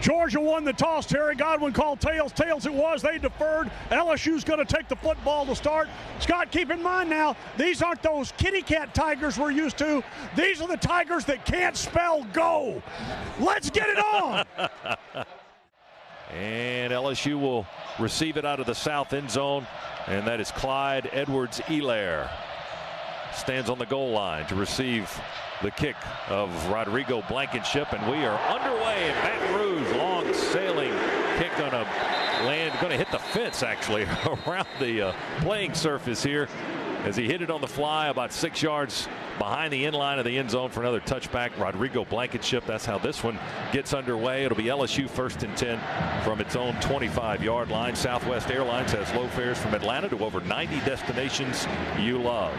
Georgia won the toss. Terry Godwin called tails. Tails it was. They deferred. LSU's going to take the football to start. Scott, keep in mind now, these aren't those kitty cat Tigers we're used to. These are the Tigers that can't spell go. Let's get it on. And LSU will receive it out of the south end zone, and that is Clyde Edwards-Helaire. Stands on the goal line to receive the kick of Rodrigo Blankenship, and we are underway in Baton Rouge. Long sailing kick going to hit the fence actually around the playing surface here as he hit it on the fly about 6 yards behind the inline of the end zone for another touchback. Rodrigo Blankenship, that's how this one gets underway. It'll be LSU 1st and 10 from its own 25-yard line. Southwest Airlines has low fares from Atlanta to over 90 destinations you love.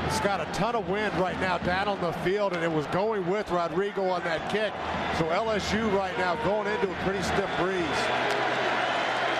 It's got a ton of wind right now down on the field, and it was going with Rodrigo on that kick. So LSU right now going into a pretty stiff breeze.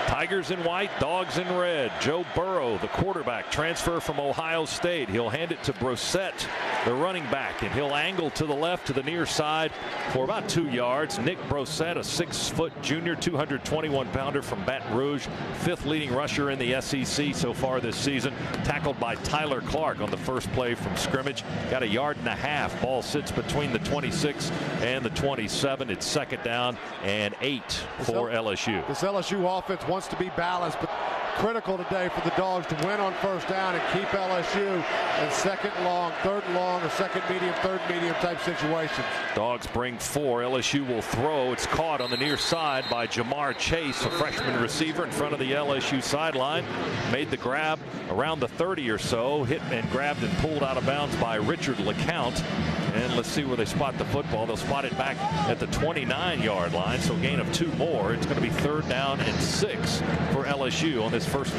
Tigers in white, Dogs in red. Joe Burrow, the quarterback, transfer from Ohio State. He'll hand it to Brissett, the running back, and he'll angle to the left to the near side for about 2 yards. Nick Brissett, a 6-foot junior, 221-pounder from Baton Rouge, 5th leading rusher in the SEC so far this season. Tackled by Tyler Clark on the first play from scrimmage. Got a yard and a half. Ball sits between the 26 and the 27. It's 2nd down and 8 for LSU. This LSU offense wants to be balanced, but critical today for the Dogs to win on 1st down and keep LSU in 2nd long, 3rd long, or 2nd medium, 3rd medium type situations. Dogs bring 4. LSU will throw. It's caught on the near side by Jamar Chase, a freshman receiver in front of the LSU sideline. Made the grab around the 30 or so. Hit and grabbed and pulled out of bounds by Richard LeCount. And let's see where they spot the football. They'll spot it back at the 29-yard line, so gain of 2 more. It's going to be 3rd down and 6 for LSU on this first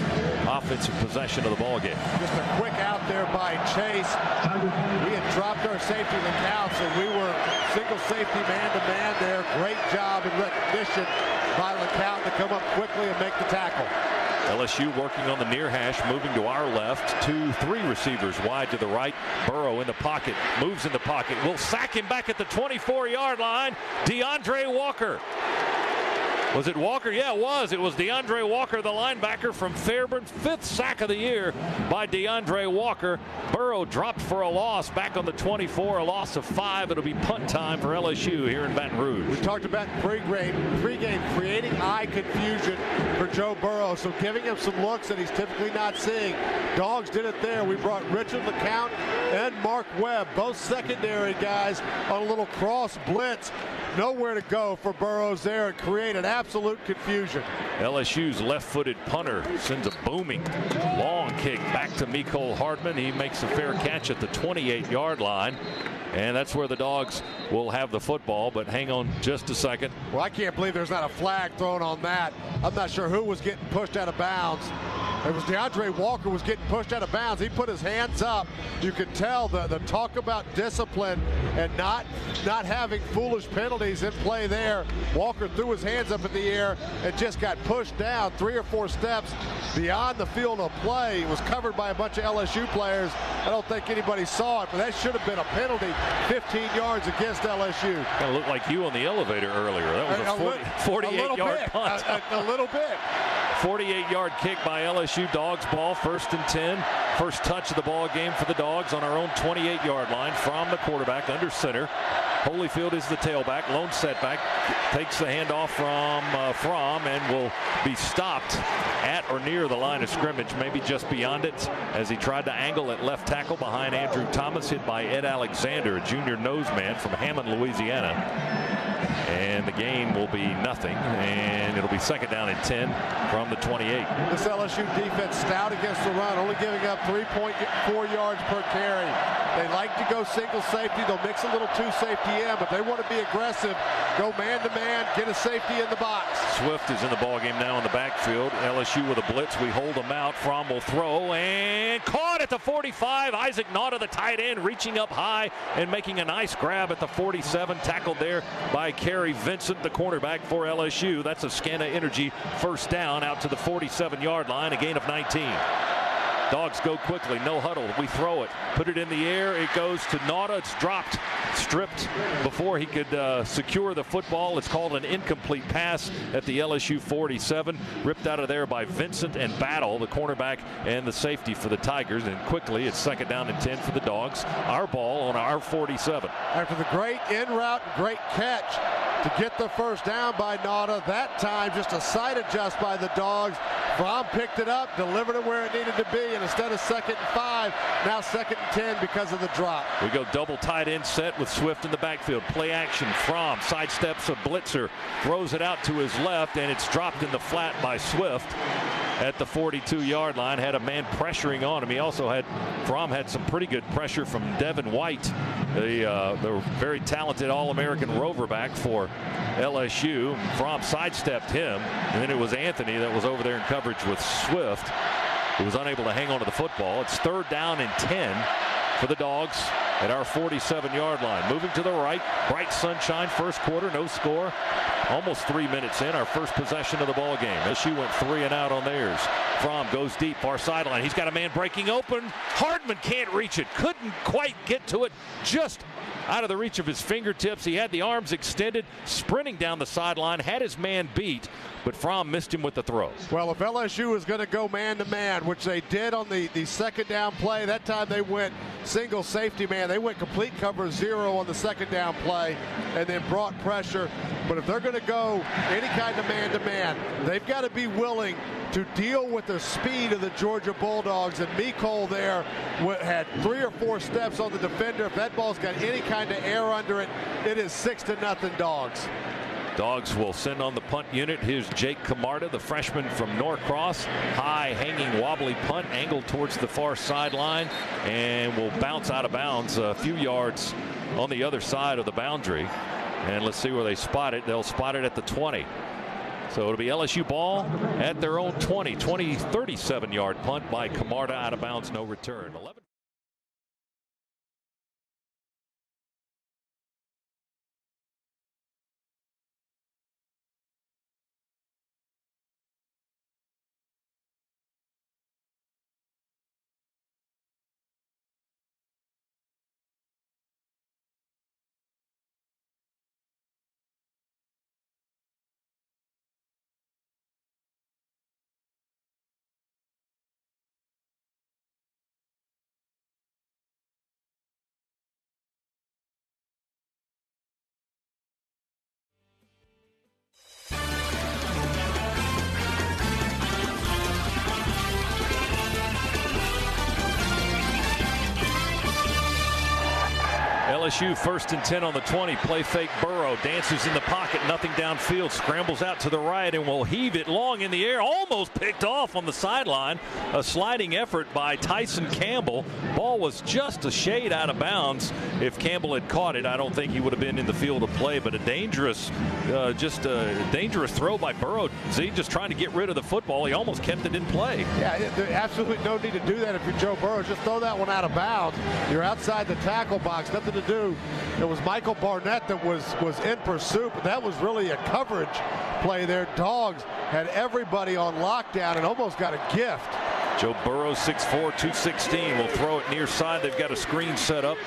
offensive possession of the ball game. Just a quick out there by Chase. We had dropped our safety LeCount, so we were single safety man-to-man there. Great job in recognition by LeCount to come up quickly and make the tackle. LSU working on the near hash, moving to our left. 2-3 receivers wide to the right. Burrow in the pocket, moves in the pocket. We'll sack him back at the 24-yard line. DeAndre Walker. Was it Walker? Yeah, it was. It was DeAndre Walker, the linebacker from Fairburn. 5th sack of the year by DeAndre Walker. Burrow dropped for a loss back on the 24, a loss of 5. It'll be punt time for LSU here in Baton Rouge. We talked about pregame creating eye confusion for Joe Burrow, so giving him some looks that he's typically not seeing. Dogs did it there. We brought Richard LeCount and Mark Webb, both secondary guys, on a little cross blitz. Nowhere to go for Burrows there and created absolute confusion. LSU's left-footed punter sends a booming long kick back to Mecole Hardman. He makes a fair catch at the 28-yard line. And that's where the Dogs will have the football, but hang on just a second. Well, I can't believe there's not a flag thrown on that. I'm not sure who was getting pushed out of bounds. It was DeAndre Walker was getting pushed out of bounds. He put his hands up. You could tell the talk about discipline and not having foolish penalties in play there. Walker threw his hands up in the air and just got pushed down 3 or 4 steps beyond the field of play. It was covered by a bunch of LSU players. I don't think anybody saw it, but that should have been a penalty. 15 yards against LSU. Kind of looked like you on the elevator earlier. That was a 48-yard punt. A little bit. 48-yard kick by LSU. Dogs ball, 1st and 10. First touch of the ball game for the Dogs on our own 28-yard line from the quarterback under center. Holyfield is the tailback. Lone setback. Takes the handoff from and will be stopped at or near the line of scrimmage, maybe just beyond it, as he tried to angle at left tackle behind Andrew Thomas, hit by Ed Alexander, a junior noseman from Hammond, Louisiana. And the gain will be nothing, and it'll be 2nd down and 10 from the 28. This LSU defense stout against the run, only giving up 3.4 yards per carry. They like to go single safety. They'll mix a little 2 safety in, but they want to be aggressive. Go man-to-man, get a safety in the box. Swift is in the ballgame now in the backfield. LSU with a blitz. We hold them out. Fromm will throw, and caught at the 45. Isaac Nauta, the tight end, reaching up high and making a nice grab at the 47. Tackled there by Kerry Vincent, the cornerback for LSU. That's a Scana Energy 1st down out to the 47-yard line, a gain of 19. Dogs go quickly, no huddle. We throw it, put it in the air. It goes to Nauta. It's dropped, stripped before he could secure the football. It's called an incomplete pass at the LSU 47. Ripped out of there by Vincent and Battle, the cornerback and the safety for the Tigers. And quickly, it's 2nd down and 10 for the Dogs. Our ball on our 47. After the great in route, great catch to get the first down by Nauta. That time, just a side adjust by the Dogs. Fromm picked it up, delivered it where it needed to be, and instead of 2nd and 5, now 2nd and 10 because of the drop. We go double tight end set with Swift in the backfield. Play action. Fromm sidesteps a blitzer, throws it out to his left, and it's dropped in the flat by Swift at the 42-yard line. Had a man pressuring on him. He also had, Fromm had some pretty good pressure from Devin White, the very talented All-American roverback for LSU. Fromm sidestepped him, and then it was Anthony that was over there in coverage with Swift, who was unable to hang on to the football. It's 3rd down and 10 for the Dogs at our 47-yard line. Moving to the right, bright sunshine, first quarter, no score. Almost 3 minutes in, our first possession of the ball game. LSU went 3 and out on theirs. Fromm goes deep, far sideline. He's got a man breaking open. Hardman can't reach it. Couldn't quite get to it. Just out of the reach of his fingertips. He had the arms extended, sprinting down the sideline, had his man beat, but Fromm missed him with the throw. Well, if LSU is going to go man-to-man, which they did on the 2nd down play, that time they went single safety man. They went complete cover 0 on the 2nd down play and then brought pressure. But if they're going to go any kind of man-to-man, they've got to be willing to deal with the speed of the Georgia Bulldogs. And Mecole there had 3 or 4 steps on the defender. If that ball's got any kind of air under it, it is 6-0 Dogs. Dogs will send on the punt unit. Here's Jake Camarda, the freshman from Norcross. High hanging wobbly punt angled towards the far sideline and will bounce out of bounds a few yards on the other side of the boundary. And let's see where they spot it. They'll spot it at the 20. So it'll be LSU ball at their own 20. 37-yard punt by Camarda, out of bounds, no return. 11. LSU 1st and 10 on the 20. Play fake. Burrow dances in the pocket, nothing downfield, scrambles out to the right and will heave it long in the air. Almost picked off on the sideline. A sliding effort by Tyson Campbell. Ball was just a shade out of bounds. If Campbell had caught it, I don't think he would have been in the field of play, but a dangerous throw by Burrow. Z just trying to get rid of the football. He almost kept it in play. Yeah, there's absolutely no need to do that if you're Joe Burrow. Just throw that one out of bounds. You're outside the tackle box. Nothing to do. It was Michael Barnett that was in pursuit, but that was really a coverage play there. Dogs had everybody on lockdown and almost got a gift. Joe Burrow, 6'4", 216, will throw it near side. They've got a screen set up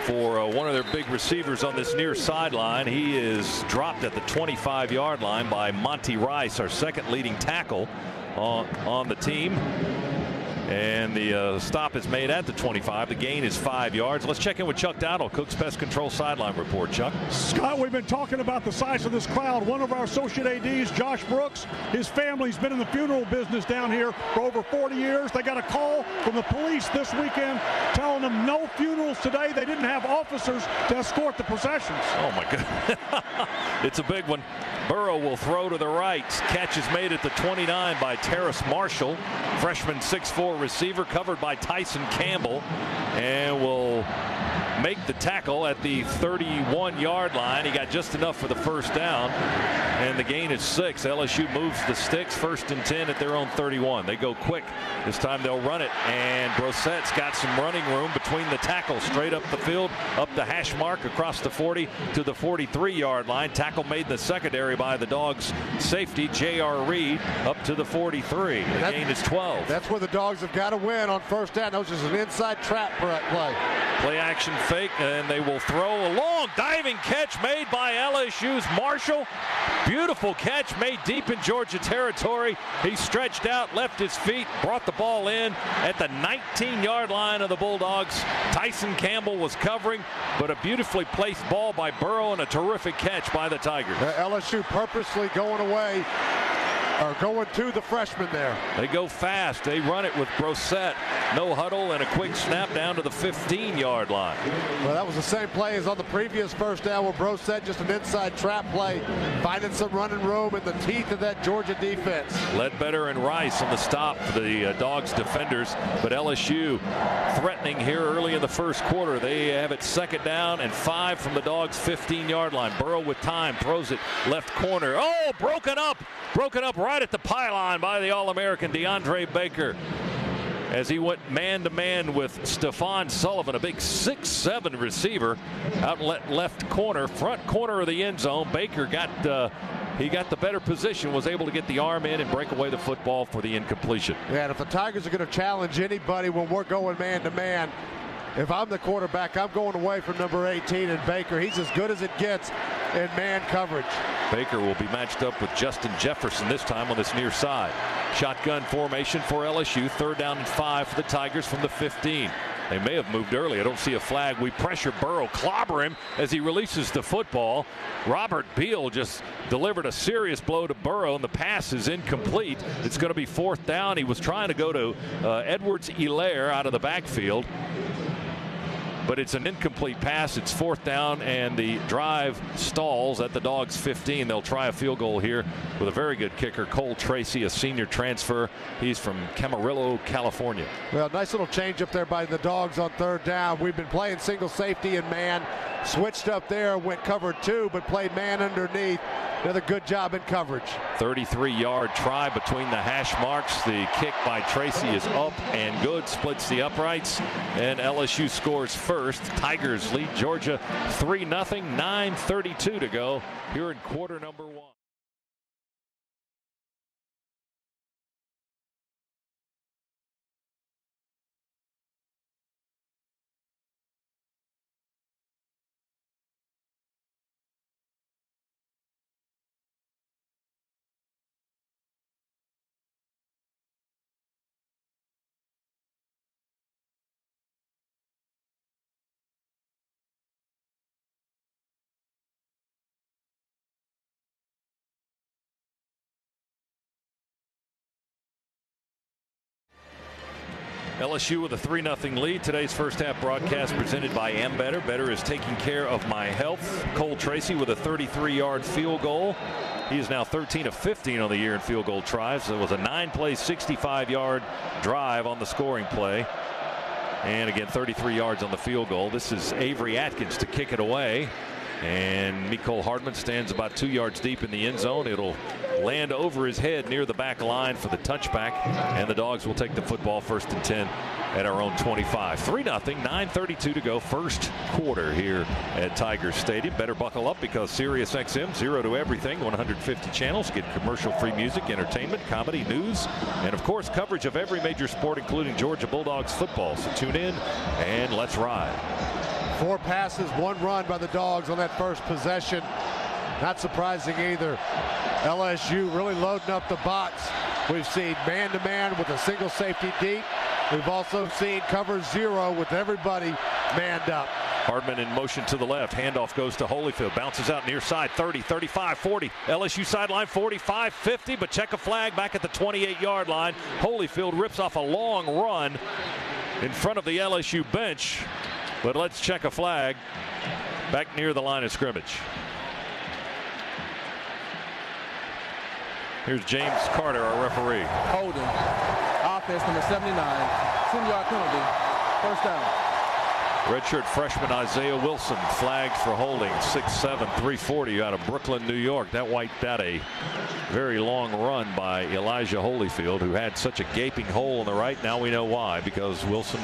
for one of their big receivers on this near sideline. He is dropped at the 25-yard line by Monty Rice, our second leading tackle on the team. And the stop is made at the 25. The gain is 5 yards. Let's check in with Chuck Dowdle, Cook's Pest Control sideline report. Chuck. Scott, we've been talking about the size of this crowd. One of our associate ADs, Josh Brooks, his family's been in the funeral business down here for over 40 years. They got a call from the police this weekend telling them no funerals today. They didn't have officers to escort the processions. Oh, my goodness. It's a big one. Burrow will throw to the right. Catch is made at the 29 by Terrace Marshall. Freshman 6'4" receiver covered by Tyson Campbell, and will make the tackle at the 31-yard line. He got just enough for the first down, and the gain is 6. LSU moves the sticks, 1st and 10 at their own 31. They go quick. This time they'll run it, and Brossett's got some running room between the tackles, straight up the field, up the hash mark, across the 40 to the 43-yard line. Tackle made in the secondary by the Dogs safety, J.R. Reed, up to the 43. The gain is 12. That's where the Dogs have got to win on first down. That was just an inside trap play. Play action fake, and they will throw a long diving catch made by LSU's Marshall. Beautiful catch made deep in Georgia territory. He stretched out, left his feet, brought the ball in at the 19-yard line of the Bulldogs. Tyson Campbell was covering, but a beautifully placed ball by Burrow and a terrific catch by the Tigers. LSU purposely going away, or going to the freshman there. They go fast. They run it with Brossett. No huddle and a quick snap down to the 15-yard line. Well, that was the same play as on the previous first down where Brossett, just an inside trap play, finding some running room in the teeth of that Georgia defense. Ledbetter and Rice on the stop for the Dogs defenders, but LSU threatening here early in the first quarter. They have it 2nd down and 5 from the Dogs' 15-yard line. Burrow with time, throws it left corner. Oh, broken up right at the pylon by the All-American DeAndre Baker, as he went man-to-man with Stephon Sullivan, a big 6'7" receiver, outlet left corner, front corner of the end zone. Baker got the better position, was able to get the arm in and break away the football for the incompletion. Yeah, and if the Tigers are going to challenge anybody when we're going man-to-man, if I'm the quarterback, I'm going away from number 18 and Baker. He's as good as it gets in man coverage. Baker will be matched up with Justin Jefferson this time on this near side. Shotgun formation for LSU. 3rd down and 5 for the Tigers from the 15. They may have moved early. I don't see a flag. We pressure Burrow, clobber him as he releases the football. Robert Beal just delivered a serious blow to Burrow, and the pass is incomplete. It's going to be 4th down. He was trying to go to Edwards-Helaire out of the backfield, but it's an incomplete pass. It's 4th down, and the drive stalls at the Dogs' 15. They'll try a field goal here with a very good kicker, Cole Tracy, a senior transfer. He's from Camarillo, California. Well, nice little change up there by the Dogs on 3rd down. We've been playing single safety and man. Switched up there, went cover 2, but played man underneath. Another good job in coverage. 33-yard try between the hash marks. The kick by Tracy is up and good. Splits the uprights, and LSU scores first. Tigers lead Georgia 3-0. 9:32 to go here in quarter number 1. LSU with a 3-0 lead. Today's first half broadcast presented by Ambetter. Better is taking care of my health. Cole Tracy with a 33-yard field goal. He is now 13 of 15 on the year in field goal tries. It was a 9-play, 65-yard drive on the scoring play. And again, 33 yards on the field goal. This is Avery Atkins to kick it away. And Mecole Hardman stands about 2 yards deep in the end zone. It'll land over his head near the back line for the touchback, and the Dogs will take the football 1st and 10 at our own 25. 3-0, 9:32 to go, first quarter here at Tiger Stadium. Better buckle up because Sirius XM, 0 to everything, 150 channels. Get commercial-free music, entertainment, comedy, news, and of course coverage of every major sport, including Georgia Bulldogs football. So tune in and let's ride. 4 passes, 1 run by the Dogs on that first possession. Not surprising either. LSU really loading up the box. We've seen man-to-man with a single safety deep. We've also seen cover 0 with everybody manned up. Hardman in motion to the left. Handoff goes to Holyfield. Bounces out near side. 30, 35, 40. LSU sideline 45, 50. But check a flag back at the 28-yard line. Holyfield rips off a long run in front of the LSU bench. But let's check a flag back near the line of scrimmage. Here's James Carter, our referee. Holding. Offense number 79. 10-yard penalty. First down. Redshirt freshman Isaiah Wilson flagged for holding. 6'7", 340 out of Brooklyn, New York. That wiped out a very long run by Elijah Holyfield, who had such a gaping hole on the right. Now we know why, because Wilson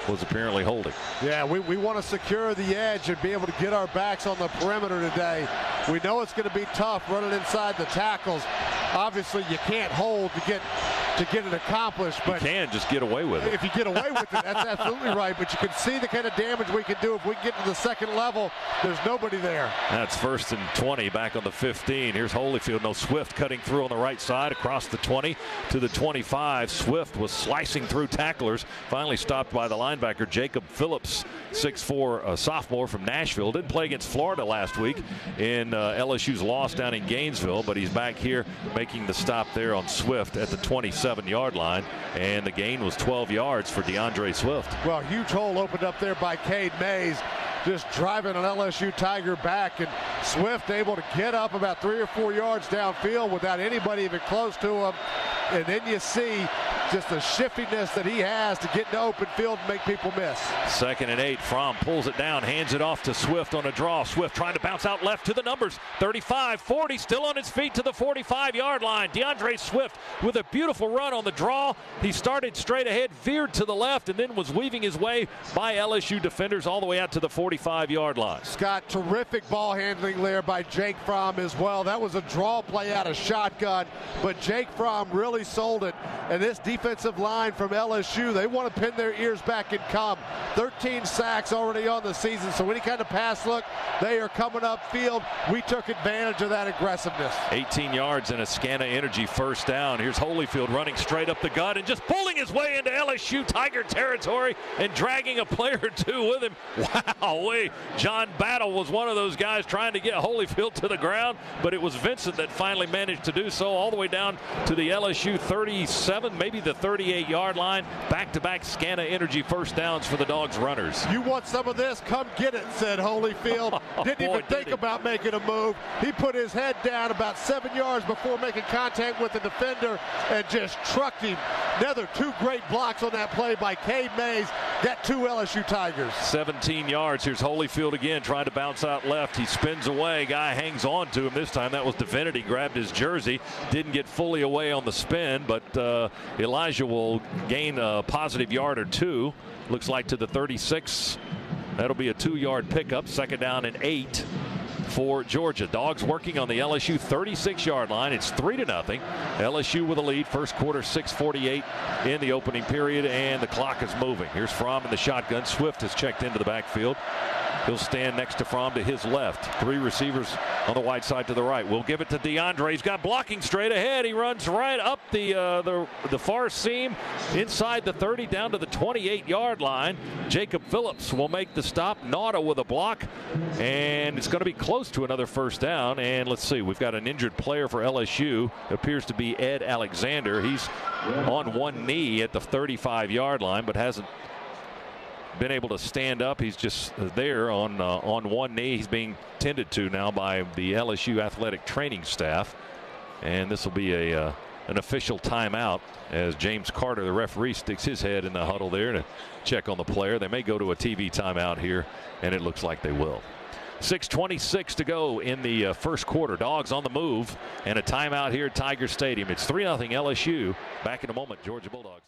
was apparently holding. Yeah, we want to secure the edge and be able to get our backs on the perimeter today. We know it's going to be tough running inside the tackles. Obviously, you can't hold to get it accomplished, but you can just get away with it. If you get away with it, that's absolutely right. But you can see the kind of damage we can do if we get to the second level. There's nobody there. That's 1st and 20 back on the 15. Here's Holyfield. No, Swift cutting through on the right side across the 20 to the 25. Swift was slicing through tacklers. Finally stopped by the linebacker Jacob Phillips, 6'4", sophomore from Nashville. Didn't play against Florida last week in LSU's loss down in Gainesville, but he's back here making the stop there on Swift at the 27-yard line, and the gain was 12 yards for DeAndre Swift. Well, huge hole opened up there by Cade Mays, just driving an LSU Tiger back, and Swift able to get up about 3 or 4 yards downfield without anybody even close to him. And then you see just the shiftiness that he has to get into open field and make people miss. 2nd and 8. Fromm pulls it down, hands it off to Swift on a draw. Swift trying to bounce out left to the numbers. 35, 40, still on his feet to the 45-yard line. DeAndre Swift with a beautiful run on the draw. He started straight ahead, veered to the left, and then was weaving his way by LSU defenders all the way out to the 45-yard line. Scott, terrific ball handling there by Jake Fromm as well. That was a draw play out of shotgun, but Jake Fromm really sold it. And this defensive line from LSU, they want to pin their ears back and come. 13 sacks already on the season, so any kind of pass look, they are coming upfield. We took advantage of that aggressiveness. 18 yards and a Scana Energy first down. Here's Holyfield running straight up the gut and just pulling his way into LSU Tiger territory and dragging a player or two with him. Wow, John Battle was one of those guys trying to get Holyfield to the ground, but it was Vincent that finally managed to do so, all the way down to the LSU 37, maybe the 38-yard line. Back-to-back Scana Energy first downs for the Dogs runners. You want some of this? Come get it, said Holyfield. Didn't even think about making a move. He put his head down about 7 yards before making contact with the defender and just trucked him. Another 2 great blocks on that play by Cade Mays. Got 2 LSU Tigers. 17 yards. Here's Holyfield again trying to bounce out left. He spins away. Guy hangs on to him. This time that was Divinity. Grabbed his jersey. Didn't get fully away on the spin, but Elijah will gain a positive yard or 2. Looks like to the 36. That'll be a 2-yard pickup. 2nd down and 8 for Georgia. Dogs working on the LSU 36-yard line. It's 3-0. LSU with a lead. First quarter, 6:48 in the opening period, and the clock is moving. Here's Fromm in the shotgun. Swift has checked into the backfield. He'll stand next to Fromm to his left. 3 receivers on the wide side to the right. We'll give it to DeAndre. He's got blocking straight ahead. He runs right up the far seam inside the 30 down to the 28-yard line. Jacob Phillips will make the stop. Nauta with a block, and it's going to be close to another first down. And let's see, we've got an injured player for LSU. It appears to be Ed Alexander. He's on one knee at the 35-yard line, but hasn't been able to stand up. He's just there on one knee. He's being tended to now by the LSU athletic training staff, and this will be an official timeout as James Carter, the referee, sticks his head in the huddle there to check on the player. They may go to a TV timeout here, and it looks like they will. 6:26 to go in the first quarter. Dogs on the move and a timeout here at Tiger Stadium. It's 3-0 LSU. Back in a moment. Georgia Bulldogs.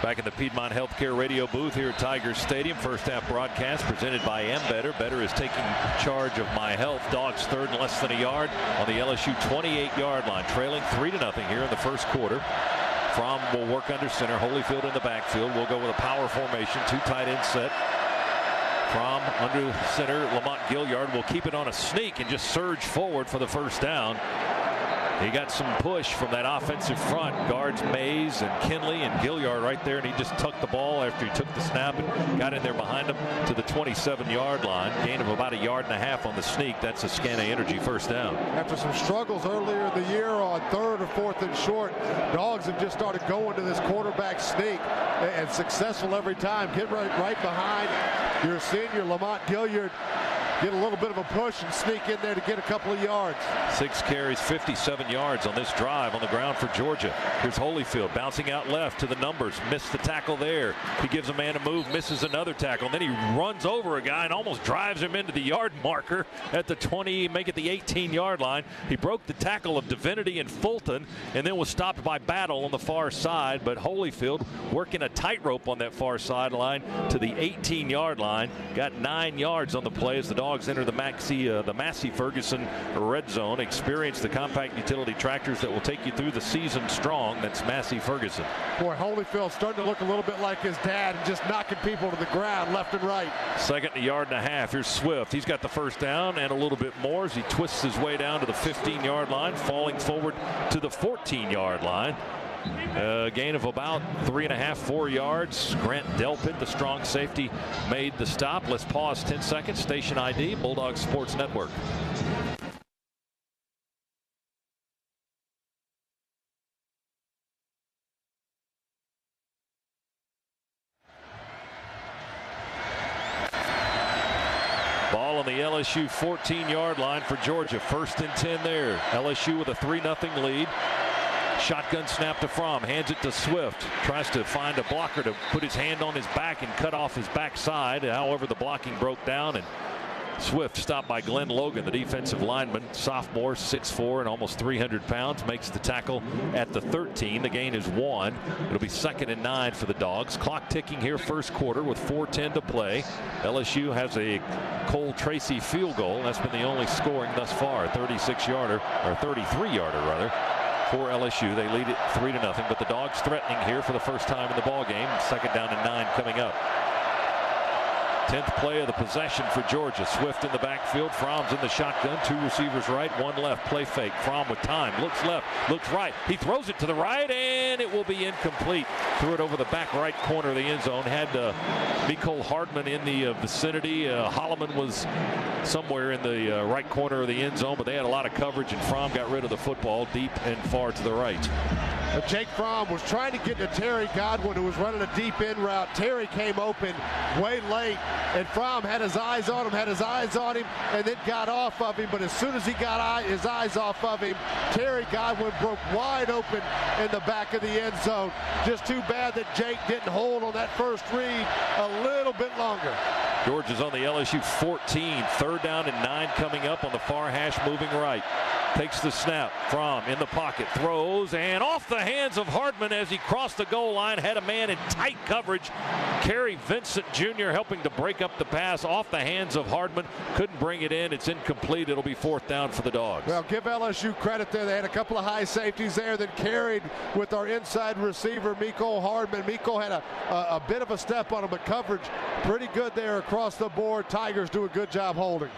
Back in the Piedmont Healthcare radio booth here at Tiger Stadium. First half broadcast presented by Better. Better is taking charge of my health. Dogs third and less than a yard on the LSU 28-yard line, trailing 3-0 here in the first quarter. Fromm will work under center. Holyfield in the backfield. We'll go with a power formation, 2 tight end set. Fromm under center. Lamont Gilliard will keep it on a sneak and just surge forward for the first down. He got some push from that offensive front. Guards Mays and Kinley and Gilliard right there, and he just tucked the ball after he took the snap and got in there behind him to the 27-yard line. Gain of about 1.5 yards on the sneak. That's a Scana Energy first down. After some struggles earlier in the year on 3rd or 4th and short, Dogs have just started going to this quarterback sneak and successful every time. Get right behind your senior Lamont Gilliard. Get a little bit of a push and sneak in there to get a couple of yards. 6 carries, 57 yards on this drive on the ground for Georgia. Here's Holyfield bouncing out left to the numbers. Missed the tackle there. He gives a man a move, misses another tackle. And then he runs over a guy and almost drives him into the yard marker at the 20, make it the 18-yard line. He broke the tackle of Divinity and Fulton and then was stopped by Battle on the far side. But Holyfield working a tightrope on that far sideline to the 18-yard line. Got 9 yards on the play as the Dogs enter the Massey Ferguson red zone. Experience the compact utility tractors that will take you through the season strong. That's Massey Ferguson. Boy, Holyfield's starting to look a little bit like his dad, just knocking people to the ground left and right. 2nd and 1.5 yards. Here's Swift. He's got the first down and a little bit more as he twists his way down to the 15-yard line, falling forward to the 14-yard line. Gain of about 3.5, 4 yards. Grant Delpit, the strong safety, made the stop. Let's pause 10 seconds. Station ID, Bulldogs Sports Network. Ball on the LSU 14-yard line for Georgia. 1st and 10 there. LSU with a 3-0 lead. Shotgun snap to Fromm, hands it to Swift, tries to find a blocker to put his hand on his back and cut off his backside. However, the blocking broke down and Swift stopped by Glenn Logan, the defensive lineman, sophomore, 6'4" and almost 300 pounds, makes the tackle at the 13. The gain is 1. It'll be 2nd and 9 for the Dogs. Clock ticking here, first quarter with 4:10 to play. LSU has a Cole Tracy field goal. That's been the only scoring thus far, 36-yarder or 33-yarder rather. For LSU, they lead it 3-0, but the Dogs threatening here for the first time in the ball game. 2nd down and 9 coming up. 10th play of the possession for Georgia. Swift in the backfield. Fromm's in the shotgun. 2 receivers right, 1 left. Play fake. Fromm with time. Looks left. Looks right. He throws it to the right, and it will be incomplete. Threw it over the back right corner of the end zone. Had Mecole Hardman in the vicinity. Holloman was somewhere in the right corner of the end zone, but they had a lot of coverage, and Fromm got rid of the football deep and far to the right. Jake Fromm was trying to get to Terry Godwin, who was running a deep in route. Terry came open way late, and Fromm had his eyes on him, and then got off of him. But as soon as he got his eyes off of him, Terry Godwin broke wide open in the back of the end zone. Just too bad that Jake didn't hold on that first read a little bit longer. Georgia's on the LSU 14. 3rd down and 9 coming up on the far hash, moving right. Takes the snap. Fromm in the pocket, throws, and off the hands of Hardman as he crossed the goal line. Had a man in tight coverage. Kerry Vincent Jr. helping to break up the pass off the hands of Hardman. Couldn't bring it in. It's incomplete. It'll be 4th down for the Dogs. Well, give LSU credit there. They had a couple of high safeties there that carried with our inside receiver, Mecole Hardman. Mecole had a bit of a step on him, but coverage pretty good there across the board. Tigers do a good job holding.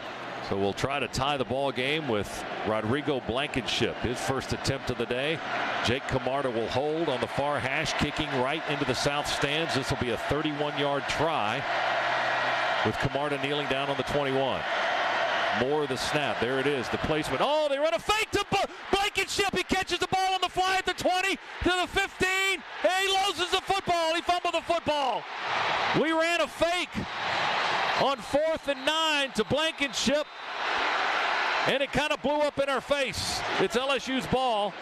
So we'll try to tie the ball game with Rodrigo Blankenship. His first attempt of the day. Jake Camarda will hold on the far hash, kicking right into the south stands. This will be a 31-yard try with Camarda kneeling down on the 21. More of the snap. There it is, the placement. Oh, they run a fake to Blankenship. He catches the ball on the fly at the 20 to the 15. And he loses the football. He fumbled the football. We ran a fake on 4th and 9 to Blankenship, and it kind of blew up in our face. It's LSU's ball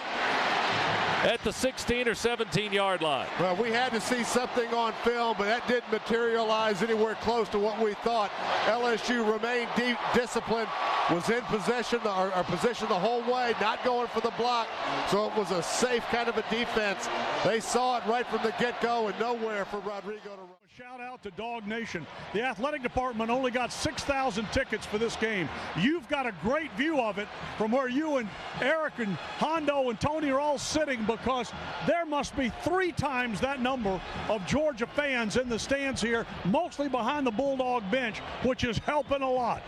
at the 16 or 17-yard line. Well, we had to see something on film, but that didn't materialize anywhere close to what we thought. LSU remained deep, disciplined, was in possession, our position the whole way, not going for the block. So it was a safe kind of a defense. They saw it right from the get-go, and nowhere for Rodrigo to run. Shout out to Dog Nation. The athletic department only got 6,000 tickets for this game. You've got a great view of it from where you and Eric and Hondo and Tony are all sitting, because there must be 3 times that number of Georgia fans in the stands here, mostly behind the Bulldog bench, which is helping a lot.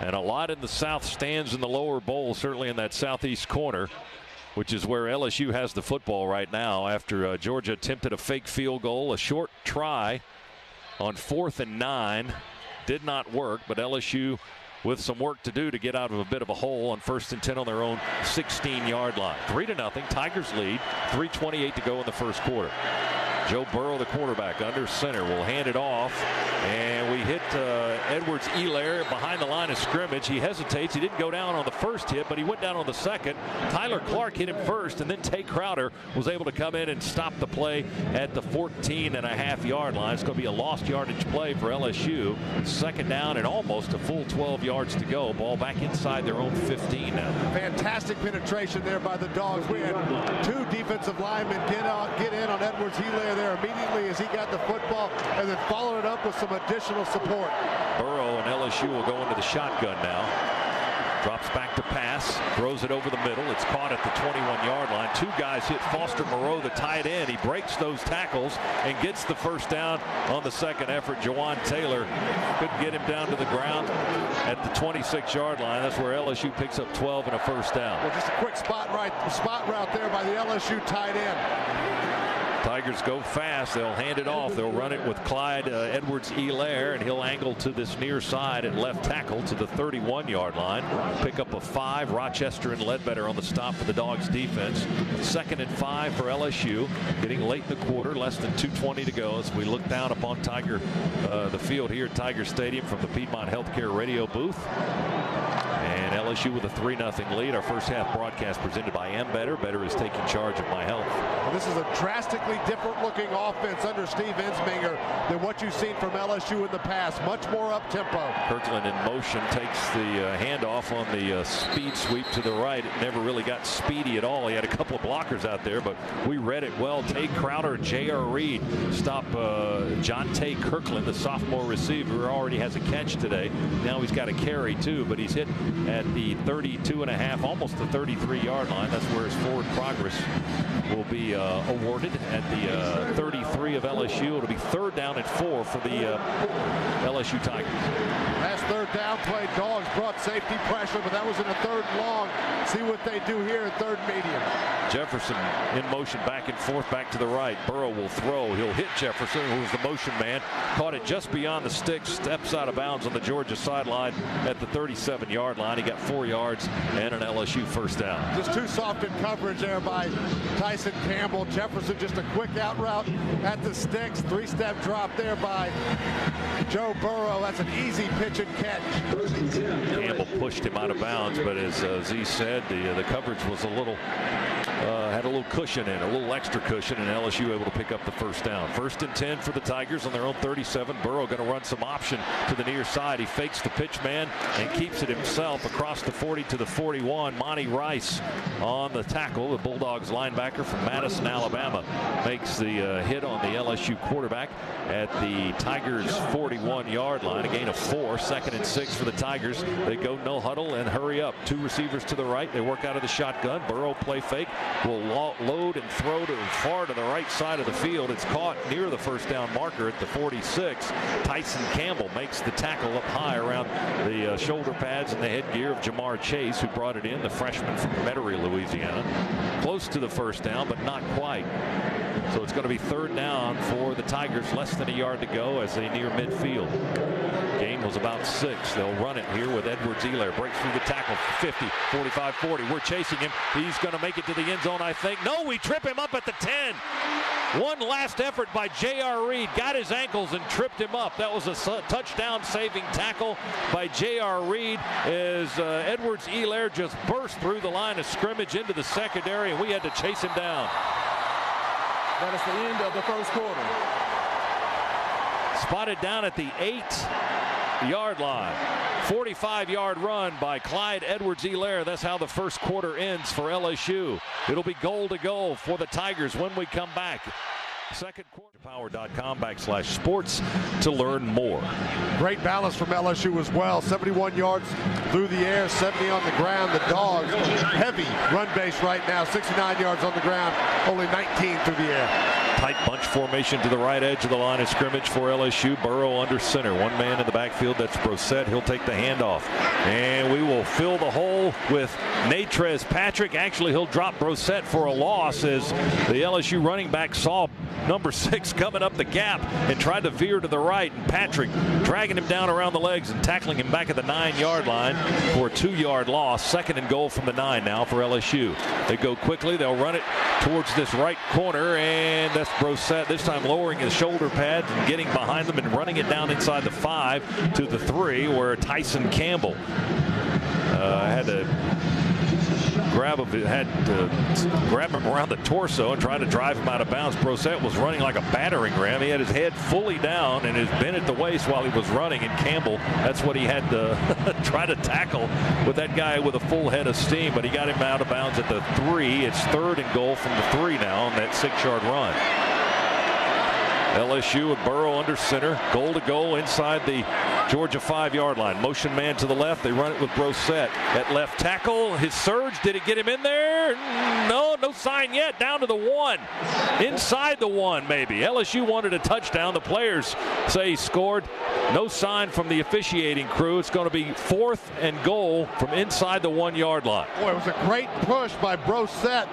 And a lot in the south stands in the lower bowl, certainly in that southeast corner. which is where LSU has the football right now after Georgia attempted a fake field goal, a short try on 4th and 9. Did not work, but LSU with some work to do to get out of a bit of a hole on 1st and 10 on their own 16-yard line. 3-0, Tigers lead, 3:28 to go in the first quarter. Joe Burrow, the quarterback, under center, will hand it off, and we hit Edwards-Helaire behind the line of scrimmage. He hesitates. He didn't go down on the first hit, but he went down on the second. Tyler Clark hit him first, and then Tay Crowder was able to come in and stop the play at the 14.5-yard line. It's going to be a lost yardage play for LSU. 2nd down and almost a full 12 yards to go. Ball back inside their own 15 now. Fantastic penetration there by the Dogs. We had 2 defensive linemen get in on Edwards-Helaire there immediately as he got the football, and then followed it up with some additional support. Burrow and LSU will go into the shotgun now. Drops back to pass, throws it over the middle. It's caught at the 21-yard line. 2 guys hit Foster Moreau, the tight end. He breaks those tackles and gets the first down on the second effort. Jawan Taylor couldn't get him down to the ground at the 26-yard line. That's where LSU picks up 12 and a first down. Well, just a quick spot route there by the LSU tight end. Tigers go fast. They'll hand it off. They'll run it with Clyde Edwards-Helaire, and he'll angle to this near side at left tackle to the 31-yard line. Pick up a 5. Rochester and Ledbetter on the stop for the Dogs defense. 2nd and 5 for LSU. Getting late in the quarter, less than 2:20 to go as we look down upon the field here at Tiger Stadium from the Piedmont Healthcare radio booth. And LSU with a 3-0 lead. Our first half broadcast presented by Better. Better is taking charge of my health. Well, this is a drastically different looking offense under Steve Ensminger than what you've seen from LSU in the past. Much more up tempo. Kirkland in motion takes the handoff on the speed sweep to the right. It never really got speedy at all. He had a couple of blockers out there, but we read it well. Tay Crowder, J.R. Reed stop John Tay Kirkland, the sophomore receiver, who already has a catch today. Now he's got a carry too, but he's hit at the 32.5, almost the 33-yard line. That's where his forward progress will be awarded at the 33 of LSU. It'll be 3rd down and 4 for the LSU Tigers. Last 3rd down play, Dogs brought safety pressure, but that was in a 3rd and long. See what they do here in 3rd medium. Jefferson in motion back and forth, back to the right. Burrow will throw. He'll hit Jefferson, who's the motion man. Caught it just beyond the sticks, steps out of bounds on the Georgia sideline at the 37-yard line. He got 4 yards and an LSU first down. Just too soft in coverage there by Tyson Campbell. Jefferson just a quick out route at the sticks. 3-step drop there by Joe Burrow. That's an easy pitch and catch. Campbell pushed him out of bounds, but as Z said, the coverage was had a little cushion in, a little extra cushion, and LSU able to pick up the first down. 1st and 10 for the Tigers on their own 37. Burrow going to run some option to the near side. He fakes the pitch man and keeps it himself across the 40 to the 41. Monty Rice on the tackle. The Bulldogs linebacker from Madison, Alabama, makes the hit on the LSU quarterback at the Tigers 41-yard line. A gain of 4. 2nd and 6 for the Tigers. They go no huddle and hurry up. 2 receivers to the right. They work out of the shotgun. Burrow play fake. Will load and throw to far to the right side of the field. It's caught near the first down marker at the 46. Tyson Campbell makes the tackle up high around the shoulder pads and the headgear of Jamar Chase, who brought it in, the freshman from Metairie, Louisiana. Close to the first down, but not quite. So it's going to be 3rd down for the Tigers, less than a yard to go as they near midfield. Game was about 6. They'll run it here with Edwards-Helaire. Breaks through the tackle, 50, 45, 40. We're chasing him. He's going to make it to the end zone, I think. No, we trip him up at the 10. One last effort by J.R. Reed. Got his ankles and tripped him up. That was a touchdown-saving tackle by J.R. Reed as Edwards-Helaire just burst through the line of scrimmage into the secondary, and we had to chase him down. That is the end of the first quarter. Spotted down at the 8-yard line. 45-yard run by Clyde Edwards-Helaire. That's how the first quarter ends for LSU. It'll be goal to goal for the Tigers when we come back. Second quarter. Power.com/sports to learn more. Great balance from LSU as well. 71 yards through the air, 70 on the ground. The Dogs, heavy run base right now. 69 yards on the ground, only 19 through the air. tight bunch formation to the right edge of the line of scrimmage for LSU. Burrow under center. One man in the backfield. That's Brosette. He'll take the handoff. And we will fill the hole with Natrez Patrick. Actually, he'll drop Brosette for a loss as the LSU running back saw number 6 coming up the gap and tried to veer to the right. And Patrick dragging him down around the legs and tackling him back at the 9-yard line for a 2-yard loss. 2nd and goal from the 9 now for LSU. They go quickly. They'll run it towards this right corner, and that's Brosette this time lowering his shoulder pads and getting behind them and running it down inside the 5 to the 3, where Tyson Campbell had to grab him around the torso and try to drive him out of bounds. Brosette was running like a battering ram. He had his head fully down and his bent at the waist while he was running, and Campbell, that's what he had to try to tackle with that guy with a full head of steam, but he got him out of bounds at the 3. It's 3rd and goal from the 3 now on that 6-yard run. LSU with Burrow under center. Goal to goal inside the Georgia 5-yard line. Motion man to the left. They run it with Brosette at left tackle. His surge, did it get him in there? No sign yet. Down to the 1. Inside the 1 maybe. LSU wanted a touchdown. The players say he scored. No sign from the officiating crew. It's going to be 4th and goal from inside the 1-yard line. Boy, it was a great push by Brosette.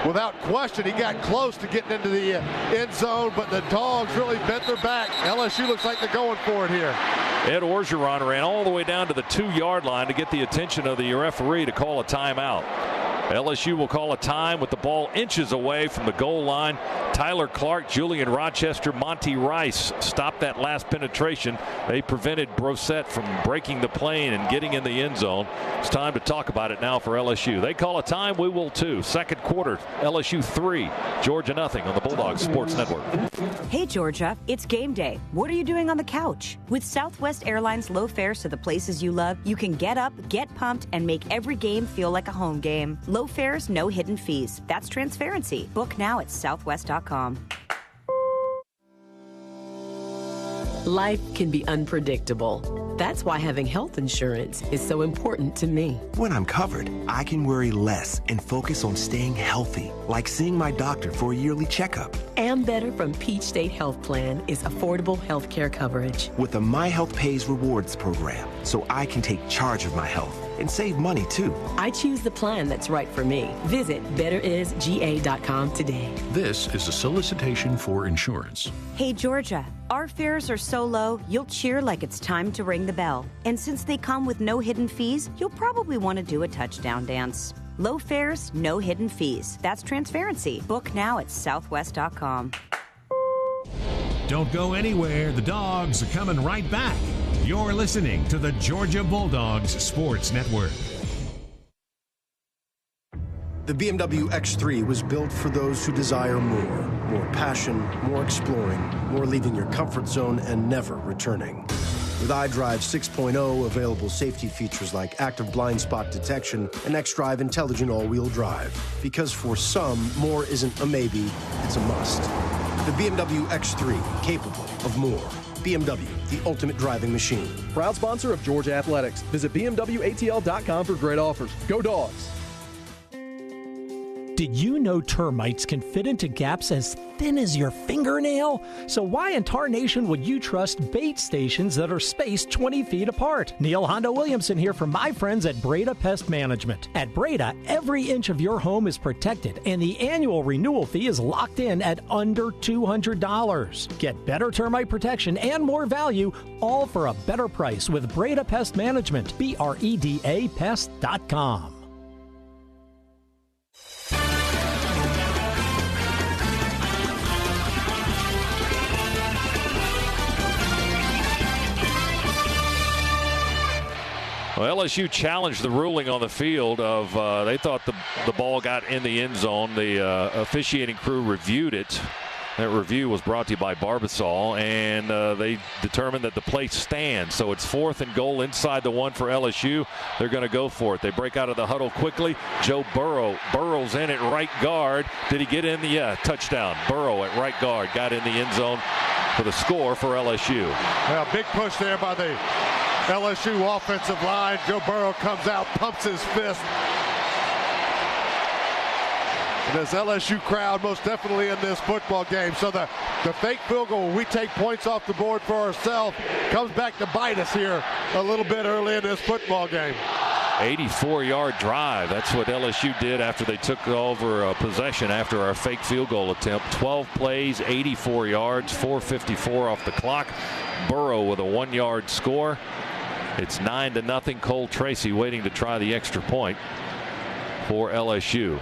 Without question, he got close to getting into the end zone, but the Dogs really bent their back. LSU looks like they're going for it here. Ed Orgeron ran all the way down to the 2-yard line to get the attention of the referee to call a timeout. LSU will call a time with the ball inches away from the goal line. Tyler Clark, Julian Rochester, Monty Rice stopped that last penetration. They prevented Brosette from breaking the plane and getting in the end zone. It's time to talk about it now for LSU. They call a time, we will too. 2nd quarter, LSU 3, Georgia nothing on the Bulldogs Sports Network. Hey Georgia, it's game day. What are you doing on the couch? With Southwest Airlines low fares to the places you love, you can get up, get pumped, and make every game feel like a home game. Low fares, no hidden fees. That's transparency. Book now at southwest.com. Life can be unpredictable. That's why having health insurance is so important to me. When I'm covered, I can worry less and focus on staying healthy, like seeing my doctor for a yearly checkup. And Better from Peach State Health Plan is affordable health care coverage. With the My Health Pays Rewards program, so I can take charge of my health and save money too. I choose the plan that's right for me. Visit betterisga.com today. This is a solicitation for insurance. Hey Georgia, our fares are so low, you'll cheer like it's time to ring the bell. And since they come with no hidden fees, you'll probably want to do a touchdown dance. Low fares, no hidden fees. That's transparency. Book now at southwest.com. Don't go anywhere. The Dogs are coming right back. You're listening to the Georgia Bulldogs Sports Network. The BMW X3 was built for those who desire more. More passion, more exploring, more leaving your comfort zone and never returning. With iDrive 6.0, available safety features like active blind spot detection and xDrive intelligent all-wheel drive. Because for some, more isn't a maybe, it's a must. The BMW X3, capable of more. BMW, the ultimate driving machine. Proud sponsor of Georgia Athletics. Visit BMWATL.com for great offers. Go Dogs! Did you know termites can fit into gaps as thin as your fingernail? So why in tarnation would you trust bait stations that are spaced 20 feet apart? Neil Hondo Williamson here from my friends at Breda Pest Management. At Breda, every inch of your home is protected, and the annual renewal fee is locked in at under $200. Get better termite protection and more value, all for a better price with Breda Pest Management. BREDA Pest.com. Well, LSU challenged the ruling on the field of they thought the ball got in the end zone. The officiating crew reviewed it. That review was brought to you by Barbasol, and they determined that the play stands. So it's 4th and goal inside the 1 for LSU. They're going to go for it. They break out of the huddle quickly. Joe Burrow's in at right guard. Did he get in the touchdown? Burrow at right guard got in the end zone for the score for LSU. Well, big push there by the LSU offensive line. Joe Burrow comes out, pumps his fist. And this LSU crowd most definitely in this football game. So the fake field goal, we take points off the board for ourselves, comes back to bite us here a little bit early in this football game. 84-yard drive. That's what LSU did after they took over possession after our fake field goal attempt. 12 plays, 84 yards, 4:54 off the clock. Burrow with a 1-yard score. It's 9-0. Cole Tracy waiting to try the extra point for LSU.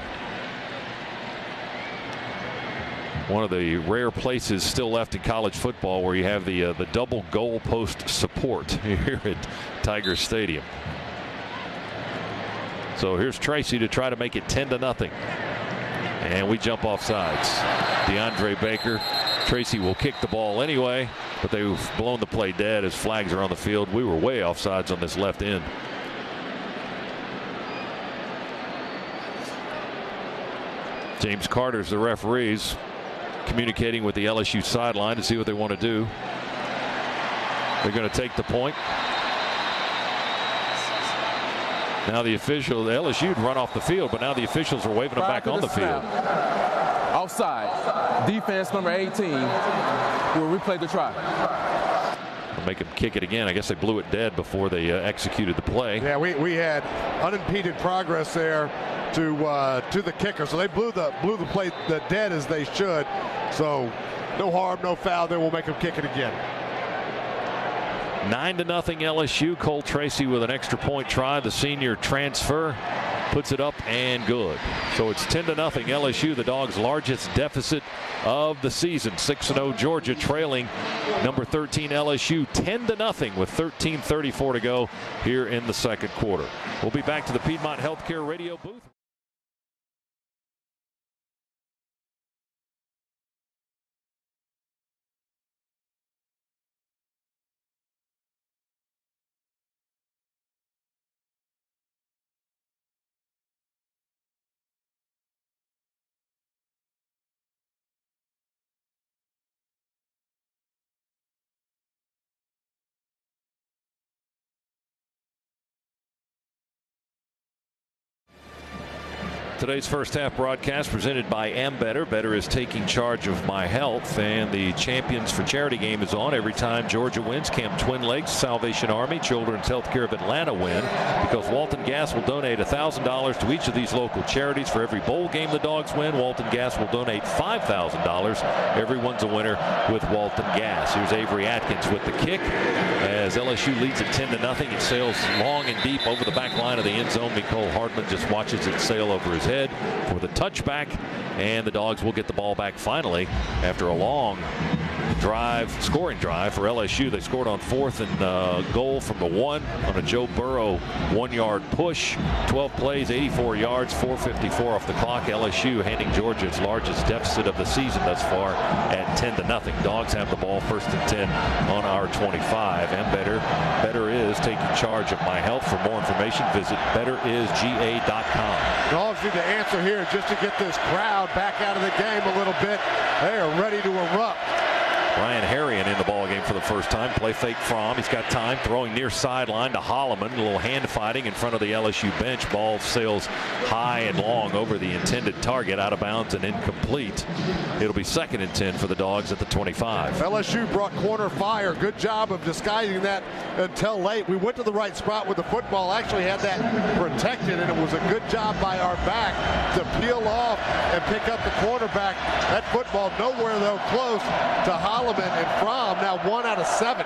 One of the rare places still left in college football where you have the double goalpost support here at Tiger Stadium. So here's Tracy to try to make it 10-0. And we jump off sides. DeAndre Baker. Tracy will kick the ball anyway, but they've blown the play dead as flags are on the field. We were way off sides on this left end. James Carter's the referees, communicating with the LSU sideline to see what they want to do. They're going to take the point. Now the LSU'd run off the field, but now the officials are waving them back on the field. Offside. Defense number 18 will replay the try. They'll make them kick it again. I guess they blew it dead before they executed the play. Yeah, we had unimpeded progress there to the kicker, so they blew the play dead as they should. So no harm, no foul. They will make them kick it again. 9-0 LSU. Cole Tracy with an extra point try. The senior transfer puts it up and good. So it's 10-0 LSU, the Dogs' largest deficit of the season. 6-0 Georgia trailing number 13 LSU 10-0 with 13:34 to go here in the second quarter. We'll be back to the Piedmont Healthcare radio booth. Today's first half broadcast presented by Ambetter. Better is taking charge of my health, and the Champions for Charity game is on every time Georgia wins. Camp Twin Lakes, Salvation Army, Children's Healthcare of Atlanta win, because Walton Gas will donate $1,000 to each of these local charities. For every bowl game the Dogs win, Walton Gas will donate $5,000. Everyone's a winner with Walton Gas. Here's Avery Atkins with the kick as LSU leads at 10-0. It sails long and deep over the back line of the end zone. Nicole Hardman just watches it sail over his head for the touchback, and the Dogs will get the ball back finally after a long scoring drive for LSU. They scored on 4th and goal from the 1 on a Joe Burrow 1-yard push. 12 plays, 84 yards, 4:54 off the clock. LSU handing Georgia its largest deficit of the season thus far at 10-0. Dogs have the ball 1st and 10 on our 25. And Better is taking charge of my health. For more information, visit betterisga.com. Dogs need to answer here just to get this crowd back out of the game a little bit. They are ready to erupt. Brian Harrion in the ball game for the first time. Play fake from. He's got time. Throwing near sideline to Holloman. A little hand fighting in front of the LSU bench. Ball sails high and long over the intended target. Out of bounds and incomplete. It'll be 2nd and 10 for the Dogs at the 25. LSU brought corner fire. Good job of disguising that until late. We went to the right spot with the football. Actually had that protected, and it was a good job by our back to peel off and pick up the quarterback. That football nowhere, though, close to Holloman and Fromm. Now 1 out of 7.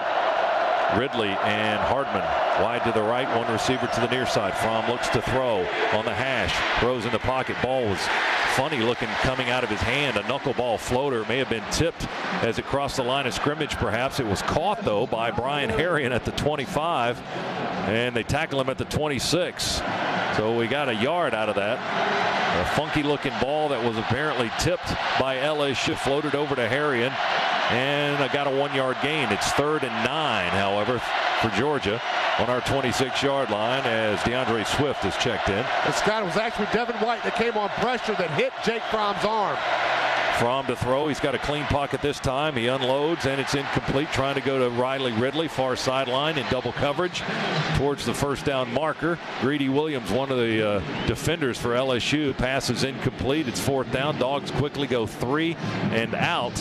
Ridley and Hardman wide to the right, one receiver to the near side. Fromm looks to throw on the hash, throws in the pocket. Ball was funny looking coming out of his hand. A knuckleball floater. May have been tipped as it crossed the line of scrimmage perhaps. It was caught though by Brian Harrion at the 25, and they tackle him at the 26. So we got a yard out of that. A funky looking ball that was apparently tipped by LSU, floated over to Harrion, and I got a 1-yard gain. It's 3rd and 9, however, for Georgia on our 26-yard line as DeAndre Swift is checked in. Scott, it was actually Devin White that came on pressure that hit Jake Fromm's arm. Fromm to throw. He's got a clean pocket this time. He unloads, and it's incomplete. Trying to go to Riley Ridley, far sideline in double coverage towards the first down marker. Greedy Williams, one of the defenders for LSU, passes incomplete. It's fourth down. Dogs quickly go 3 and out.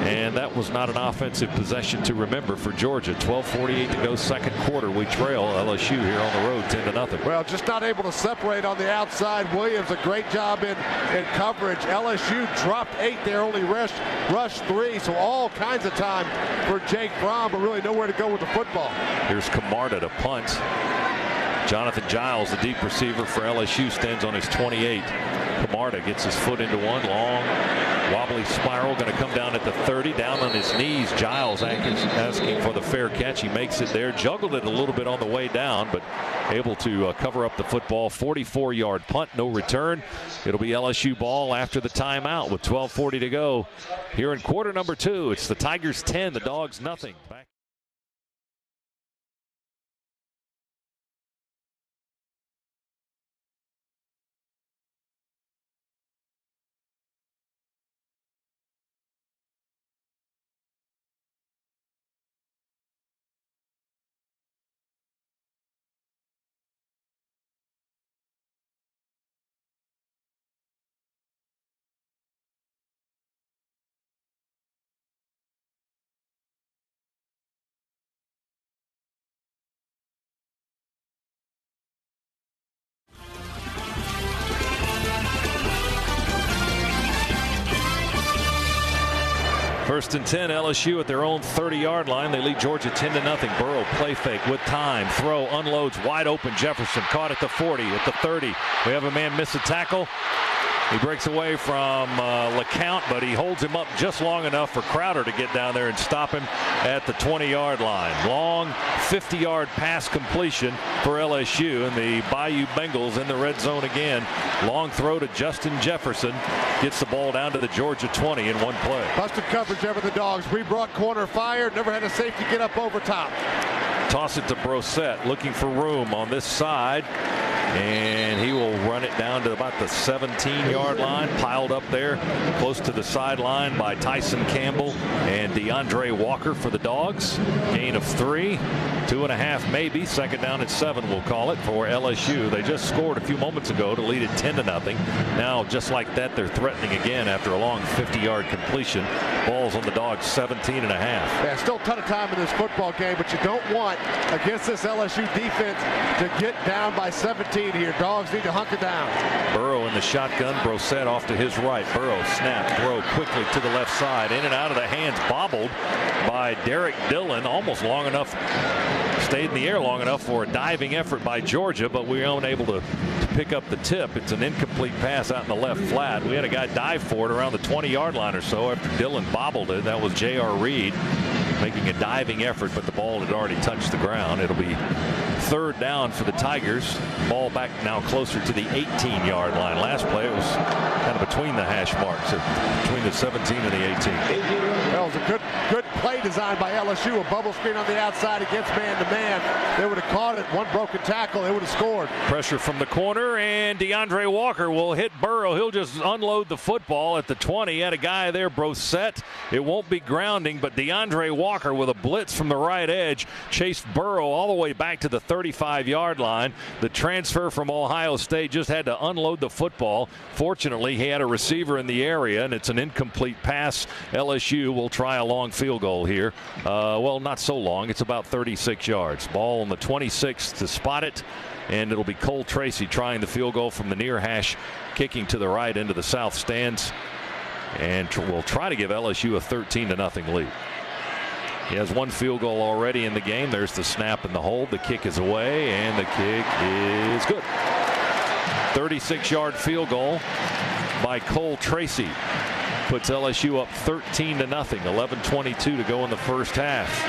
And that was not an offensive possession to remember for Georgia. 12:48 to go, second quarter. We trail LSU here on the road 10-0. Well, just not able to separate on the outside. Williams, a great job in coverage. LSU dropped 8 there, only rushed 3. So all kinds of time for Jake Fromm, but really nowhere to go with the football. Here's Camarda to punt. Jonathan Giles, the deep receiver for LSU, stands on his 28. Camarda gets his foot into one. Long, wobbly spiral, going to come down at the 30. Down on his knees. Giles asking for the fair catch. He makes it there. Juggled it a little bit on the way down, but able to cover up the football. 44-yard punt, no return. It'll be LSU ball after the timeout with 12:40 to go. Here in quarter number 2, it's the Tigers 10, the Dogs nothing. Back. First and 10, LSU at their own 30-yard line. They lead Georgia 10-0. Burrow play fake with time. Throw, unloads, wide open. Jefferson caught at the 40, at the 30. We have a man miss a tackle. He breaks away from LeCount, but he holds him up just long enough for Crowder to get down there and stop him at the 20-yard line. Long 50-yard pass completion for LSU, and the Bayou Bengals in the red zone again. Long throw to Justin Jefferson. Gets the ball down to the Georgia 20 in one play. Busted coverage over the Dogs. We brought corner fire. Never had a safety get up over top. Toss it to Brosette, looking for room on this side. And he will run it down to about the 17-yard line, piled up there close to the sideline by Tyson Campbell and DeAndre Walker for the Dogs. Gain of 3, 2.5 maybe. Second down at 7, we'll call it, for LSU. They just scored a few moments ago to lead it 10-0. Now, just like that, they're threatening again after a long 50-yard completion. Ball's on the Dogs 17.5. Yeah, still a ton of time in this football game, but you don't want, against this LSU defense, to get down by 17 here. Dogs need to hunker down. Burrow in the shotgun. Brosette off to his right. Burrow snap, throw quickly to the left side. In and out of the hands, bobbled by Derek Dillon. Almost long enough, stayed in the air long enough for a diving effort by Georgia, but we weren't able to pick up the tip. It's an incomplete pass out in the left flat. We had a guy dive for it around the 20-yard line or so after Dillon bobbled it. That was J.R. Reed making a diving effort, but the ball had already touched the ground. It'll be third down for the Tigers. Ball back now closer to the 18-yard line. Last play, it was kind of between the hash marks, between the 17 and the 18. Well, it was a good play design by LSU. A bubble screen on the outside against man-to-man. They would have caught it. One broken tackle. They would have scored. Pressure from the corner, and DeAndre Walker will hit Burrow. He'll just unload the football at the 20. Had a guy there, Brosette. It won't be grounding, but DeAndre Walker with a blitz from the right edge chased Burrow all the way back to the 35-yard line. The transfer from Ohio State just had to unload the football. Fortunately, he had a receiver in the area, and it's an incomplete pass. LSU will try a long field goal here. Well, not so long. It's about 36 yards. Ball on the 26 to spot it, and it'll be Cole Tracy trying the field goal from the near hash, kicking to the right into the south stands, and will try to give LSU a 13-0 lead. He has one field goal already in the game. There's the snap and the hold. The kick is away, and the kick is good. 36-yard field goal by Cole Tracy puts LSU up 13-0. 11:22 to go in the first half.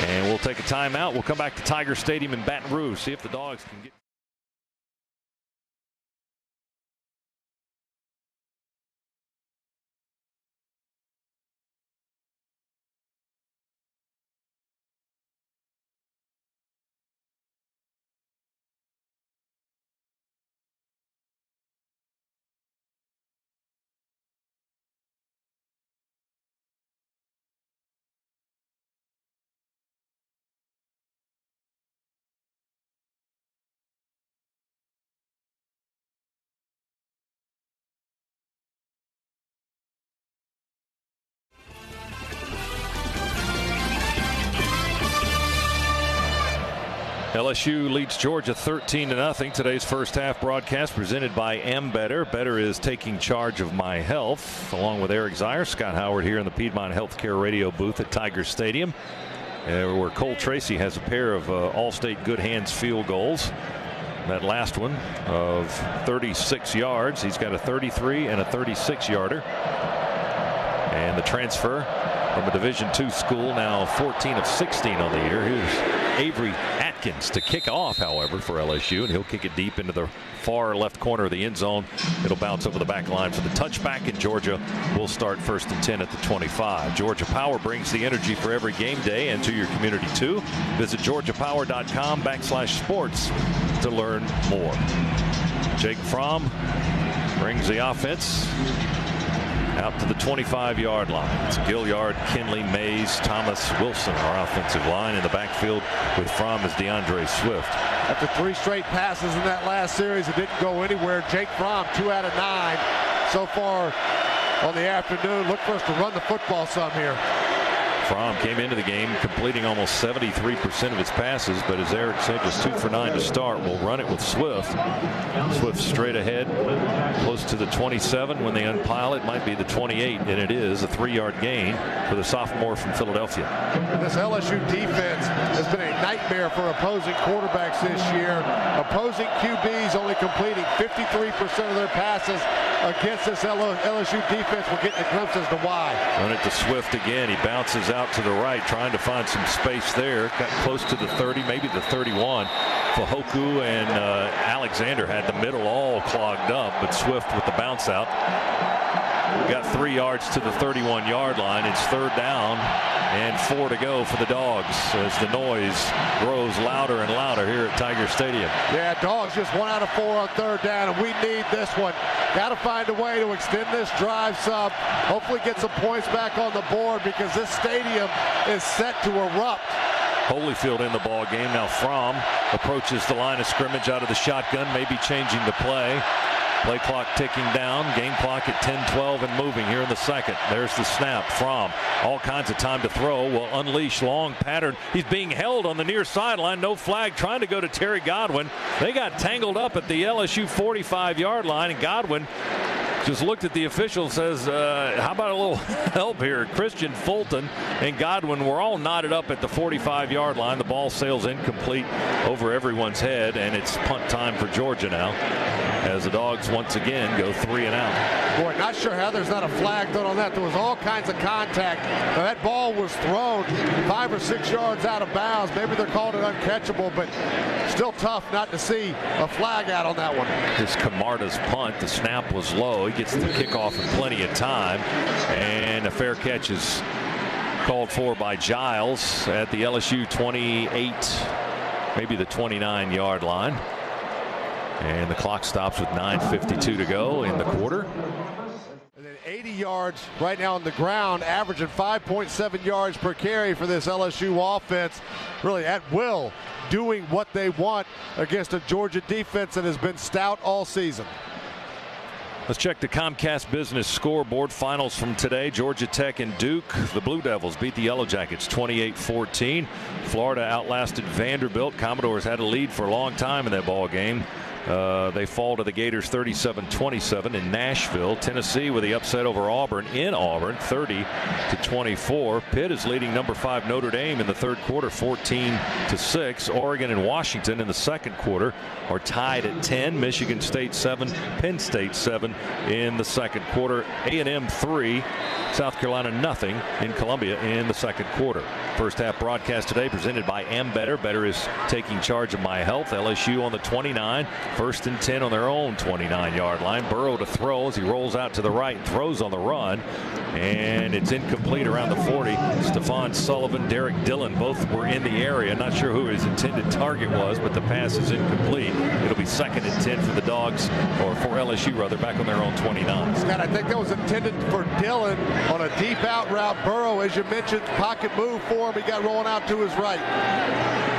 And we'll take a timeout. We'll come back to Tiger Stadium in Baton Rouge, see if the Dogs can get LSU leads Georgia 13-0. Today's first half broadcast presented by Better. Better is taking charge of my health. Along with Eric Zier, Scott Howard here in the Piedmont Healthcare radio booth at Tiger Stadium, where Cole Tracy has a pair of All-State good hands field goals. That last one of 36 yards. He's got a 33 and a 36-yarder. And the transfer from a Division II school, now 14 of 16 on the year. Here's Avery Atkins to kick off, however, for LSU, and he'll kick it deep into the far left corner of the end zone. It'll bounce over the back line for the touchback, and Georgia will start 1st and 10 at the 25. Georgia Power brings the energy for every game day and to your community too. Visit georgiapower.com/sports to learn more. Jake Fromm brings the offense out to the 25-yard line. It's Gilliard, Kinley, Mays, Thomas, Wilson, our offensive line. In the backfield with Fromm is DeAndre Swift. After 3 straight passes in that last series, it didn't go anywhere. Jake Fromm, 2 out of 9 so far on the afternoon. Look for us to run the football some here. Fromm came into the game completing almost 73% of his passes, but as Eric said, just 2 for 9 to start. We'll run it with Swift. Swift straight ahead, close to the 27. When they unpile it, might be the 28, and it is a 3-yard gain for the sophomore from Philadelphia. And this LSU defense has been a nightmare for opposing quarterbacks this year. Opposing QBs only completing 53% of their passes against this LSU defense. We're getting a glimpse as to why. Run it to Swift again. He bounces out to the right, trying to find some space there. Got close to the 30, maybe the 31. Fahoku and Alexander had the middle all clogged up, but Swift with the bounce out. Got 3 yards to the 31-yard line. It's 3rd down and 4 to go for the Dogs as the noise grows louder and louder here at Tiger Stadium. Yeah, Dogs just 1 out of 4 on 3rd down, and we need this one. Got to find a way to extend this drive some. Hopefully get some points back on the board because this stadium is set to erupt. Holyfield in the ball game. Now Fromm approaches the line of scrimmage out of the shotgun, maybe changing the play. Play clock ticking down. Game clock at 10-12 and moving here in the second. There's the snap. Fromm, all kinds of time to throw. Will unleash long pattern. He's being held on the near sideline. No flag. Trying to go to Terry Godwin. They got tangled up at the LSU 45-yard line, and Godwin just looked at the official, says, how about a little help here? Christian Fulton and Godwin were all knotted up at the 45-yard line. The ball sails incomplete over everyone's head, and it's punt time for Georgia now, as the Dogs once again go 3 and out. Boy, not sure how there's not a flag thrown on that. There was all kinds of contact. Now, that ball was thrown 5 or 6 yards out of bounds. Maybe they're called it uncatchable, but still tough not to see a flag out on that one. This Camarda's punt, the snap was low. He gets the kickoff in plenty of time, and a fair catch is called for by Giles at the LSU 28, maybe the 29-yard line. And the clock stops with 9:52 to go in the quarter. And then 80 yards right now on the ground, averaging 5.7 yards per carry for this LSU offense. Really at will, doing what they want against a Georgia defense that has been stout all season. Let's check the Comcast Business scoreboard. Finals from today: Georgia Tech and Duke. The Blue Devils beat the Yellow Jackets 28-14. Florida outlasted Vanderbilt. Commodores had a lead for a long time in that ball game. They fall to the Gators 37-27 in Nashville. Tennessee with the upset over Auburn in Auburn, 30-24. Pitt is leading number 5 Notre Dame in the third quarter, 14-6. Oregon and Washington in the second quarter are tied at 10. Michigan State 7, Penn State 7 in the second quarter. A&M 3, South Carolina nothing in Columbia in the second quarter. First half broadcast today presented by Better. Better is taking charge of my health. LSU on the 29. 1st and 10 on their own 29-yard line. Burrow to throw as he rolls out to the right and throws on the run. And it's incomplete around the 40. Stephon Sullivan, Derek Dillon, both were in the area. Not sure who his intended target was, but the pass is incomplete. It'll be 2nd and 10 for the Dogs, or for LSU rather, back on their own 29. Scott, I think that was intended for Dillon on a deep out route. Burrow, as you mentioned, pocket move for for him. He got rolling out to his right.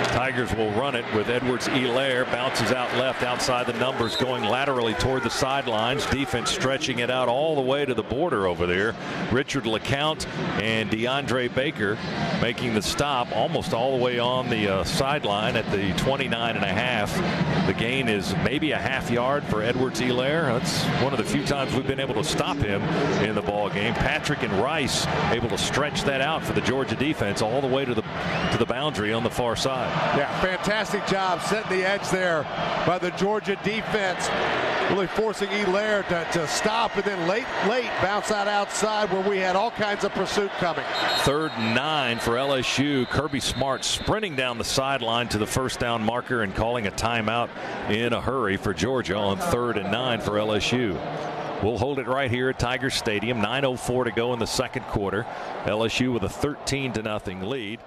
Tigers will run it with Edwards-Helaire. Bounces out left outside the numbers, going laterally toward the sidelines. Defense stretching it out all the way to the border over there. Richard LeCount and DeAndre Baker making the stop almost all the way on the sideline at the 29.5. The gain is maybe a half yard for Edwards-Helaire. That's one of the few times we've been able to stop him in the ball game. Patrick and Rice able to stretch that out for the Georgia defense all the way to the boundary on the far side. Yeah, fantastic job setting the edge there by the Georgia defense, really forcing Helaire to stop and then late bounce out outside where we had all kinds of pursuit coming. 3rd and 9 for LSU. Kirby Smart sprinting down the sideline to the first down marker and calling a timeout in a hurry for Georgia on 3rd and 9 for LSU. We'll hold it right here at Tiger Stadium. 9:04 to go in the second quarter. LSU with a 13-0 lead.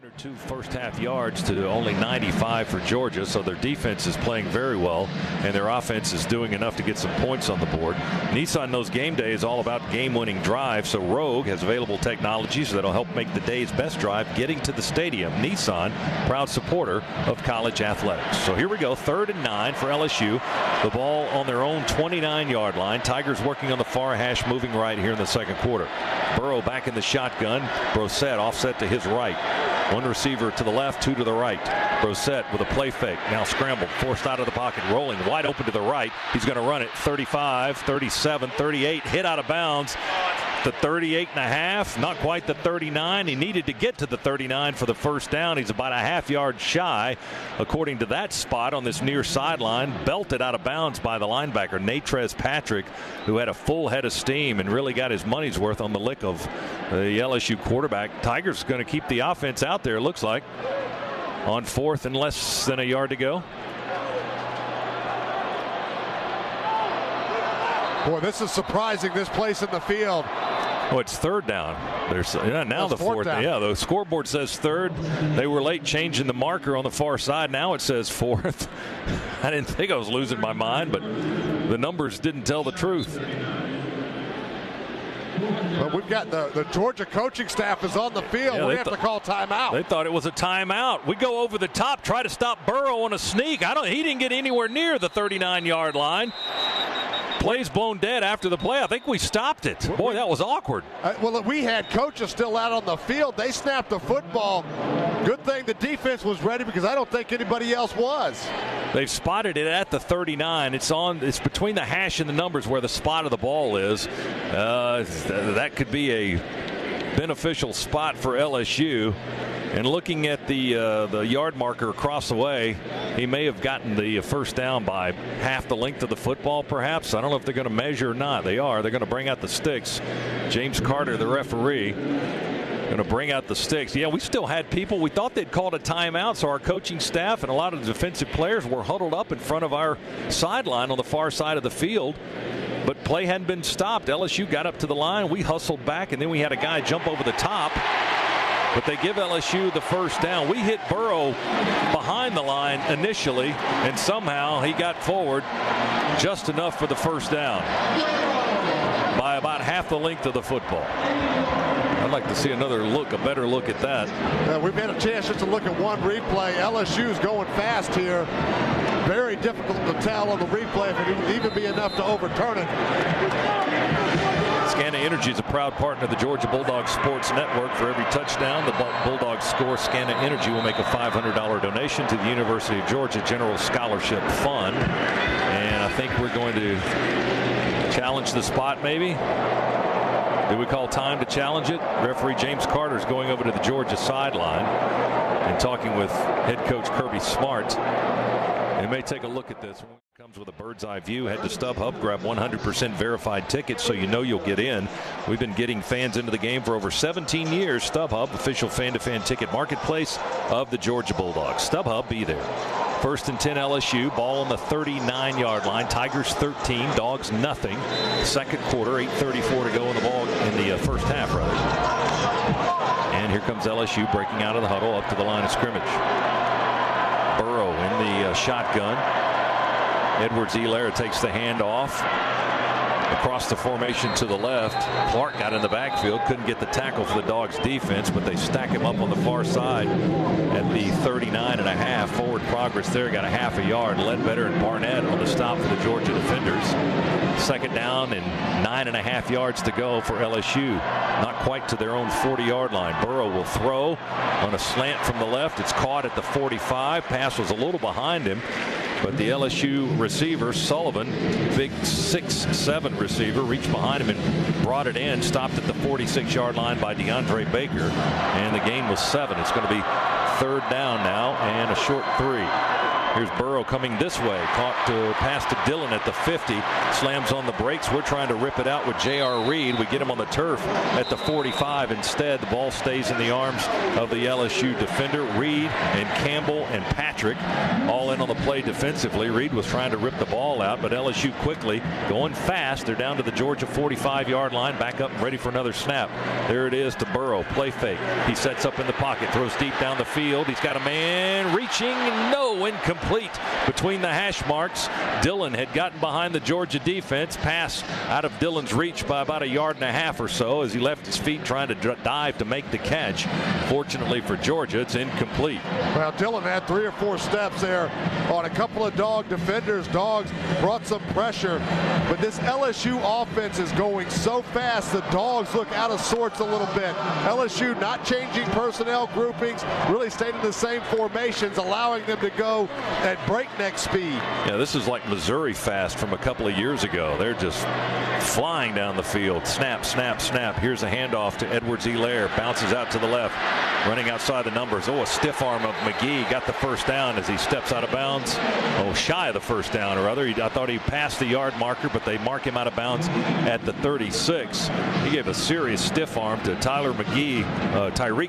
102 first half yards to only 95 for Georgia, so their defense is playing very well and their offense is doing enough to get some points on the board. Nissan knows game day is all about game-winning drive, so Rogue has available technologies that'll help make the day's best drive getting to the stadium. Nissan, proud supporter of college athletics. So here we go, 3rd and 9 for LSU. The ball on their own 29-yard line. Tigers working on the far hash, moving right here in the second quarter. Burrow back in the shotgun. Brissett offset to his right. One receiver to the left, 2 to the right. Brissett with a play fake. Now scrambled, forced out of the pocket, rolling wide open to the right. He's going to run it 35, 37, 38, hit out of bounds. The 38.5, not quite the 39. He needed to get to the 39 for the first down. He's about a half yard shy, according to that spot on this near sideline. Belted out of bounds by the linebacker, Natrez Patrick, who had a full head of steam and really got his money's worth on the lick of the LSU quarterback. Tigers going to keep the offense out there, it looks like, on 4th and less than a yard to go. Boy, this is surprising, this place in the field. Oh, it's 3rd down. Now the 4th down. Yeah, the scoreboard says 3rd. They were late changing the marker on the far side. Now it says 4th. I didn't think I was losing my mind, but the numbers didn't tell the truth. But we've got the Georgia coaching staff is on the field. Yeah, we have to call timeout. They thought it was a timeout. We go over the top, try to stop Burrow on a sneak. He didn't get anywhere near the 39-yard line. Play's blown dead after the play. I think we stopped it. Boy, that was awkward. Well, we had coaches still out on the field. They snapped the football. Good thing the defense was ready, because I don't think anybody else was. They've spotted it at the 39. It's between the hash and the numbers where the spot of the ball is. That could be a beneficial spot for LSU. And looking at the yard marker across the way, he may have gotten the first down by half the length of the football, perhaps. I don't know if they're going to measure or not. They are. They're going to bring out the sticks. James Carter, the referee, going to bring out the sticks. Yeah, we still had people. We thought they'd called a timeout, so our coaching staff and a lot of the defensive players were huddled up in front of our sideline on the far side of the field. But play hadn't been stopped. LSU got up to the line. We hustled back, and then we had a guy jump over the top. But they give LSU the first down. We hit Burrow behind the line initially, and somehow he got forward just enough for the first down by about half the length of the football. I'd like to see another look, a better look at that. We've had a chance just to look at one replay. LSU's going fast here. Very difficult to tell on the replay if it would even be enough to overturn it. Scana Energy is a proud partner of the Georgia Bulldogs Sports Network. For every touchdown the Bulldogs score, Scana Energy will make a $500 donation to the University of Georgia General Scholarship Fund. And I think we're going to challenge the spot, maybe. Do we call time to challenge it? Referee James Carter is going over to the Georgia sideline and talking with head coach Kirby Smart. They may take a look at this. Comes with a bird's eye view. Head to StubHub, grab 100% verified tickets so you know you'll get in. We've been getting fans into the game for over 17 years. StubHub, official fan-to-fan ticket marketplace of the Georgia Bulldogs. StubHub, be there. 1st and 10 LSU. Ball on the 39-yard line. Tigers 13, Dogs nothing. Second quarter, 8:34 to go in the ball in the first half, rather. And here comes LSU breaking out of the huddle up to the line of scrimmage. Burrow in the shotgun. Edwards-Helaire takes the handoff. across the formation to the left. Clark got in the backfield, couldn't get the tackle for the Dogs defense, but they stack him up on the far side at the 39.5. Forward progress there, got a half a yard. Ledbetter and Barnett on the stop for the Georgia defenders. Second down and 9.5 yards to go for LSU. Not quite to their own 40-yard line. Burrow will throw on a slant from the left. It's caught at the 45. Pass was a little behind him, but the LSU receiver, Sullivan, big 6'7" receiver, reached behind him and brought it in. Stopped at the 46-yard line by DeAndre Baker, and the gain was 7. It's going to be third down now and a short 3. Here's Burrow coming this way. Caught to pass to Dillon at the 50. Slams on the brakes. We're trying to rip it out with J.R. Reed. We get him on the turf at the 45. Instead, the ball stays in the arms of the LSU defender. Reed and Campbell and Patrick all in on the play defensively. Reed was trying to rip the ball out, but LSU quickly going fast. They're down to the Georgia 45-yard line. Back up and ready for another snap. There it is to Burrow. Play fake. He sets up in the pocket. Throws deep down the field. He's got a man reaching. No, incomplete. Between the hash marks. Dillon had gotten behind the Georgia defense. Pass out of Dillon's reach by about 1.5 yards or so as he left his feet trying to dive to make the catch. Fortunately for Georgia, it's incomplete. Well, Dillon had 3 or 4 steps there on a couple of Dog defenders. Dogs brought some pressure, but this LSU offense is going so fast the Dogs look out of sorts a little bit. LSU not changing personnel groupings, really staying in the same formations, allowing them to go at breakneck speed. Yeah, this is like Missouri fast from a couple of years ago. They're just flying down the field. Snap, snap, snap. Here's a handoff to Edwards-Helaire. Bounces out to the left. Running outside the numbers. Oh, a stiff arm of McGee. Got the first down as he steps out of bounds. Oh, shy of the first down or other. I thought he passed the yard marker, but they mark him out of bounds at the 36. He gave a serious stiff arm to Tyreek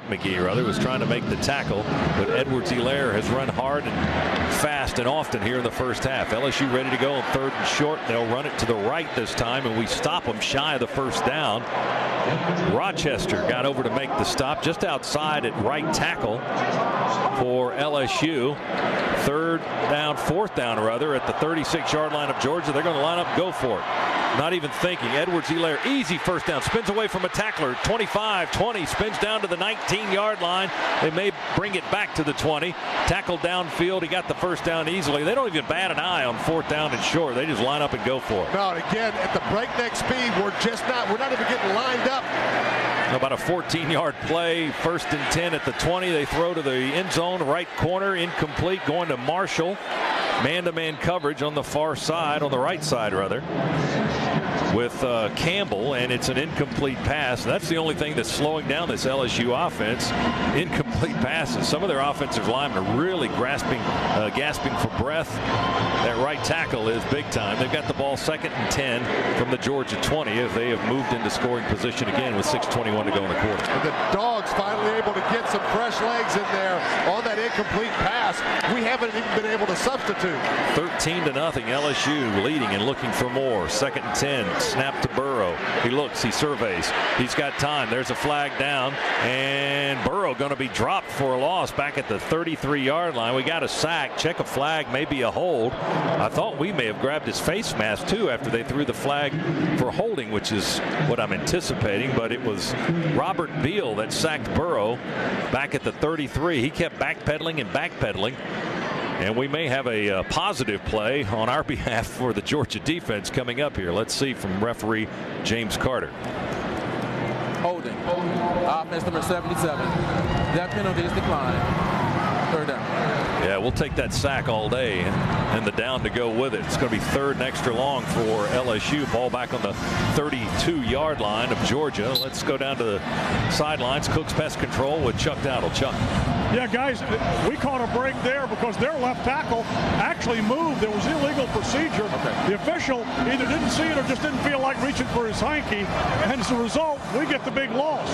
McGee, was trying to make the tackle. But Edwards-Helaire has run hard and fast and often here in the first half. LSU ready to go on 3rd and short. They'll run it to the right this time, and we stop them shy of the first down. Rochester got over to make the stop just outside at right tackle for LSU. 4th down at the 36-yard line of Georgia. They're going to line up and go for it. Not even thinking. Edwards-Helaire, easy first down. Spins away from a tackler. 25, 20. Spins down to the 19-yard line. They may bring it back to the 20. Tackled downfield. He got the first down easily. They don't even bat an eye on 4th down and short. They just line up and go for it. No, and again, at the breakneck speed, we're not even getting lined up. About a 14-yard play. 1st and 10 at the 20. They throw to the end zone, right corner, incomplete, going to Marshall. Man-to-man coverage on the far side, on the right side rather, with Campbell, and it's an incomplete pass. That's the only thing that's slowing down this LSU offense. Incomplete passes. Some of their offensive linemen are really gasping for breath. That right tackle is big time. They've got the ball 2nd and 10 from the Georgia 20 as they have moved into scoring position again with 6:21 to go in the quarter. And the Dogs finally able to get some fresh legs in there on that incomplete pass. We haven't even been able to substitute. 13-0 LSU leading and looking for more. 2nd and 10. Snap to Burrow. He looks, he surveys. He's got time. There's a flag down, and Burrow going to be dropped for a loss back at the 33-yard line. We got a sack. Check a flag, maybe a hold. I thought we may have grabbed his face mask too after they threw the flag for holding, which is what I'm anticipating, but it was Robert Beal that sacked Burrow back at the 33. He kept backpedaling and backpedaling. And we may have a positive play on our behalf for the Georgia defense coming up here. Let's see from referee James Carter. Holding. Offense number 77. That penalty is declined. 3rd down. Yeah, we'll take that sack all day and the down to go with it. It's going to be 3rd and extra long for LSU. Ball back on the 32-yard line of Georgia. Let's go down to the sidelines. Cook's Pest Control with Chuck Dowdle. Chuck. Yeah, guys, we caught a break there because their left tackle actually moved. There was illegal procedure. Okay. The official either didn't see it or just didn't feel like reaching for his hanky. And as a result, we get the big loss.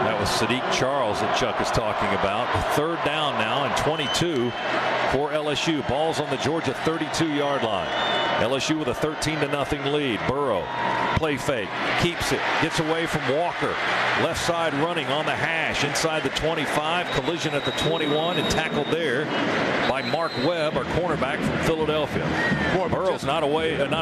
That was Sadiq Charles that Chuck is talking about. 3rd down now and 22 for LSU. Ball's on the Georgia 32-yard line. LSU with a 13-0 lead. Burrow play fake, keeps it, gets away from Walker. Left side running on the hash inside the 25, collision at the 21, and tackled there by Mark Webb, our cornerback from Philadelphia. Boy, Burrow's not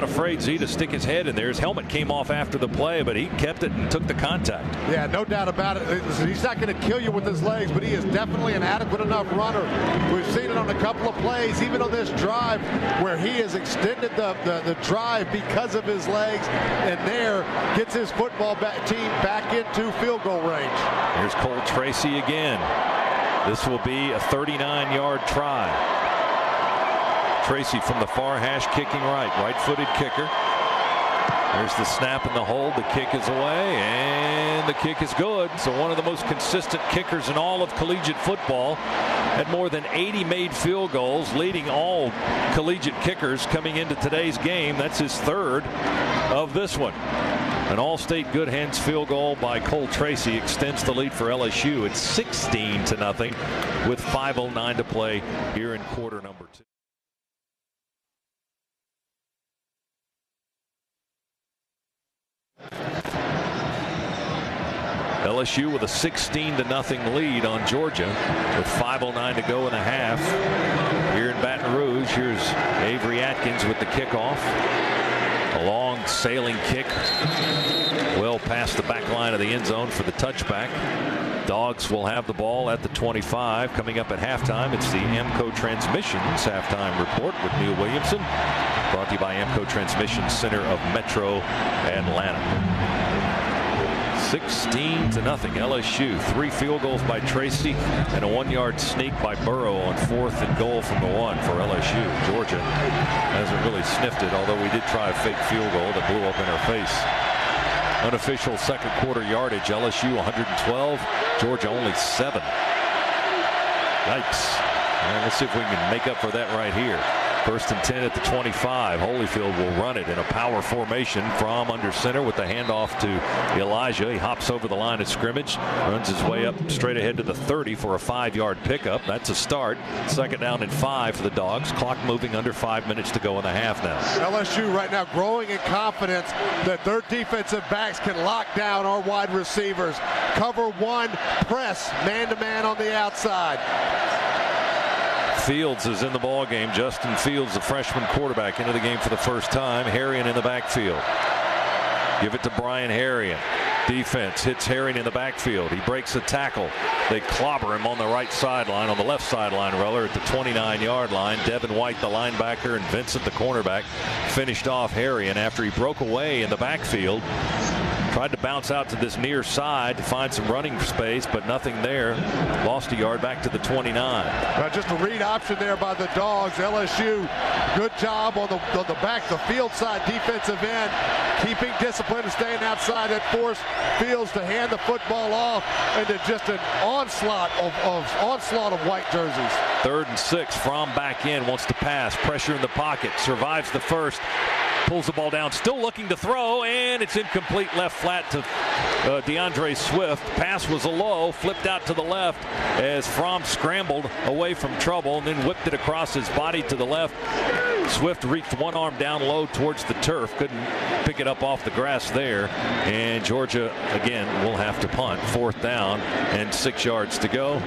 afraid, Z, to stick his head in there. His helmet came off after the play, but he kept it and took the contact. Yeah, no doubt about it. He's not going to kill you with his legs, but he is definitely an adequate enough runner. We've seen it on a couple of plays, even on this drive, where he has extended the drive because of his legs, and there gets his football team back into field goal range. Here's Cole Tracy again. This will be a 39-yard try. Tracy from the far hash kicking right-footed kicker. There's the snap and the hold. The kick is away, and the kick is good. So one of the most consistent kickers in all of collegiate football, had more than 80 made field goals, leading all collegiate kickers coming into today's game. That's his third of this one. An all-state good hands field goal by Cole Tracy extends the lead for LSU. It's 16-0 with 5:09 to play here in quarter number 2. LSU with a 16-0 lead on Georgia with 5:09 to go in the half. Here in Baton Rouge, here's Avery Atkins with the kickoff. A long sailing kick well past the back line of the end zone for the touchback. Dogs will have the ball at the 25. Coming up at halftime, it's the Amco Transmissions halftime report with Neil Williamson. Brought to you by Amco Transmissions, center of Metro Atlanta. 16-0 LSU. 3 field goals by Tracy and a 1-yard sneak by Burrow on 4th and goal from the 1 for LSU. Georgia hasn't really sniffed it, although we did try a fake field goal that blew up in our face. Unofficial second quarter yardage, LSU 112, Georgia only 7. Yikes. And let's see if we can make up for that right here. 1st and 10 at the 25. Holyfield will run it in a power formation from under center with the handoff to Elijah. He hops over the line of scrimmage, runs his way up straight ahead to the 30 for a 5-yard pickup. That's a start. 2nd down and 5 for the Dogs. Clock moving under 5 minutes to go in the half now. LSU right now growing in confidence that their defensive backs can lock down our wide receivers. Cover 1, press man-to-man on the outside. Fields is in the ball game. Justin Fields, the freshman quarterback, into the game for the first time. Harrion in the backfield. Give it to Brian Harrion. Defense hits Harrion in the backfield. He breaks a tackle. They clobber him on the right sideline, on the left sideline, rather, at the 29-yard line. Devin White, the linebacker, and Vincent, the cornerback, finished off Harrion after he broke away in the backfield. Tried to bounce out to this near side to find some running space, but nothing there. Lost a yard back to the 29. Just a read option there by the Dogs. LSU, good job on the back, the field side defensive end, keeping discipline and staying outside. That forced Fields to hand the football off into just an onslaught of white jerseys. 3rd and 6. Fromm back in, wants to pass. Pressure in the pocket. Survives the first. Pulls the ball down, still looking to throw, and it's incomplete left flat to DeAndre Swift. Pass was a low, flipped out to the left as Fromm scrambled away from trouble and then whipped it across his body to the left. Swift reached one arm down low towards the turf, couldn't pick it up off the grass there, and Georgia again will have to punt. 4th down and 6 yards to go.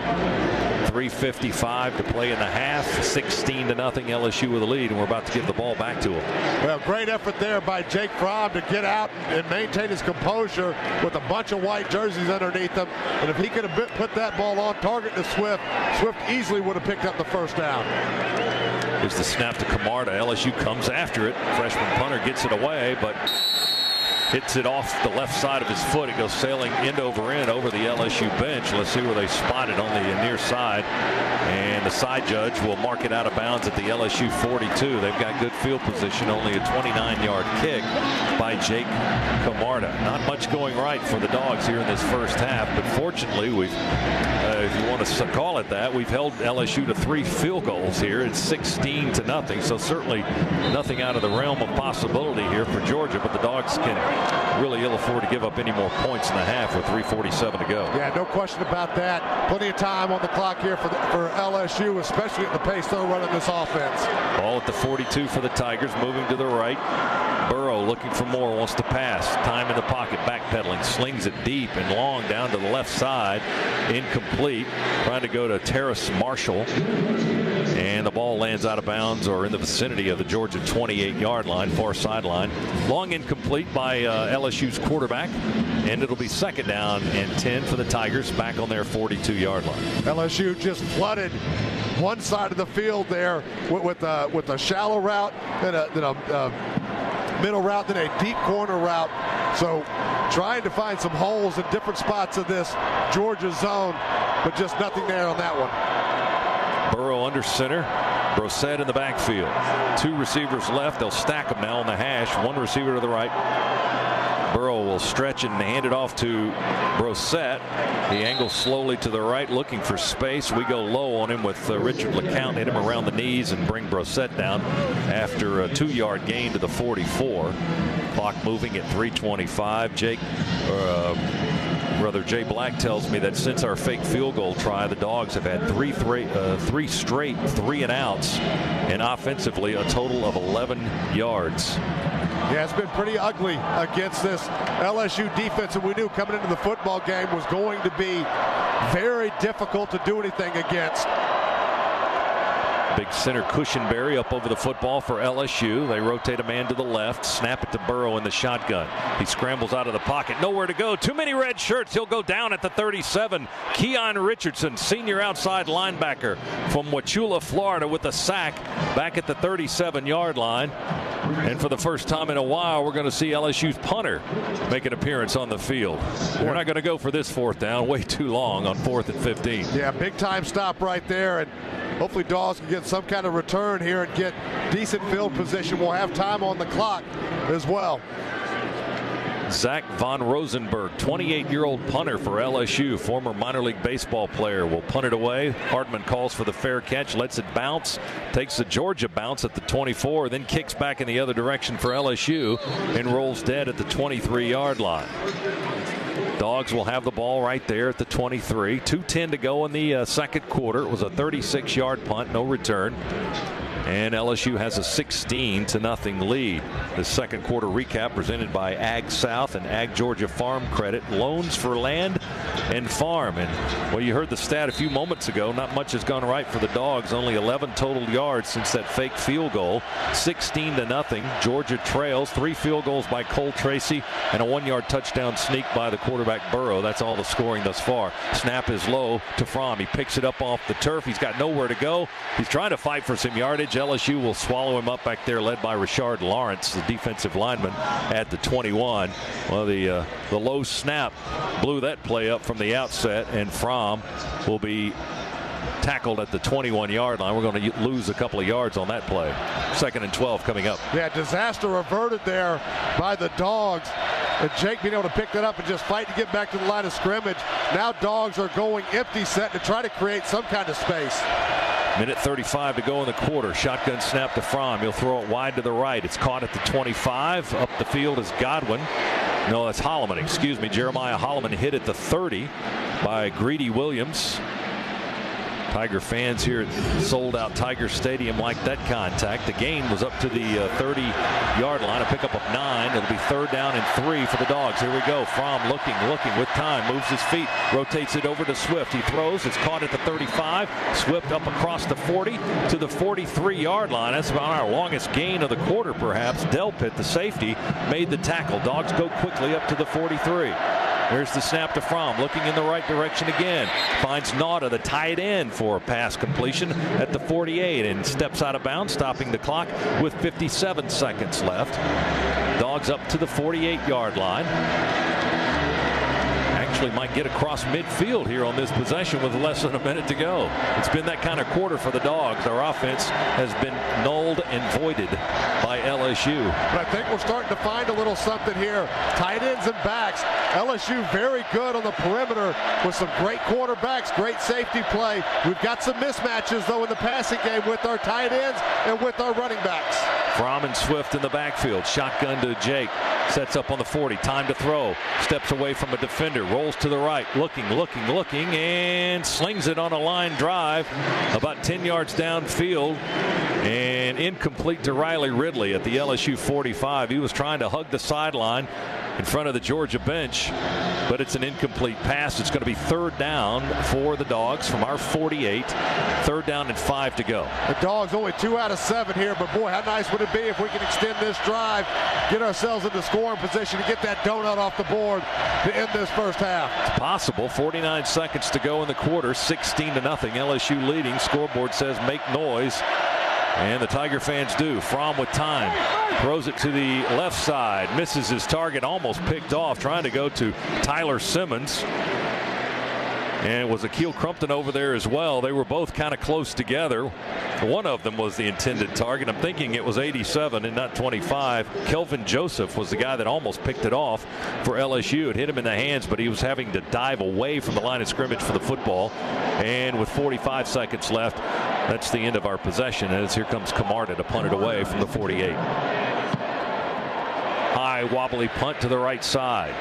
3:55 to play in the half. 16-0 LSU with the lead, and we're about to give the ball back to him. Well, great effort there by Jake Fromm to get out and maintain his composure with a bunch of white jerseys underneath him. And if he could have put that ball on target to Swift, Swift easily would have picked up the first down. Here's the snap to Camarda. LSU comes after it. Freshman punter gets it away, but hits it off the left side of his foot. It goes sailing end over end over the LSU bench. Let's see where they spot it on the near side. And the side judge will mark it out of bounds at the LSU 42. They've got good field position. Only a 29-yard kick by Jake Camarda. Not much going right for the Dogs here in this first half, but fortunately we've, if you want to call it that, we've held LSU to 3 field goals here. It's 16-0, so certainly nothing out of the realm of possibility here for Georgia, but the Dogs can really ill afford to give up any more points in the half with 3:47 to go. Yeah, no question about that. Plenty of time on the clock here for LSU, especially at the pace they're running this offense. Ball at the 42 for the Tigers, moving to the right. Burrow looking for more, wants to pass. Time in the pocket, backpedaling, slings it deep and long down to the left side. Incomplete. Trying to go to Terrace Marshall. And the ball lands out of bounds or in the vicinity of the Georgia 28-yard line, far sideline. Long incomplete by LSU's quarterback. And it'll be second down and 10 for the Tigers back on their 42-yard line. LSU just flooded one side of the field there with a shallow route, then a middle route, then a deep corner route. So trying to find some holes in different spots of this Georgia zone, but just nothing there on that one. Burrow under center. Brissett in the backfield. Two receivers left. They'll stack them now on the hash. One receiver to the right. Burrow will stretch and hand it off to Brissett. He angles slowly to the right, looking for space. We go low on him with Richard LeCount, hit him around the knees and bring Brissett down after a 2-yard gain to the 44. Clock moving at 3:25. Jay Black tells me that since our fake field goal try, the Dogs have had three straight 3-and-outs, and offensively a total of 11 yards. Yeah, it's been pretty ugly against this LSU defense, and we knew coming into the football game was going to be very difficult to do anything against. Big center Cushenberry up over the football for LSU. They rotate a man to the left, snap it to Burrow in the shotgun. He scrambles out of the pocket, nowhere to go. Too many red shirts. He'll go down at the 37. Keon Richardson, senior outside linebacker from Wauchula, Florida, with a sack back at the 37-yard line. And for the first time in a while, we're going to see LSU's punter make an appearance on the field. We're not going to go for this fourth down. Way too long on 4th and 15. Yeah, big time stop right there. And hopefully Dogs can get some kind of return here and get decent field position. We'll have time on the clock as well. Zach Von Rosenberg, 28-year-old punter for LSU, former minor league baseball player, will punt it away. Hardman calls for the fair catch, lets it bounce, takes the Georgia bounce at the 24, then kicks back in the other direction for LSU and rolls dead at the 23-yard line. Dogs will have the ball right there at the 23. 2:10 to go in the second quarter. It was a 36-yard punt, no return. And LSU has a 16-0 lead. The second quarter recap presented by Ag South and Ag Georgia Farm Credit. Loans for land and farm. And well, you heard the stat a few moments ago. Not much has gone right for the Dogs. Only 11 total yards since that fake field goal. 16-0. Georgia trails. 3 field goals by Cole Tracy and a 1-yard touchdown sneak by the quarterback Burrow. That's all the scoring thus far. Snap is low to Fromm. He picks it up off the turf. He's got nowhere to go. He's trying to fight for some yardage. LSU will swallow him up back there, led by Rashard Lawrence, the defensive lineman, at the 21. Well, the low snap blew that play up from the outset, and Fromm will be tackled at the 21-yard line. We're going to lose a couple of yards on that play. 2nd and 12 coming up. Yeah, disaster averted there by the Dogs. And Jake being able to pick that up and just fight to get back to the line of scrimmage. Now Dogs are going empty set to try to create some kind of space. Minute 35 to go in the quarter. Shotgun snap to Fromm. He'll throw it wide to the right. It's caught at the 25. Up the field is Godwin. No, that's Holloman. Excuse me. Jeremiah Holloman hit at the 30 by Greedy Williams. Tiger fans here at sold-out Tiger Stadium like that contact. The gain was up to the 30-yard line, a pickup of 9. It'll be 3rd down and 3 for the Dogs. Here we go. Fromm looking with time, moves his feet, rotates it over to Swift. He throws. It's caught at the 35. Swift up across the 40 to the 43-yard line. That's about our longest gain of the quarter, perhaps. Delpit, the safety, made the tackle. Dogs go quickly up to the 43. There's the snap to Fromm, looking in the right direction again. Finds Nauta, the tight end, for a pass completion at the 48 and steps out of bounds, stopping the clock with 57 seconds left. Dogs up to the 48-yard line. Actually might get across midfield here on this possession with less than a minute to go. It's been that kind of quarter for the Dogs. Their offense has been nulled and voided by LSU. But I think we're starting to find a little something here. Tight ends and backs. LSU very good on the perimeter with some great quarterbacks, great safety play. We've got some mismatches, though, in the passing game with our tight ends and with our running backs. Fromm and Swift in the backfield. Shotgun to Jake. Sets up on the 40. Time to throw. Steps away from a defender. Rolls to the right. Looking, and slings it on a line drive about 10 yards downfield. And incomplete to Riley Ridley at the LSU 45. He was trying to hug the sideline in front of the Georgia bench, but it's an incomplete pass. It's going to be third down for the Dogs from our 48. Third down and 5 to go. The Dogs only 2 out of 7 here, but boy, how nice would it be if we can extend this drive, get ourselves into scoring position to get that donut off the board to end this first half. It's possible. 49 seconds to go in the quarter. 16-0. LSU leading. Scoreboard says make noise. And the Tiger fans do. Fromm with time. Throws it to the left side. Misses his target. Almost picked off. Trying to go to Tyler Simmons. And it was Akil Crumpton over there as well. They were both kind of close together. One of them was the intended target. I'm thinking it was 87 and not 25. Kelvin Joseph was the guy that almost picked it off for LSU. It hit him in the hands, but he was having to dive away from the line of scrimmage for the football. And with 45 seconds left, that's the end of our possession. As here comes Camarda to punt it away from the 48. High wobbly punt to the right side.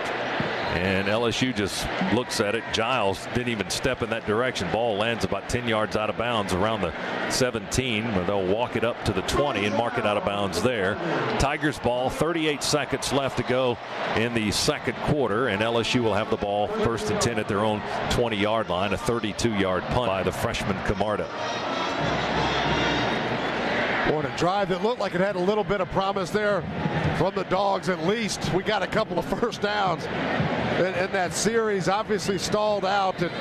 And LSU just looks at it. Giles didn't even step in that direction. Ball lands about 10 yards out of bounds around the 17. But they'll walk it up to the 20 and mark it out of bounds there. Tigers ball. 38 seconds left to go in the second quarter. And LSU will have the ball first and 10 at their own 20-yard line. A 32-yard punt by the freshman Camarda. On a drive that looked like it had a little bit of promise there from the Dogs. At least we got a couple of first downs in that series. Obviously stalled out, and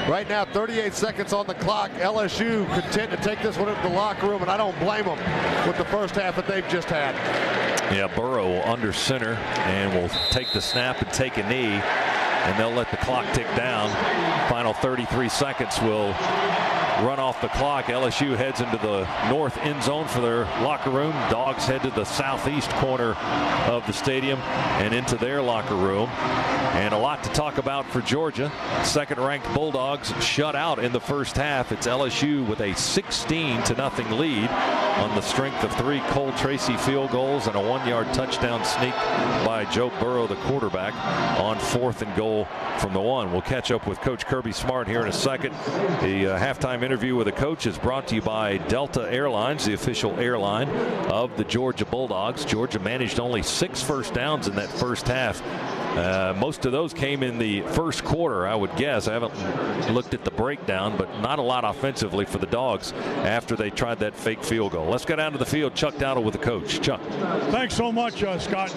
right now 38 seconds on the clock. LSU content to take this one into the locker room, and I don't blame them with the first half that they've just had. Yeah, Burrow under center and will take the snap and take a knee, and they'll let the clock tick down. Final 33 seconds will run off the clock. LSU heads into the north end zone for their locker room. Dogs head to the southeast corner of the stadium and into their locker room. And a lot to talk about for Georgia. Second-ranked Bulldogs shut out in the first half. It's LSU with a 16-0 lead on the strength of 3 Cole Tracy field goals and a 1-yard touchdown sneak by Joe Burrow, the quarterback, on 4th and goal from the 1. We'll catch up with Coach Kirby Smart here in a second. The halftime interview with the coach is brought to you by Delta Airlines, the official airline of the Georgia Bulldogs. Georgia managed only 6 first downs in that first half. Most of those came in the first quarter, I would guess. I haven't looked at the breakdown, but not a lot offensively for the Dogs after they tried that fake field goal. Let's go down to the field. Chuck Dowdle with the coach. Chuck. Thanks so much, Scott.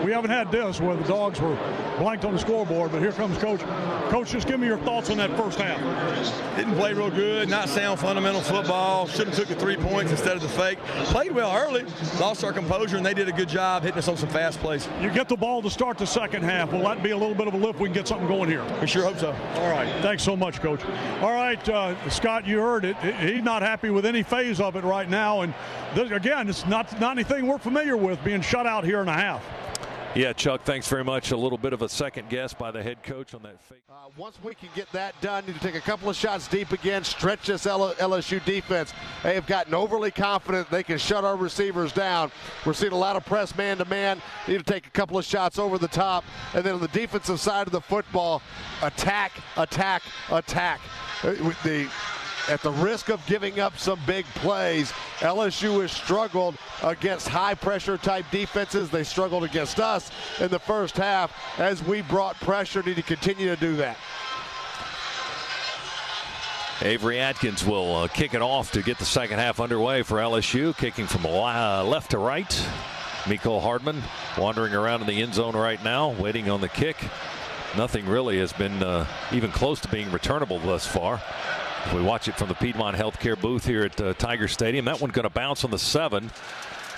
We haven't had this where the Dogs were blanked on the scoreboard, but here comes Coach. Coach, just give me your thoughts on that first half. Didn't play real good, not sound fundamental football. Should have took the 3 points instead of the fake. Played well early, lost our composure, and they did a good job hitting us on some fast plays. You get the ball to start the second half. Will that be a little bit of a lift? We can get something going here. We sure hope so. All right. Thanks so much, Coach. All right, Scott, you heard it. He's not happy with any phase of it right now. And this, again, it's not anything we're familiar with, being shut out here in a half. Yeah, Chuck, thanks very much. A little bit of a second guess by the head coach on that fake. Once we can get that done, need to take a couple of shots deep again, stretch this LSU defense. They have gotten overly confident they can shut our receivers down. We're seeing a lot of press man-to-man. Need to take a couple of shots over the top. And then on the defensive side of the football, attack, attack, attack. At the risk of giving up some big plays, LSU has struggled against high-pressure type defenses. They struggled against us in the first half. As we brought pressure, need to continue to do that. Avery Atkins will kick it off to get the second half underway for LSU, kicking from left to right. Mecole Hardman wandering around in the end zone right now, waiting on the kick. Nothing really has been even close to being returnable thus far. We watch it from the Piedmont Healthcare booth here at Tiger Stadium. That one going to bounce on the 7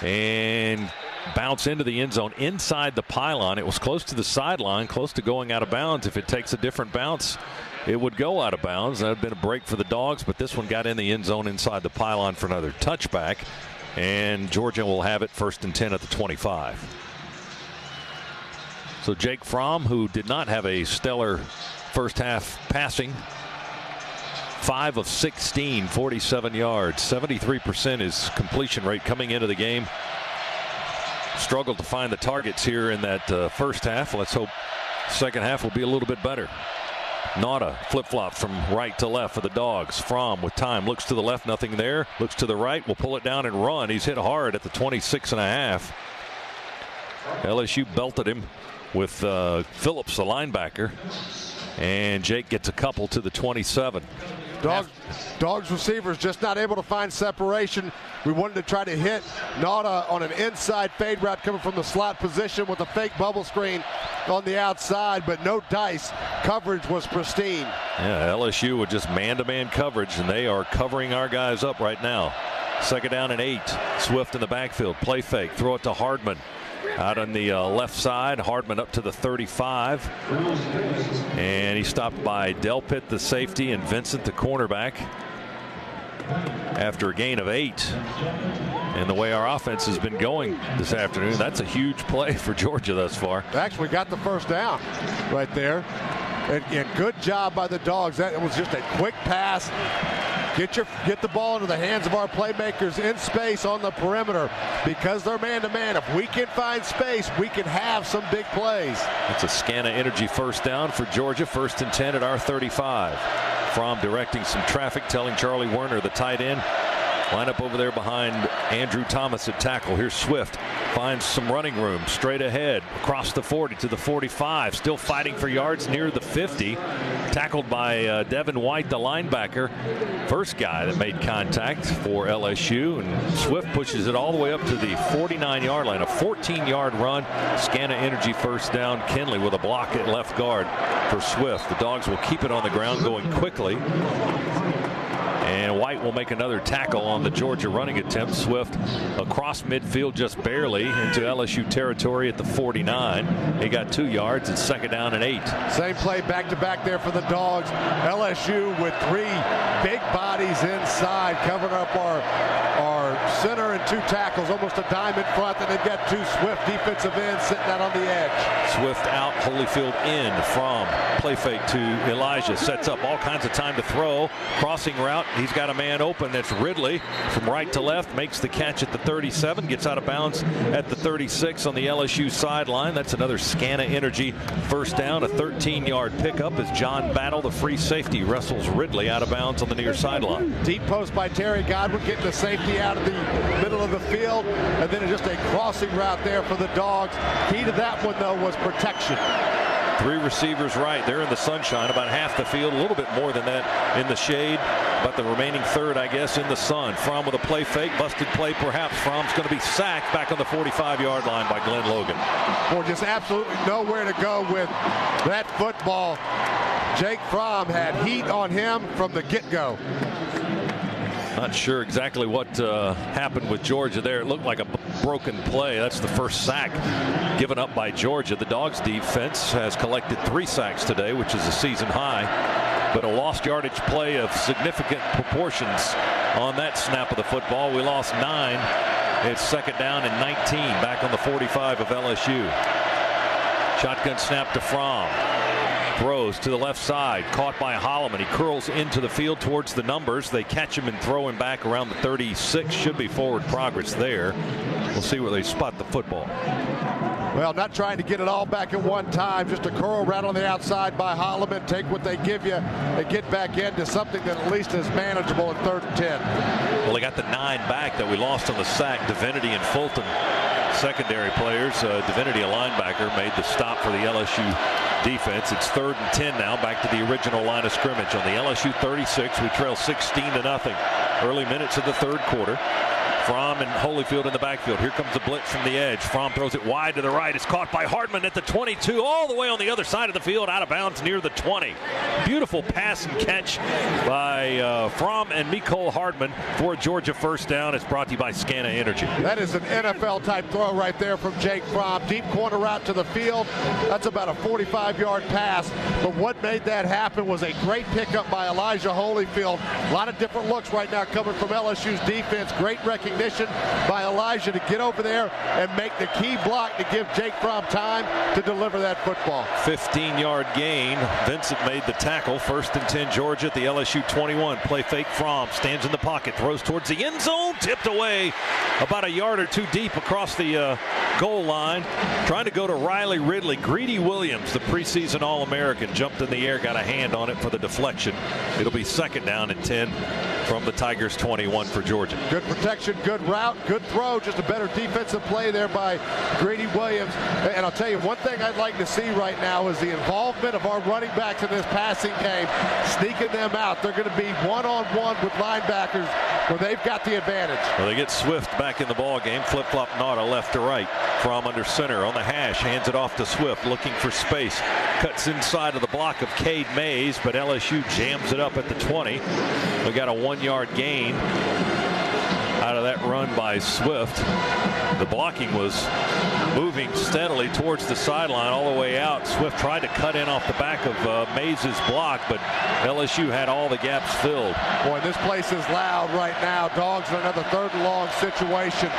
and bounce into the end zone inside the pylon. It was close to the sideline, close to going out of bounds. If it takes a different bounce, it would go out of bounds. That would have been a break for the Dogs, but this one got in the end zone inside the pylon for another touchback. And Georgia will have it first and 10 at the 25. So Jake Fromm, who did not have a stellar first half passing, 5 of 16, 47 yards. 73% is completion rate coming into the game. Struggled to find the targets here in that first half. Let's hope second half will be a little bit better. Nauta flip-flop from right to left for the Dogs. Fromm with time, looks to the left, nothing there. Looks to the right, will pull it down and run. He's hit hard at the 26.5. LSU belted him with Phillips, the linebacker. And Jake gets a couple to the 27. Dogs receivers just not able to find separation. We wanted to try to hit Nauta on an inside fade route coming from the slot position with a fake bubble screen on the outside, but no dice. Coverage was pristine. Yeah, LSU with just man-to-man coverage, and they are covering our guys up right now. Second down and 8. Swift in the backfield. Play fake. Throw it to Hardman. Out on the left side, Hardman up to the 35. And he's stopped by Delpit, the safety, and Vincent, the cornerback, after a gain of 8. And the way our offense has been going this afternoon, that's a huge play for Georgia thus far. Actually got the first down right there. And good job by the Dogs. That was just a quick pass. Get the ball into the hands of our playmakers in space on the perimeter, because they're man-to-man. If we can find space, we can have some big plays. It's a Scana Energy first down for Georgia. 1st and 10 at our 35. Fromm directing some traffic, telling Charlie Werner, the tight end, line up over there behind Andrew Thomas at tackle. Here's Swift. Finds some running room straight ahead across the 40 to the 45. Still fighting for yards near the 50. Tackled by Devin White, the linebacker. First guy that made contact for LSU. And Swift pushes it all the way up to the 49-yard line. A 14-yard run. Scana Energy first down. Kinley with a block at left guard for Swift. The Dogs will keep it on the ground going quickly. And White will make another tackle on the Georgia running attempt. Swift across midfield just barely into LSU territory at the 49. He got 2 yards. It's second down and 8. Same play back-to-back there for the Dogs. LSU with 3 big bodies inside, covering up our center and 2 tackles, almost a dime in front. And they've got 2 Swift defensive ends sitting out on the edge. Swift out, Holyfield in. From play fake to Elijah. Sets up all kinds of time to throw. Crossing route. He's got a man open. That's Ridley from right to left. Makes the catch at the 37. Gets out of bounds at the 36 on the LSU sideline. That's another Scana Energy first down. A 13-yard pickup as John Battle, the free safety, wrestles Ridley out of bounds on the near sideline. Deep post by Terry Godwin, getting the safety out of the middle of the field. And then just a crossing route there for the Dogs. Key to that one, though, was protection. 3 receivers right. They're in the sunshine, about half the field, a little bit more than that in the shade, but the remaining third, I guess, in the sun. Fromm with a play fake, busted play perhaps. Fromm's going to be sacked back on the 45-yard line by Glenn Logan. Boy, just absolutely nowhere to go with that football. Jake Fromm had heat on him from the get-go. Not sure exactly what happened with Georgia there. It looked like a broken play. That's the first sack given up by Georgia. The Dogs defense has collected 3 sacks today, which is a season high, but a lost yardage play of significant proportions on that snap of the football. We lost 9. It's second down and 19 back on the 45 of LSU. Shotgun snap to Fromm. Throws to the left side, caught by Holloman. He curls into the field towards the numbers. They catch him and throw him back around the 36. Should be forward progress there. We'll see where they spot the football. Well, not trying to get it all back at one time. Just a curl right on the outside by Holloman. Take what they give you and get back into something that at least is manageable at 3rd and 10. Well, they got the 9 back that we lost on the sack. Divinity and Fulton, secondary players. Divinity, a linebacker, made the stop for the LSU defense. It's 3rd and 10 now, back to the original line of scrimmage. On the LSU 36, we trail 16-0. Early minutes of the 3rd quarter. Fromm and Holyfield in the backfield. Here comes the blitz from the edge. Fromm throws it wide to the right. It's caught by Hardman at the 22, all the way on the other side of the field, out of bounds near the 20. Beautiful pass and catch by Fromm and Mecole Hardman for a Georgia first down. It's brought to you by Scana Energy. That is an NFL-type throw right there from Jake Fromm. Deep corner route to the field. That's about a 45-yard pass. But what made that happen was a great pickup by Elijah Holyfield. A lot of different looks right now coming from LSU's defense. Great recognition recognition by Elijah to get over there and make the key block to give Jake Fromm time to deliver that football. 15-yard gain. Vincent made the tackle. 1st and 10 Georgia at the LSU 21. Play fake. Fromm stands in the pocket, throws towards the end zone, tipped away about a yard or two deep across the goal line. Trying to go to Riley Ridley. Greedy Williams, the preseason All-American, jumped in the air, got a hand on it for the deflection. It'll be 2nd down and 10 from the Tigers 21 for Georgia. Good protection, good route, good throw, just a better defensive play there by Greedy Williams. And I'll tell you, one thing I'd like to see right now is the involvement of our running backs in this passing game, sneaking them out. They're going to be one-on-one with linebackers where they've got the advantage. Well, they get Swift back in the ball game. Flip-flop Nauta left to right. From under center on the hash, hands it off to Swift, looking for space. Cuts inside of the block of Cade Mays, but LSU jams it up at the 20. We got a 1-yard gain out of that run by Swift. The blocking was moving steadily towards the sideline all the way out. Swift tried to cut in off the back of Mays' block, but LSU had all the gaps filled. Boy, this place is loud right now. Dogs in another 3rd and long situation.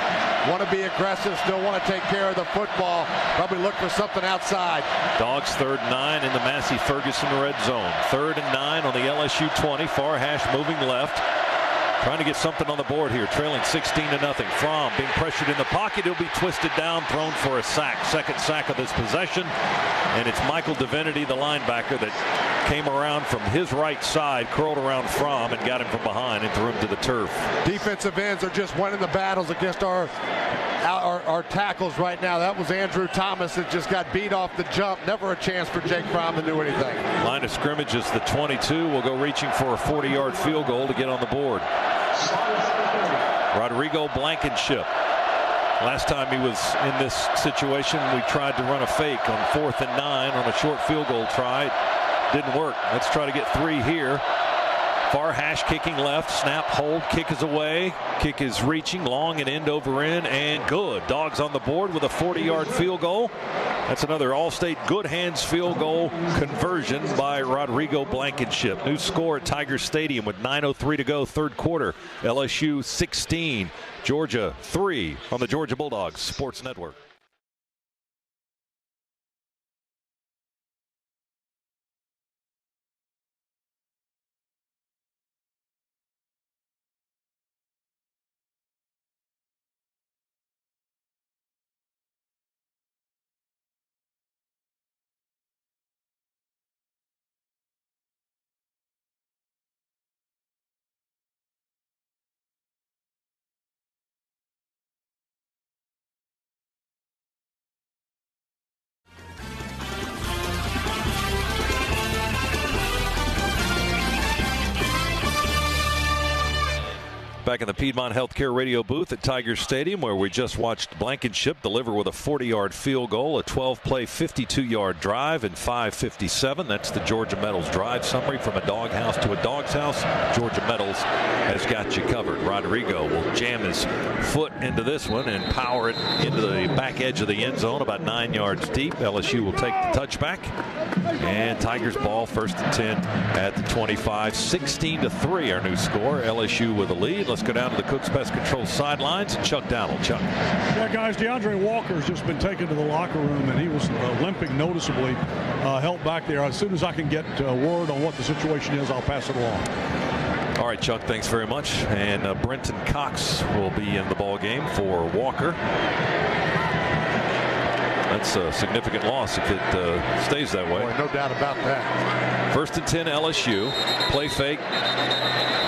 Want to be aggressive, still want to take care of the football. Probably look for something outside. Dogs 3rd and 9 in the Massey Ferguson red zone. 3rd and 9 on the LSU 20. Far hash moving left. Trying to get something on the board here, trailing 16-0. Fromm being pressured in the pocket. He'll be twisted down, thrown for a sack. 2nd sack of this possession. And it's Michael Divinity, the linebacker, that came around from his right side, curled around Fromm, and got him from behind and threw him to the turf. Defensive ends are just winning the battles against our tackles right now. That was Andrew Thomas that just got beat off the jump. Never a chance for Jake Fromm to do anything. Line of scrimmage is the 22. We'll go reaching for a 40-yard field goal to get on the board. Rodrigo Blankenship. Last time he was in this situation, we tried to run a fake on 4th and 9 on a short field goal try. Didn't work. Let's try to get 3 here. Far hash kicking left, snap, hold, kick is away. Kick is reaching, long and end over end, and good. Dogs on the board with a 40-yard field goal. That's another All-State good hands field goal conversion by Rodrigo Blankenship. New score at Tiger Stadium with 9:03 to go, 3rd quarter. LSU 16, Georgia 3 on the Georgia Bulldogs Sports Network. Back in the Piedmont Healthcare Radio booth at Tiger Stadium, where we just watched Blankenship deliver with a 40-yard field goal, a 12-play, 52-yard drive, and 5:57. That's the Georgia Metals drive summary. From a doghouse to a dog's house, Georgia Metals has got you covered. Rodrigo will jam his foot into this one and power it into the back edge of the end zone, about 9 yards deep. LSU will take the touchback. And Tigers ball, 1st and 10 at the 25. 16-3 our new score. LSU with a lead. Let's go down to the Cooks Pest Control sidelines and Chuck Dowdle. Chuck. Yeah, guys, DeAndre Walker's just been taken to the locker room, and he was limping noticeably, helped back there. As soon as I can get word on what the situation is, I'll pass it along. All right, Chuck, thanks very much. And Brenton Cox will be in the ball game for Walker. That's a significant loss if it stays that way. Boy, no doubt about that. 1st and 10 LSU. Play fake.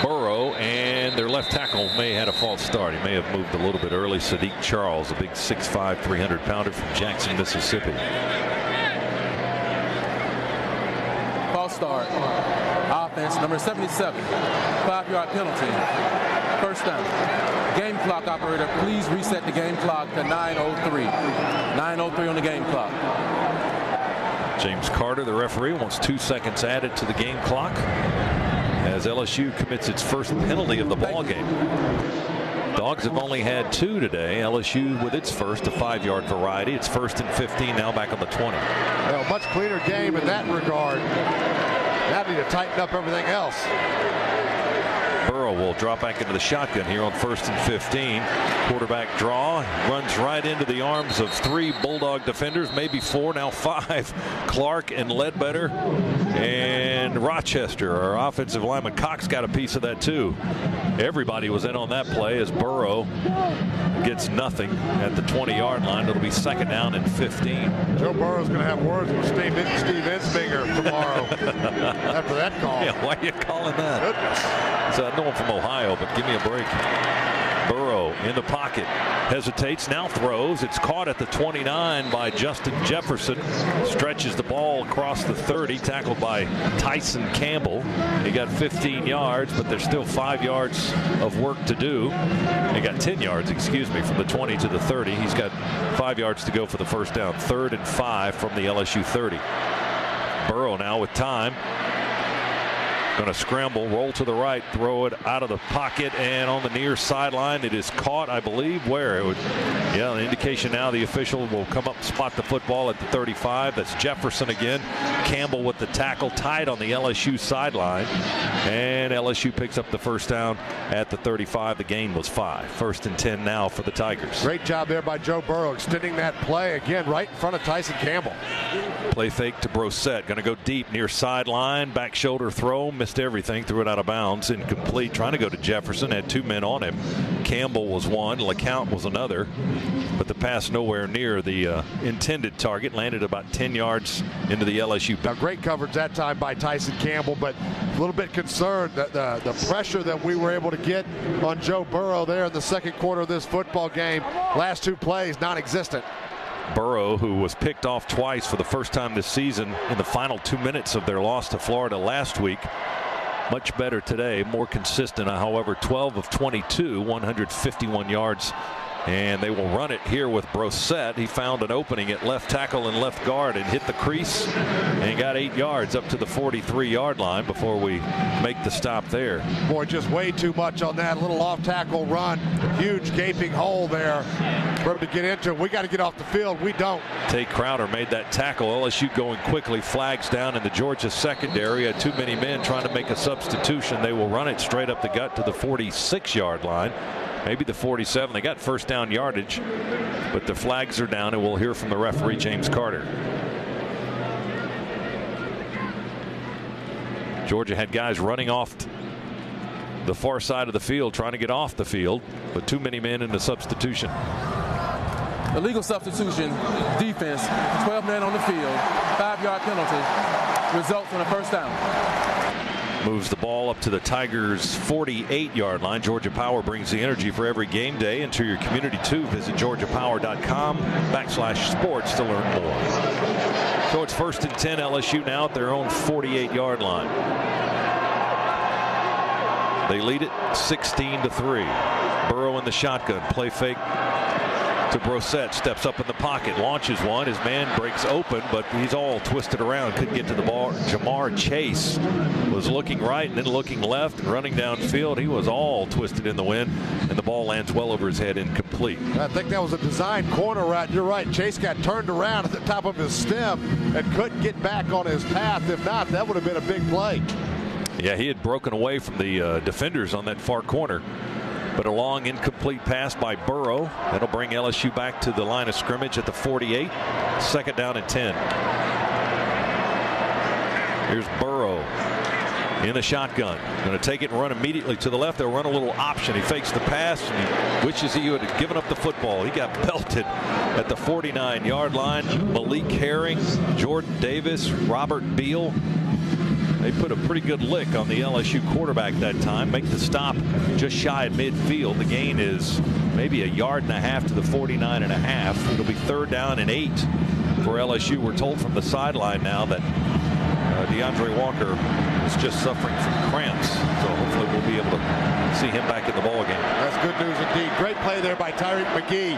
Burrow, and their left tackle may have had a false start. He may have moved a little bit early. Sadiq Charles, a big 6'5", 300-pounder from Jackson, Mississippi. False start. Offense, number 77. 5-yard penalty. 1st down. Game clock operator, please reset the game clock to 9:03. 9:03 on the game clock. James Carter, the referee, wants 2 seconds added to the game clock as LSU commits its first penalty of the ball game. Dogs have only had 2 today. LSU with its first, a 5-yard variety. It's 1st and 15 now, back on the 20. Well, much cleaner game in that regard. Now need to tighten up everything else. Burrow will drop back into the shotgun here on 1st and 15. Quarterback draw, runs right into the arms of 3 Bulldog defenders, maybe 4, now 5. Clark and Ledbetter and Rochester. Our offensive lineman Cox got a piece of that too. Everybody was in on that play as Burrow gets nothing at the 20-yard line. It'll be 2nd down and 15. Joe Burrow's going to have words with Steve Ensminger tomorrow after that call. Yeah, why are you calling that? Goodness. So I know I'm from Ohio, but give me a break. Burrow in the pocket, hesitates, now throws. It's caught at the 29 by Justin Jefferson. Stretches the ball across the 30, tackled by Tyson Campbell. He got 15 yards, but there's still 5 yards of work to do. He got 10 yards, excuse me, from the 20 to the 30. He's got 5 yards to go for the first down. 3rd and 5 from the LSU 30. Burrow now with time. Going to scramble, roll to the right, throw it out of the pocket, and on the near sideline, it is caught, I believe, where? An indication now the official will come up, spot the football at the 35. That's Jefferson again. Campbell with the tackle, tied on the LSU sideline, and LSU picks up the first down at the 35. The gain was 5. 1st and 10 now for the Tigers. Great job there by Joe Burrow, extending that play again right in front of Tyson Campbell. Play fake to Brosette, going to go deep near sideline, back shoulder throw, missed everything, threw it out of bounds, incomplete. Trying to go to Jefferson, had 2 men on him. Campbell was one, LeCount was another, but the pass nowhere near the intended target. Landed about 10 yards into the LSU. Now, great coverage that time by Tyson Campbell, but a little bit concerned that the pressure that we were able to get on Joe Burrow there in the second quarter of this football game. Last 2 plays non-existent. Burrow, who was picked off twice for the first time this season in the final 2 minutes of their loss to Florida last week. Much better today, more consistent. However, 12 of 22, 151 yards. And they will run it here with Brosette. He found an opening at left tackle and left guard and hit the crease and got 8 yards up to the 43-yard line before we make the stop there. Boy, just way too much on that little off-tackle run. Huge gaping hole there for him to get into. We got to get off the field. We don't. Tate Crowder made that tackle. LSU going quickly. Flags down in the Georgia secondary. Had too many men trying to make a substitution. They will run it straight up the gut to the 46-yard line. Maybe the 47. They got first down yardage, but the flags are down, and we'll hear from the referee, James Carter. Georgia had guys running off the far side of the field trying to get off the field, but too many men in the substitution. Illegal substitution, defense, 12 men on the field, 5-yard penalty, results in a first down. Moves the ball up to the Tigers' 48-yard line. Georgia Power brings the energy for every game day into your community too. Visit georgiapower.com/sports to learn more. So it's 1st and 10, LSU now at their own 48-yard line. They lead it 16-3. Burrow in the shotgun, play fake to Brosette, steps up in the pocket, launches one. His man breaks open, but he's all twisted around, couldn't get to the ball. Jamar Chase was looking right and then looking left and running downfield. He was all twisted in the wind, and the ball lands well over his head, incomplete. I think that was a design corner route. You're right. Chase got turned around at the top of his stem and couldn't get back on his path. If not, that would have been a big play. Yeah, he had broken away from the defenders on that far corner. But a long incomplete pass by Burrow. That'll bring LSU back to the line of scrimmage at the 48. 2nd down and 10. Here's Burrow in the shotgun. Going to take it and run immediately to the left. They'll run a little option. He fakes the pass and he wishes he would have given up the football. He got belted at the 49-yard line. Malik Herring, Jordan Davis, Robert Beal. They put a pretty good lick on the LSU quarterback that time. Make the stop just shy of midfield. The gain is maybe 1.5 yards to the 49.5. It'll be 3rd down and 8 for LSU. We're told from the sideline now that DeAndre Walker is just suffering from cramps. So hopefully we'll be able to see him back in the ball game. That's good news indeed. Great play there by Tyreek McGee,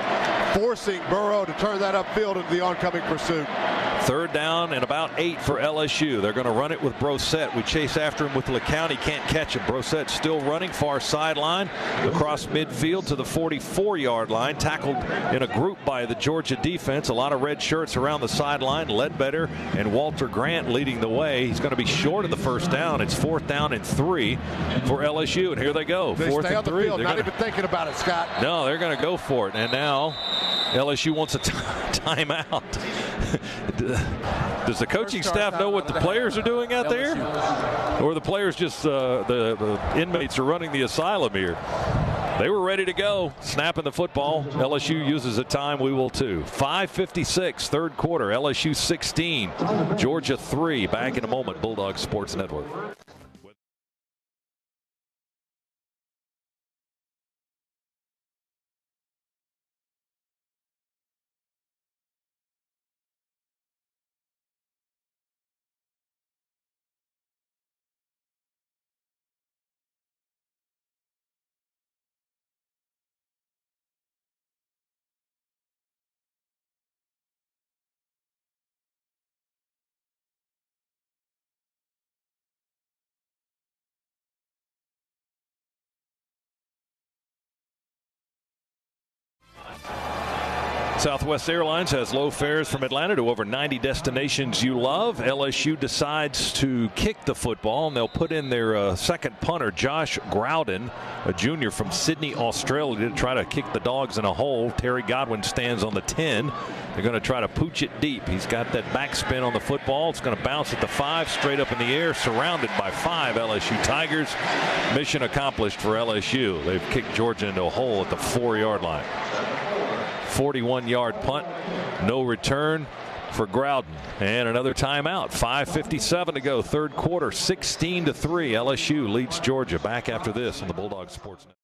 forcing Burrow to turn that upfield into the oncoming pursuit. Third down and about 8 for LSU. They're going to run it with Brosette. We chase after him with LeCounte. Can't catch him. Brosette still running far sideline across midfield to the 44-yard line. Tackled in a group by the Georgia defense. A lot of red shirts around the sideline. Ledbetter and Walter Grant leading the way. He's going to be short of the first down. It's 4th down and 3 for LSU. And here they go. They 4th stay and on the 3. field, They're not even thinking about it, Scott. No, they're going to go for it. And now LSU wants a timeout. Does the coaching staff know what the players are doing out there? Or the players just, the inmates are running the asylum here? They were ready to go. Snapping the football. LSU uses a time. We will too. 5:56, third quarter. LSU 16, Georgia 3. Back in a moment. Bulldogs Sports Network. Southwest Airlines has low fares from Atlanta to over 90 destinations you love. LSU decides to kick the football, and they'll put in their second punter, Josh Groudon, a junior from Sydney, Australia, to try to kick the Dogs in a hole. Terry Godwin stands on the 10. They're going to try to pooch it deep. He's got that backspin on the football. It's going to bounce at the 5, straight up in the air, surrounded by 5 LSU Tigers. Mission accomplished for LSU. They've kicked Georgia into a hole at the 4-yard line. 41-yard punt, no return for Groudon, and another timeout. 5:57 to go, third quarter, 16-3. LSU leads Georgia. Back after this on the Bulldogs Sports Network.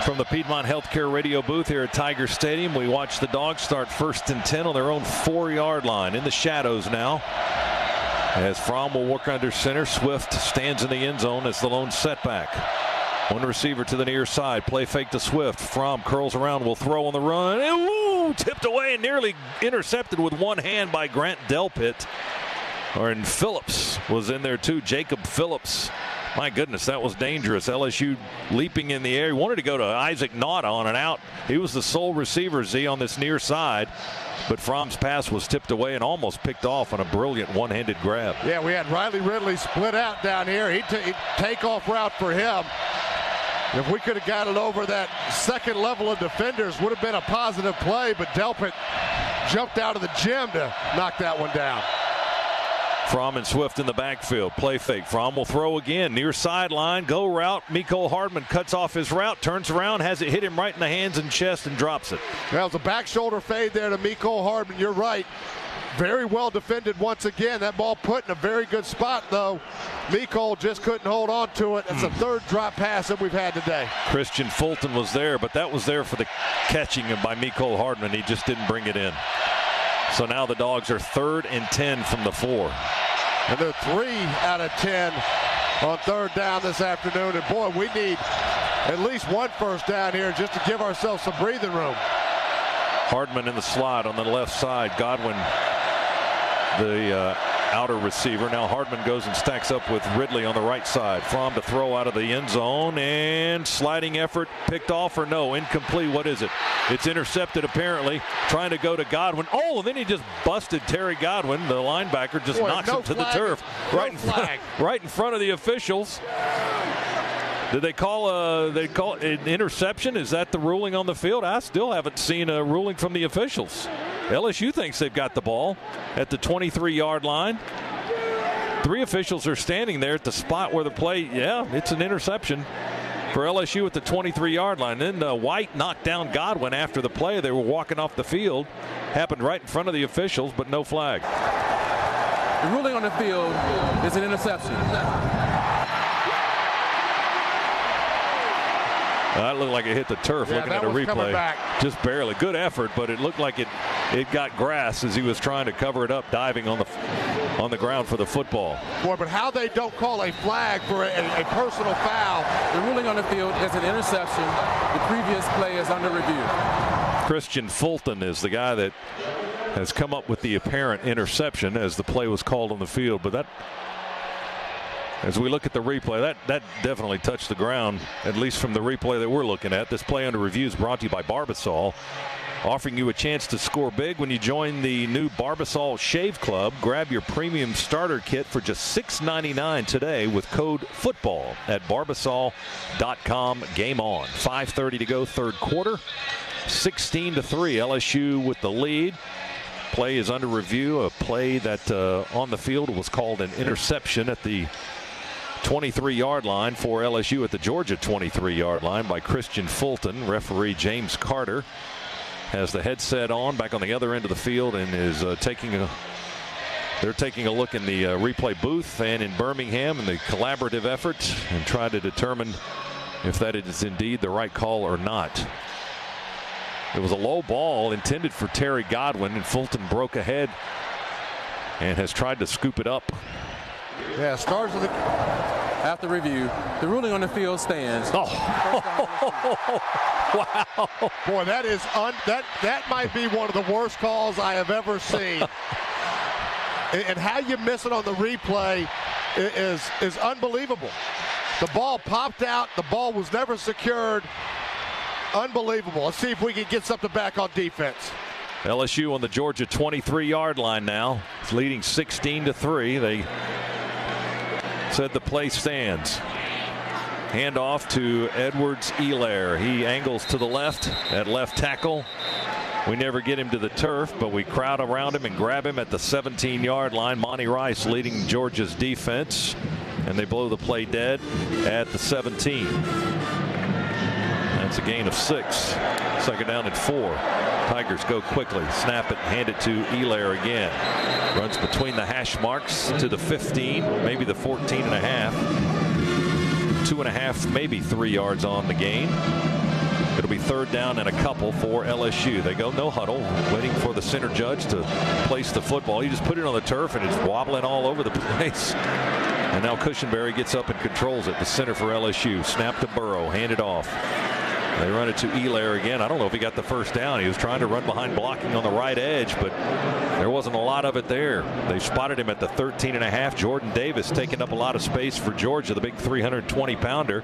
From the Piedmont Healthcare radio booth here at Tiger Stadium, we watch the Dogs start 1st and 10 on their own 4-yard line. In the shadows now, as Fromm will work under center. Swift stands in the end zone as the lone setback. One receiver to the near side. Play fake to Swift. Fromm curls around, will throw on the run. And woo, tipped away and nearly intercepted with one hand by Grant Delpit. And Phillips was in there too. Jacob Phillips. My goodness, that was dangerous. LSU leaping in the air. He wanted to go to Isaac Nauta on an out. He was the sole receiver, Z, on this near side. But Fromm's pass was tipped away and almost picked off on a brilliant one-handed grab. Yeah, we had Riley Ridley split out down here. He'd take-off route for him. If we could have got it over that second level of defenders, would have been a positive play, but Delpit jumped out of the gym to knock that one down. Fromm and Swift in the backfield. Play fake. Fromm will throw again. Near sideline. Go route. Mecole Hardman cuts off his route. Turns around. Has it hit him right in the hands and chest and drops it. That was a back shoulder fade there to Mecole Hardman. You're right. Very well defended once again. That ball put in a very good spot, though. Mecole just couldn't hold on to it. It's the third drop pass that we've had today. Christian Fulton was there, but that was there for the catching by Mecole Hardman. He just didn't bring it in. So now the Dogs are 3rd and 10 from the 4. And they're 3 out of 10 on third down this afternoon. And boy, we need at least one first down here just to give ourselves some breathing room. Hardman in the slot on the left side. Godwin, the outer receiver. Now Hardman goes and stacks up with Ridley on the right side. Fromm to throw out of the end zone, and sliding effort picked off or no? Incomplete. What is it? It's intercepted apparently. Trying to go to Godwin. Oh, and then he just busted Terry Godwin. The linebacker just knocks him to the turf. Right in front of the officials. Did they call an interception? Is that the ruling on the field? I still haven't seen a ruling from the officials. LSU thinks they've got the ball at the 23-yard line. 3 officials are standing there at the spot where the play, yeah, it's an interception. for LSU at the 23-yard line. Then White knocked down Godwin after the play. They were walking off the field. Happened right in front of the officials, but no flag. The ruling on the field is an interception. That looked like it hit the turf. Looking at a replay, just barely. Good effort, but it looked like it got grass as he was trying to cover it up, diving on the ground for the football. Boy, but how they don't call a flag for a personal foul. The ruling on the field is an interception. The previous play is under review. Christian Fulton is the guy that has come up with the apparent interception as the play was called on the field, but that, as we look at the replay, that definitely touched the ground, at least from the replay that we're looking at. This play under review is brought to you by Barbasol, offering you a chance to score big when you join the new Barbasol Shave Club. Grab your premium starter kit for just $6.99 today with code FOOTBALL at Barbasol.com. Game on. 5:30 to go, third quarter. 16-3, LSU with the lead. Play is under review. A play that on the field was called an interception at the 23-yard line for LSU at the Georgia 23-yard line by Christian Fulton. Referee James Carter has the headset on back on the other end of the field and is they're taking a look in the replay booth and in Birmingham in the collaborative effort and try to determine if that is indeed the right call or not. It was a low ball intended for Terry Godwin, and Fulton broke ahead and has tried to scoop it up. Yeah, stars of the after review. The ruling on the field stands. Oh, wow! Boy, that is that might be one of the worst calls I have ever seen. And how you miss it on the replay is unbelievable. The ball popped out. The ball was never secured. Unbelievable. Let's see if we can get something back on defense. LSU on the Georgia 23-yard line now. It's leading 16-3. They said the play stands. Handoff to Edwards-Helaire. He angles to the left at left tackle. We never get him to the turf, but we crowd around him and grab him at the 17-yard line. Monty Rice leading Georgia's defense, and they blow the play dead at the 17. That's a gain of 6. Second down and 4. Tigers go quickly. Snap it, hand it to Helaire again. Runs between the hash marks to the 15, maybe the 14 and a half. 2.5, maybe 3 yards on the gain. It'll be third down and a couple for LSU. They go no huddle, waiting for the center judge to place the football. You just put it on the turf and it's wobbling all over the place. And now Cushenberry gets up and controls it. The center for LSU. Snap to Burrow, hand it off. They run it to Helaire again. I don't know if he got the first down. He was trying to run behind blocking on the right edge, but there wasn't a lot of it there. They spotted him at the 13 and a half. Jordan Davis taking up a lot of space for Georgia, the big 320-pounder.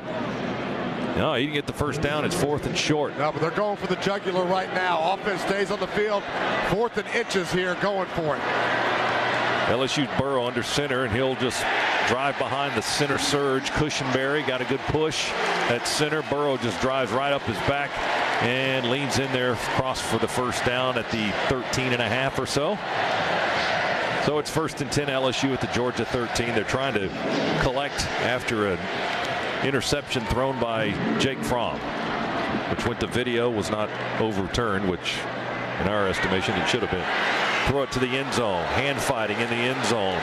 No, he didn't get the first down. It's 4th and short. No, but they're going for the jugular right now. Offense stays on the field. 4th and inches here, going for it. LSU Burrow under center, and he'll just drive behind the center surge. Cushenberry got a good push at center. Burrow just drives right up his back and leans in there across for the first down at the 13 and a half or so. So it's 1st and 10 LSU at the Georgia 13. They're trying to collect after an interception thrown by Jake Fromm, which went to video, was not overturned, which in our estimation it should have been. Throw it to the end zone. Hand fighting in the end zone.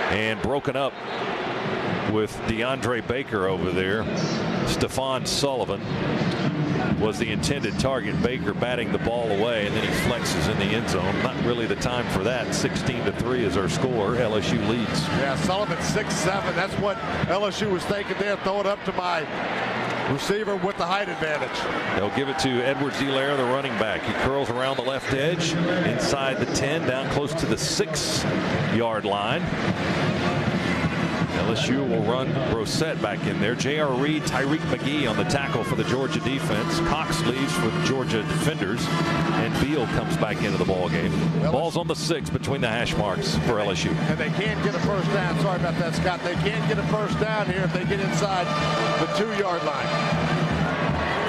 And broken up with DeAndre Baker over there. Stephon Sullivan was the intended target. Baker batting the ball away, and then he flexes in the end zone. Not really the time for that. 16-3 is our score. LSU leads. Yeah, Sullivan 6'7". That's what LSU was thinking there. Throw it up to my receiver with the height advantage. They'll give it to Edwards-Helaire, the running back. He curls around the left edge, inside the 10, down close to the 6-yard line. LSU will run Brosette back in there. J.R. Reed, Tyreek McGee on the tackle for the Georgia defense. Cox leaves for the Georgia defenders, and Beal comes back into the ball game. Ball's on the 6 between the hash marks for LSU. And they can't get a first down. Sorry about that, Scott. They can't get a first down here if they get inside the 2-yard line.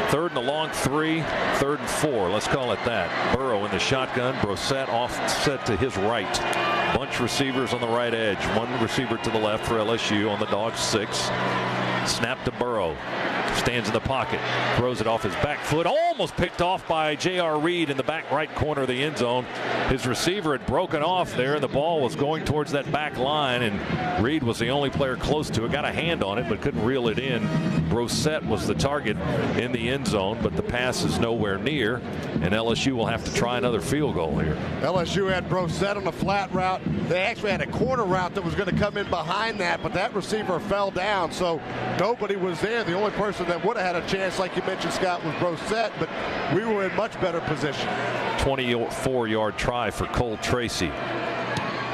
3rd and a long 3, 3rd and 4. Let's call it that. Burrow in the shotgun. Brosette offset to his right. Bunch receivers on the right edge. One receiver to the left for LSU on the Dogs 6. Snap to Burrow. Stands in the pocket. Throws it off his back foot. Almost picked off by J.R. Reed in the back right corner of the end zone. His receiver had broken off there, and the ball was going towards that back line, and Reed was the only player close to it. Got a hand on it, but couldn't reel it in. Brosette was the target in the end zone, but the pass is nowhere near, and LSU will have to try another field goal here. LSU had Brosette on a flat route. They actually had a corner route that was going to come in behind that, but that receiver fell down, so nobody was there. The only person that would have had a chance, like you mentioned, Scott, was Brosette, but we were in much better position. 24-yard try for Cole Tracy.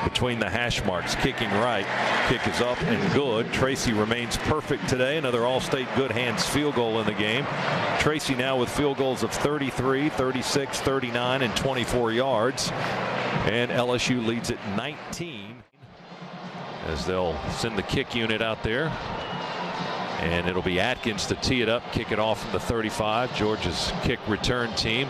Between the hash marks, kicking right. Kick is up and good. Tracy remains perfect today. Another All-State good hands field goal in the game. Tracy now with field goals of 33, 36, 39, and 24 yards. And LSU leads at 19 as they'll send the kick unit out there. And it'll be Atkins to tee it up, kick it off from the 35. Georgia's kick return team.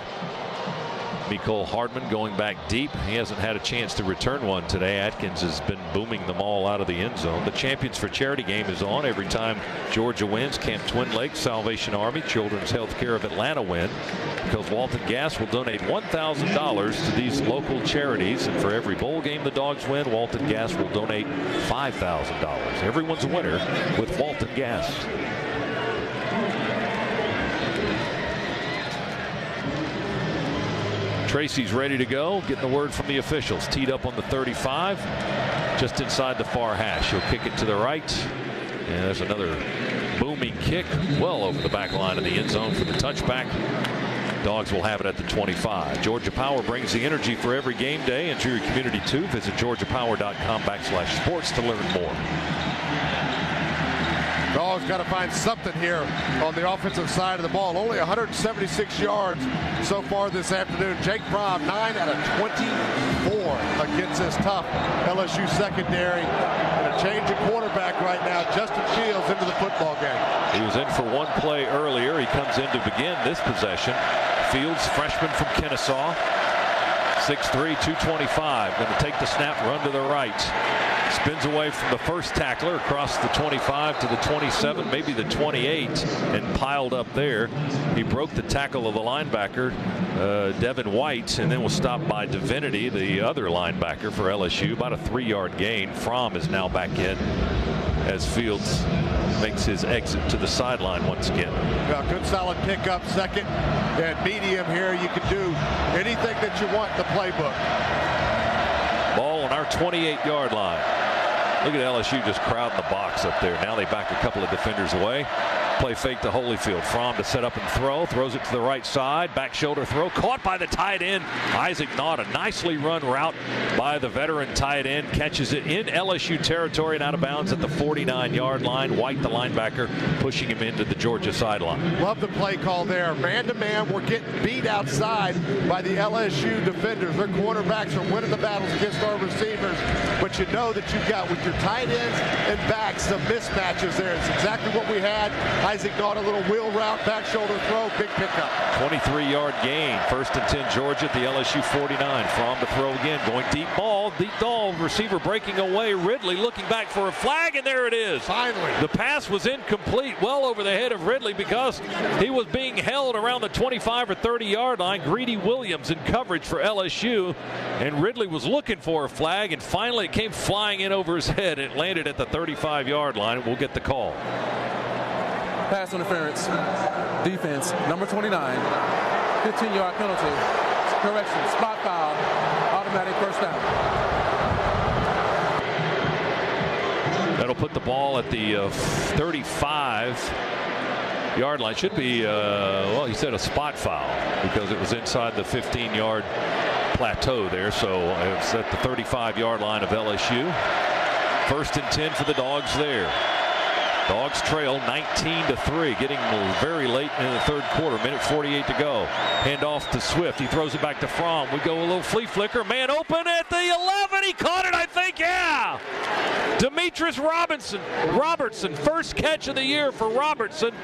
Mecole Hardman going back deep. He hasn't had a chance to return one today. Atkins has been booming them all out of the end zone. The Champions for Charity game is on every time Georgia wins. Camp Twin Lakes, Salvation Army, Children's Healthcare of Atlanta win, because Walton Gas will donate $1,000 to these local charities, and for every bowl game the Dogs win, Walton Gas will donate $5,000. Everyone's a winner with Walton Gas. Tracy's ready to go, getting the word from the officials. Teed up on the 35, just inside the far hash. He'll kick it to the right. And there's another booming kick well over the back line of the end zone for the touchback. Dogs will have it at the 25. Georgia Power brings the energy for every game day into your community too. Visit georgiapower.com/sports to learn more. Dogs got to find something here on the offensive side of the ball. Only 176 yards so far this afternoon. Jake Fromm, 9 out of 24 against this tough LSU secondary. And a change of quarterback right now. Justin Fields into the football game. He was in for one play earlier. He comes in to begin this possession. Fields, freshman from Kennesaw. 6'3", 225. Going to take the snap, run to the right. Spins away from the first tackler across the 25 to the 27, maybe the 28, and piled up there. He broke the tackle of the linebacker, Devin White, and then was stopped by Divinity, the other linebacker for LSU. About a 3-yard gain. Fromm is now back in as Fields makes his exit to the sideline once again. Yeah, good solid pickup, second and medium here. You can do anything that you want in the playbook. Ball on our 28-yard line. Look at LSU just crowding the box up there. Now they back a couple of defenders away. Play fake to Holyfield. Fromm to set up and throw. Throws it to the right side. Back shoulder throw. Caught by the tight end, Isaac Nott. A nicely run route by the veteran tight end. Catches it in LSU territory and out of bounds at the 49-yard line. White, the linebacker, pushing him into the Georgia sideline. Love the play call there. Man-to-man, we're getting beat outside by the LSU defenders. Their quarterbacks are winning the battles against our receivers. But you know that you've got, with your tight ends and backs, some mismatches there. It's exactly what we had. Isaac Nott, a little wheel route, back shoulder throw, big pickup. 23-yard gain. 1st and 10 Georgia at the LSU 49. Fromm to throw again. Going deep ball. Receiver breaking away. Ridley looking back for a flag, and there it is. Finally. The pass was incomplete, well over the head of Ridley, because he was being held around the 25 or 30-yard line. Greedy Williams in coverage for LSU, and Ridley was looking for a flag, and finally it came flying in over his head. It landed at the 35-yard line, and we'll get the call. Pass interference. Defense, number 29. 15-yard penalty. Correction, spot foul. Automatic first down. That'll put the ball at the 35-yard line. Should be, well, he said a spot foul because it was inside the 15-yard plateau there. So it's at the 35-yard line of LSU. 1st and 10 for the Dogs there. Dogs trail 19-3, getting very late in the third quarter. Minute 48 to go. Hand off to Swift. He throws it back to Fromm. We go a little flea flicker. Man open at the 11. He caught it, I think. Yeah. Demetrius Robertson, first catch of the year for Robertson.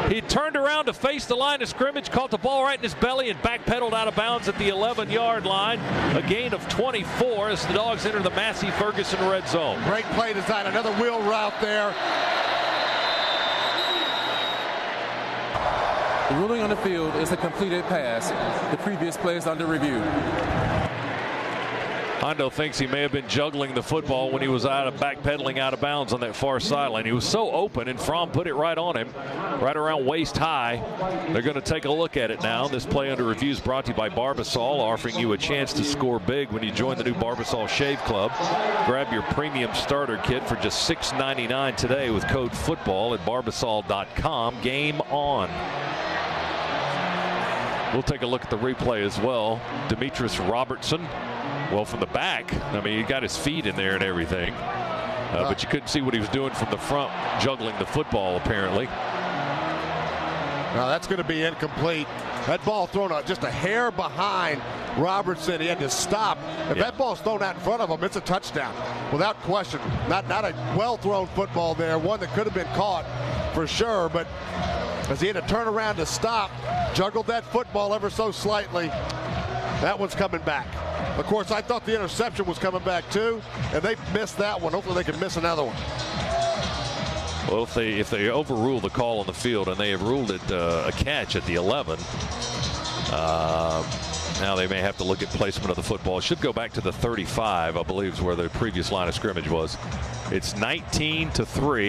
He turned around to face the line of scrimmage, caught the ball right in his belly, and backpedaled out of bounds at the 11-yard line. A gain of 24 as the Dogs enter the Massey Ferguson red zone. Great play design. Another wheel route there. ruling on the field is a completed pass. The previous play is under review. Hondo thinks he may have been juggling the football when he was backpedaling out of bounds on that far sideline. He was so open, and Fromm put it right on him, right around waist high. They're going to take a look at it now. This play under review is brought to you by Barbasol, offering you a chance to score big when you join the new Barbasol Shave Club. Grab your premium starter kit for just $6.99 today with code FOOTBALL at Barbasol.com. Game on. We'll take a look at the replay as well. Demetrius Robertson. Well, from the back, I mean, he got his feet in there and everything. But you couldn't see what he was doing from the front, juggling the football, apparently. Now, that's going to be incomplete. That ball thrown out just a hair behind Robertson. He had to stop. If that ball's thrown out in front of him, it's a touchdown. Without question. Not a well-thrown football there. One that could have been caught for sure. But as he had to turn around to stop, juggled that football ever so slightly. That one's coming back. Of course, I thought the interception was coming back too, and they missed that one. Hopefully they can miss another one. Well, if they overrule the call on the field, and they have ruled it a catch at the 11, now they may have to look at placement of the football. It should go back to the 35, I believe, is where the previous line of scrimmage was. It's 19-3,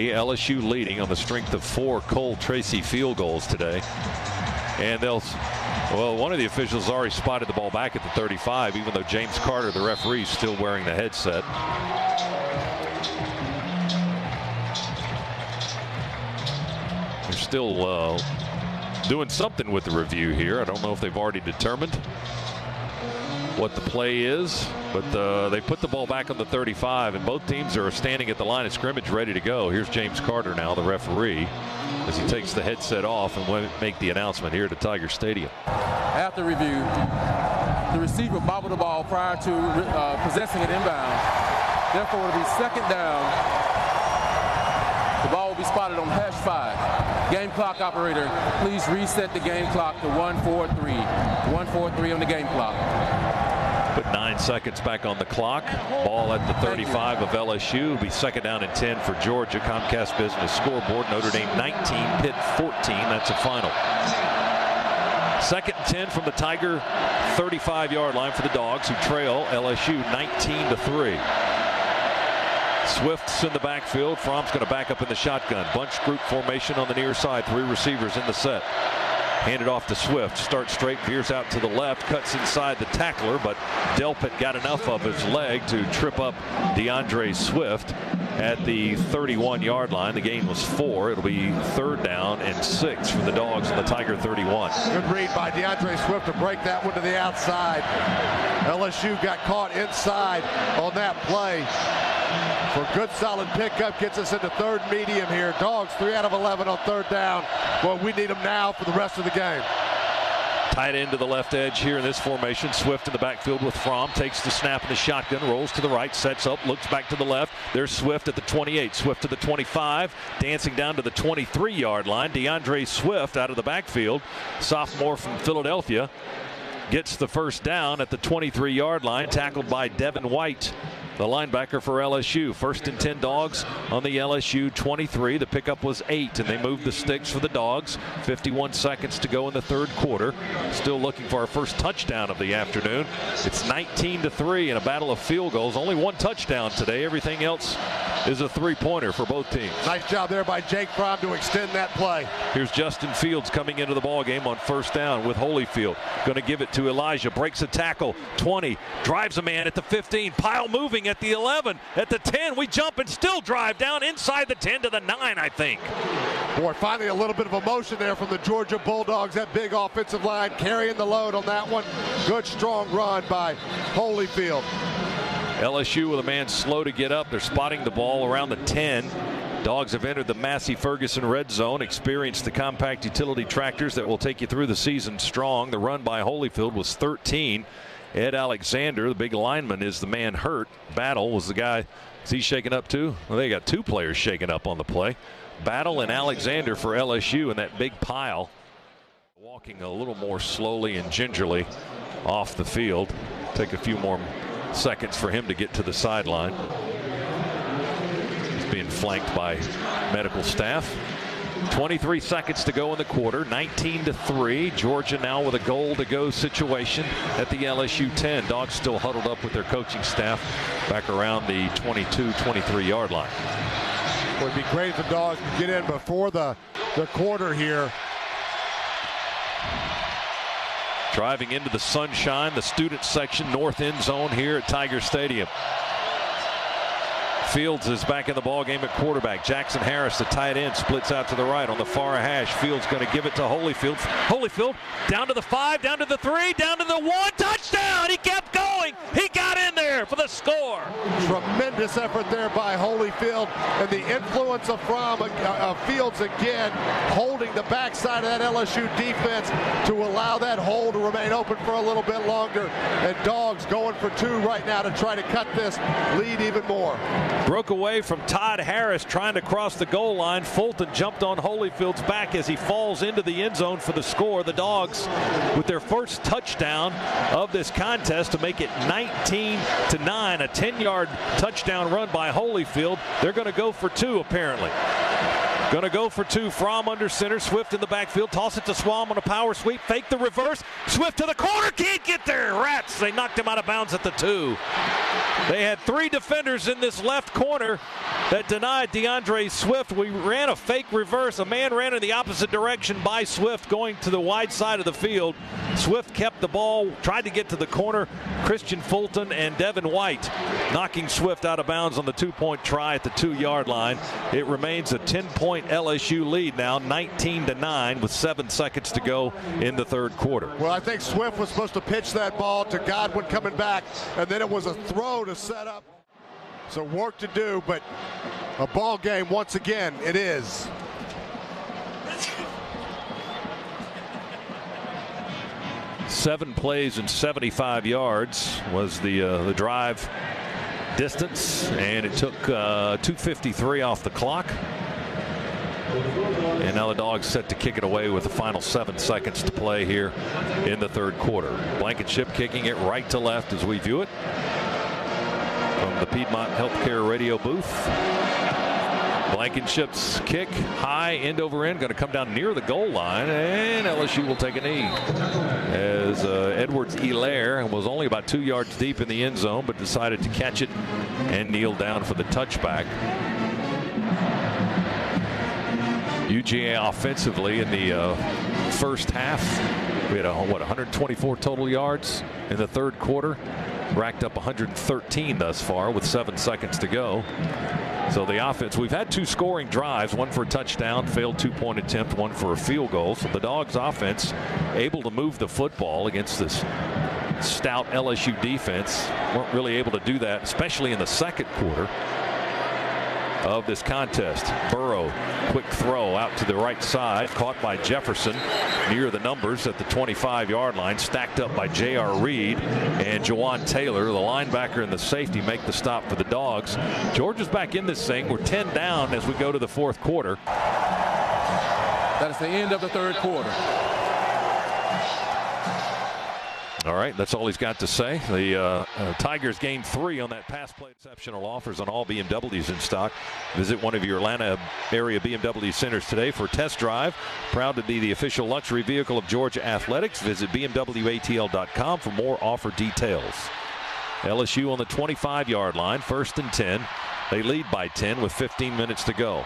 LSU leading on the strength of 4 Cole Tracy field goals today. And well, one of the officials already spotted the ball back at the 35, even though James Carter, the referee, is still wearing the headset. They're still doing something with the review here. I don't know if they've already determined what the play is, but they put the ball back on the 35, and both teams are standing at the line of scrimmage ready to go. Here's James Carter now, the referee, as he takes the headset off and will make the announcement here at Tiger Stadium. After review, the receiver bobbled the ball prior to possessing it inbound. Therefore, it'll be second down. The ball will be spotted on #5. Game clock operator, please reset the game clock to 1:43. 1:43 on the game clock. Put 9 seconds back on the clock. Ball at the 35 of LSU. It'll be second down and 10 for Georgia. Comcast Business Scoreboard. Notre Dame 19, Pitt 14. That's a final. Second and 10 from the Tiger 35-yard line for the Dogs, who trail LSU 19-3. Swift's in the backfield. Fromm's going to back up in the shotgun. Bunch group formation on the near side. 3 receivers in the set. Handed off to Swift. Starts straight, veers out to the left, cuts inside the tackler, but Delpit got enough of his leg to trip up DeAndre Swift at the 31-yard line. The gain was 4. It'll be third down and 6 for the Dogs on the Tiger 31. Good read by DeAndre Swift to break that one to the outside. LSU got caught inside on that play. For a good solid pickup, gets us into third medium here. Dogs 3 out of 11 on third down. Well, we need them now for the rest of the game. Tight end to the left edge here in this formation. Swift in the backfield with Fromm. Takes the snap in the shotgun. Rolls to the right. Sets up. Looks back to the left. There's Swift at the 28. Swift to the 25. Dancing down to the 23-yard line. DeAndre Swift out of the backfield. Sophomore from Philadelphia. Gets the first down at the 23-yard line. Tackled by Devin White, the linebacker for LSU. First and 10 Dogs on the LSU 23. The pickup was 8, and they moved the sticks for the Dogs. 51 seconds to go in the third quarter. Still looking for our first touchdown of the afternoon. It's 19-3 in a battle of field goals. Only 1 touchdown today. Everything else is a 3-pointer for both teams. Nice job there by Jake Fromm to extend that play. Here's Justin Fields coming into the ball game on first down with Holyfield. Going to give it to Elijah. Breaks a tackle. 20. Drives a man at the 15. Pile moving at the 11. At the 10. We jump and still drive down inside the 10 to the 9, I think. Boy, finally a little bit of emotion there from the Georgia Bulldogs. That big offensive line carrying the load on that one. Good strong run by Holyfield. LSU with a man slow to get up. They're spotting the ball around the 10. Dogs have entered the Massey Ferguson red zone. Experienced the compact utility tractors that will take you through the season strong. The run by Holyfield was 13. Ed Alexander, the big lineman, is the man hurt. Battle was the guy. Is he shaken up too? Well, they got 2 players shaken up on the play. Battle and Alexander for LSU in that big pile. Walking a little more slowly and gingerly off the field. Take a few more seconds for him to get to the sideline. He's being flanked by medical staff. 23 seconds to go in the quarter, 19-3. Georgia now with a goal-to-go situation at the LSU 10. Dogs still huddled up with their coaching staff back around the 22-23-yard line. It would be great if the Dogs could get in before the quarter here. Driving into the sunshine, the student section, north end zone here at Tiger Stadium. Fields is back in the ball game at quarterback. Jackson Harris, the tight end, splits out to the right on the far hash. Fields going to give it to Holyfield. Holyfield down to the 5, down to the 3, down to the 1. Touchdown! He kept going. He got in there for the score. Tremendous effort there by Holyfield, and the influence of Fields again, holding the backside of that LSU defense to allow that hole to remain open for a little bit longer. And Dogs going for 2 right now to try to cut this lead even more. Broke away from Todd Harris trying to cross the goal line. Fulton jumped on Holyfield's back as he falls into the end zone for the score. The Dogs with their first touchdown of this contest to make it 19-9. A 10-yard touchdown run by Holyfield. They're going to go for 2 apparently. Going to go for 2. Fromm under center. Swift in the backfield. Toss it to Swam on a power sweep. Fake the reverse. Swift to the corner. Can't get there. Rats. They knocked him out of bounds at the 2. They had 3 defenders in this left corner that denied DeAndre Swift. We ran a fake reverse. A man ran in the opposite direction by Swift going to the wide side of the field. Swift kept the ball, tried to get to the corner. Christian Fulton and Devin White knocking Swift out of bounds on the 2-point try at the 2-yard line. It remains a 10-point LSU lead now, 19-9 with 7 seconds to go in the third quarter. Well, I think Swift was supposed to pitch that ball to Godwin coming back, and then it was a throw to set up. So work to do, but a ball game once again it is. Seven plays and 75 yards was the drive distance, and it took 2:53 off the clock. And now the Dogs set to kick it away with the final 7 seconds to play here in the third quarter. Blankenship kicking it right to left as we view it from the Piedmont Healthcare radio booth. Blankenship's kick, high, end over end, going to come down near the goal line, and LSU will take a knee. As Edwards-Helaire was only about 2 yards deep in the end zone, but decided to catch it and kneel down for the touchback. UGA offensively in the first half, we had 124 total yards in the third quarter. Racked up 113 thus far with 7 seconds to go. So the offense, we've had 2 scoring drives, one for a touchdown, failed 2-point attempt, one for a field goal. So the Dogs offense able to move the football against this stout LSU defense. Weren't really able to do that, especially in the second quarter of this contest. Burrow, quick throw out to the right side, caught by Jefferson near the numbers at the 25-yard line, stacked up by J.R. Reed and Jawan Taylor, the linebacker and the safety, make the stop for the Dogs. Georgia's back in this thing. We're 10 down as we go to the fourth quarter. That is the end of the third quarter. All right, that's all he's got to say. The Tigers gained 3 on that pass play. Exceptional offers on all BMWs in stock. Visit one of your Atlanta area BMW centers today for a test drive. Proud to be the official luxury vehicle of Georgia Athletics. Visit BMWATL.com for more offer details. LSU on the 25-yard line, 1st and 10. They lead by 10 with 15 minutes to go.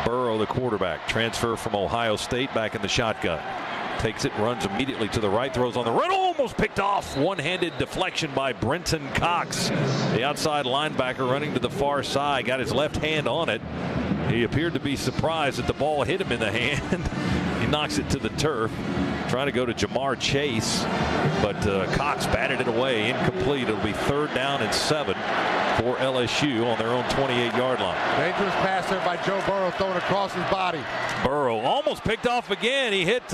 Burrow, the quarterback, transfer from Ohio State, back in the shotgun. Takes it, runs immediately to the right, throws on the run, almost picked off. One-handed deflection by Brenton Cox. The outside linebacker running to the far side, got his left hand on it. He appeared to be surprised that the ball hit him in the hand. He knocks it to the turf. Trying to go to Jamar Chase, but Cox batted it away, incomplete. It'll be 3rd down and 7 for LSU on their own 28-yard line. Dangerous pass there by Joe Burrow, thrown across his body. Burrow almost picked off again. He hit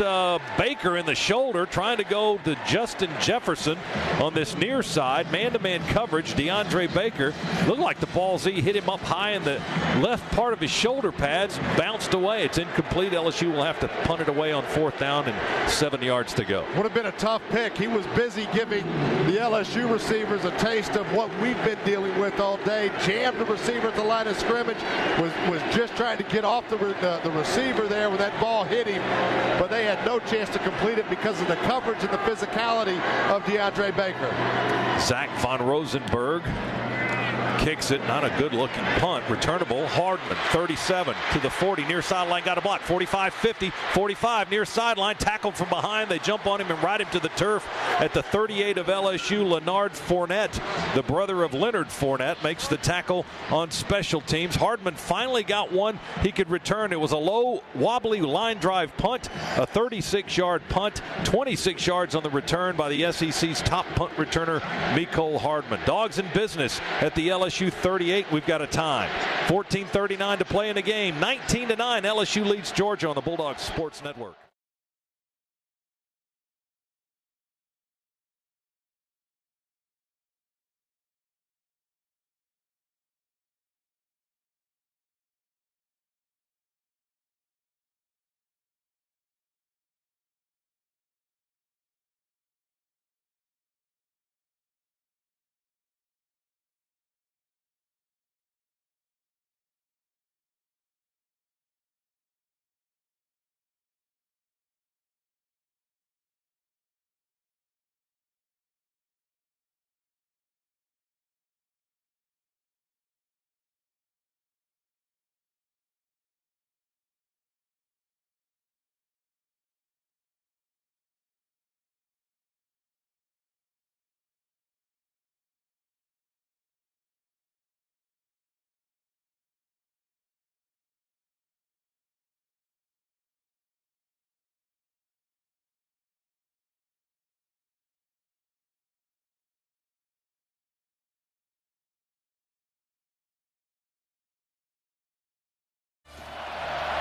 Baker in the shoulder, trying to go to Justin Jefferson on this near side. Man-to-man coverage. DeAndre Baker looked like the ball Z hit him up high in the left part of his shoulder pads, bounced away. It's incomplete. LSU will have to punt it away on 4th down and 7 yards to go. Would have been a tough pick. He was busy giving the LSU receivers a taste of what we've been dealing with left all day, jammed the receiver at the line of scrimmage, was just trying to get off the receiver there when that ball hit him, but they had no chance to complete it because of the coverage and the physicality of DeAndre Baker. Zach Von Rosenberg kicks it, not a good looking punt, returnable. Hardman 37 to the 40, near sideline, got a block. 45, 50, 45 near sideline, tackled from behind. They jump on him and ride him to the turf at the 38 of LSU. Leonard Fournette, the brother of Leonard Fournette, makes the tackle on special teams. Hardman finally got one he could return. It was a low, wobbly line drive punt, a 36-yard punt, 26 yards on the return by the SEC's top punt returner, Mecole Hardman. Dogs in business at the LSU 38. We've got a time. 14:39 to play in the game. 19-9. LSU leads Georgia on the Bulldogs Sports Network.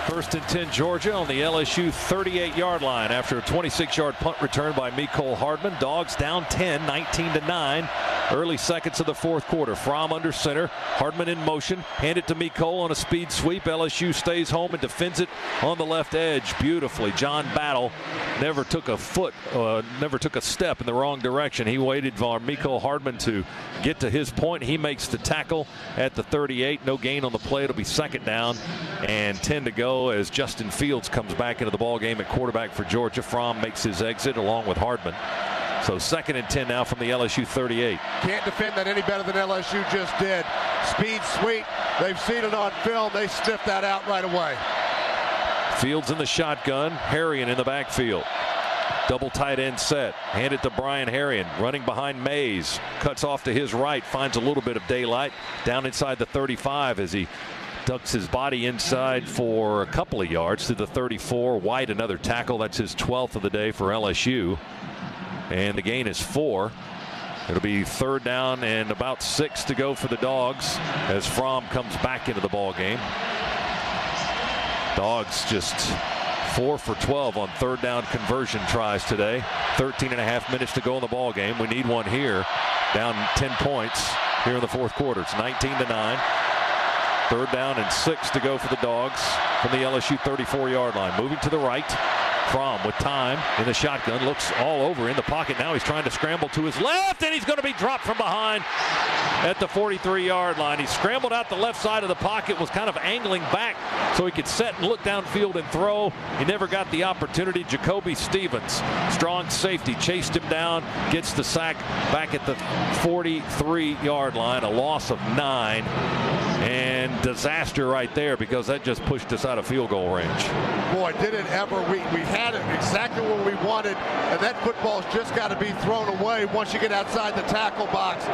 First and 10 Georgia on the LSU 38-yard line after a 26-yard punt return by Mecole Hardman. Dogs down 10, 19-9. Early seconds of the fourth quarter. Fromm under center. Hardman in motion. Hand it to Mecole on a speed sweep. LSU stays home and defends it on the left edge beautifully. John Battle never took a step in the wrong direction. He waited for Mecole Hardman to get to his point. He makes the tackle at the 38. No gain on the play. It'll be second down and 10 to go as Justin Fields comes back into the ball game at quarterback for Georgia. Fromm makes his exit along with Hardman. So second and 10 now from the LSU 38. Can't defend that any better than LSU just did. Speed sweep. They've seen it on film. They sniffed that out right away. Fields in the shotgun. Harrion in the backfield. Double tight end set. Hand it to Brian Harrion. Running behind Mays. Cuts off to his right. Finds a little bit of daylight. Down inside the 35 as he ducks his body inside for a couple of yards to the 34. White another tackle. That's his 12th of the day for LSU. And the gain is 4. It'll be third down and about 6 to go for the Dogs as Fromm comes back into the ball game. Dogs just 4 for 12 on third down conversion tries today. 13.5 minutes to go in the ball game. We need one here. Down 10 points here in the fourth quarter. It's 19-9. Third down and 6 to go for the Dogs from the LSU 34-yard line. Moving to the right. Fromm with time in the shotgun. Looks all over in the pocket. Now he's trying to scramble to his left, and he's going to be dropped from behind at the 43-yard line. He scrambled out the left side of the pocket, was kind of angling back so he could set and look downfield and throw. He never got the opportunity. Jacoby Stevens, strong safety, chased him down, gets the sack back at the 43-yard line. A loss of 9. And disaster right there because that just pushed us out of field goal range. Boy, did it ever. We had it exactly where we wanted, and that football's just got to be thrown away once you get outside the tackle box.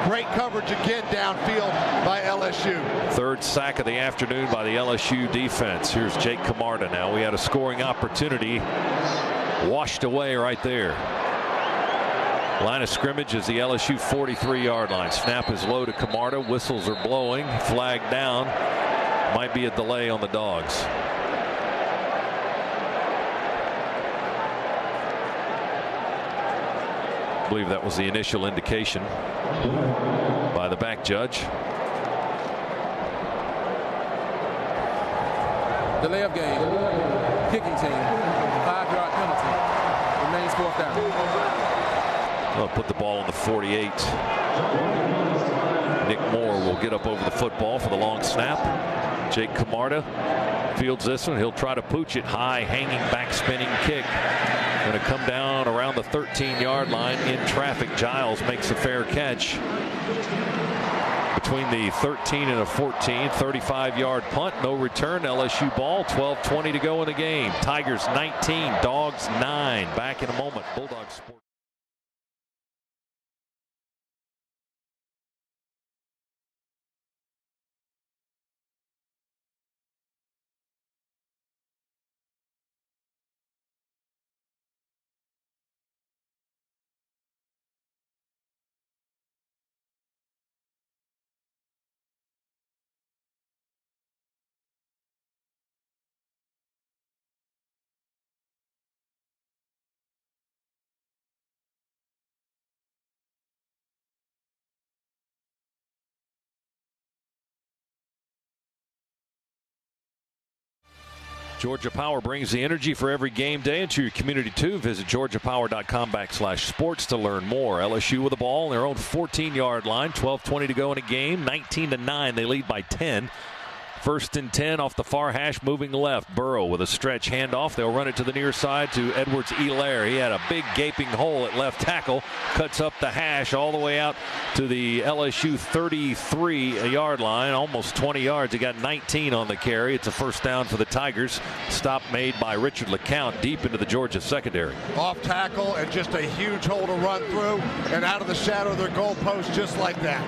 Great coverage again downfield by LSU. Third sack of the afternoon by the LSU defense. Here's Jake Camarda now. We had a scoring opportunity washed away right there. Line of scrimmage is the LSU 43-yard line. Snap is low to Camarda. Whistles are blowing. Flag down. Might be a delay on the Dogs. I believe that was the initial indication by the back judge. Delay of game. Kicking team. 5-yard penalty. Remains fourth down. I'll put the ball on the 48. Nick Moore will get up over the football for the long snap. Jake Camarda fields this one. He'll try to pooch it high, hanging back spinning kick. Going to come down around the 13-yard line in traffic. Giles makes a fair catch. Between the 13 and a 14, 35-yard punt, no return. LSU ball, 12:20 to go in the game. Tigers 19, Dogs 9. Back in a moment. Bulldogs Sports. Georgia Power brings the energy for every game day into your community too. Visit georgiapower.com/sports to learn more. LSU with the ball on their own 14-yard line. 12:20 to go in a game. 19-9. They lead by 10. 1st and 10 off the far hash, moving left. Burrow with a stretch handoff. They'll run it to the near side to Edwards-Helaire. He had a big gaping hole at left tackle. Cuts up the hash all the way out to the LSU 33-yard line. Almost 20 yards. He got 19 on the carry. It's a first down for the Tigers. Stop made by Richard LeCount deep into the Georgia secondary. Off tackle and just a huge hole to run through and out of the shadow of their goalpost just like that.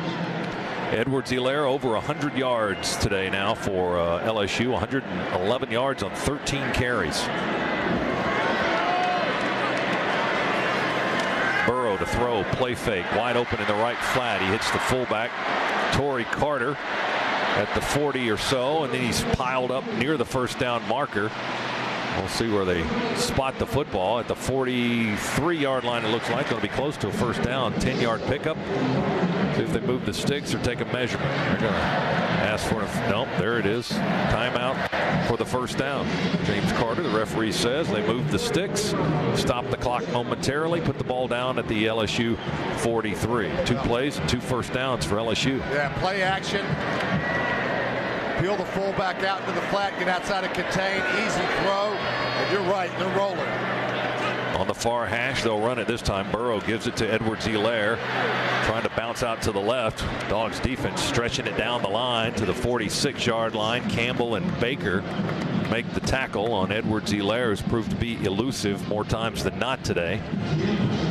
Edwards-Helaire over 100 yards today now for LSU. 111 yards on 13 carries. Burrow to throw, play fake, wide open in the right flat. He hits the fullback, Torrey Carter, at the 40 or so, and then he's piled up near the first down marker. We'll see where they spot the football at the 43-yard line. It looks like going to be close to a first down. 10-yard pickup. See if they move the sticks or take a measurement. They're going to ask for it. Nope, there it is. Timeout for the first down. James Carter, the referee, says they moved the sticks, stop the clock momentarily, put the ball down at the LSU 43. 2 plays and 2 first downs for LSU. Yeah, play action. Peel the fullback out into the flat, get outside and contain, easy throw, and you're right, they're rolling. On the far hash, they'll run it this time. Burrow gives it to Edwards-Helaire, trying to bounce out to the left. Dogs defense stretching it down the line to the 46-yard line. Campbell and Baker make the tackle on Edwards-Helaire, who's proved to be elusive more times than not today.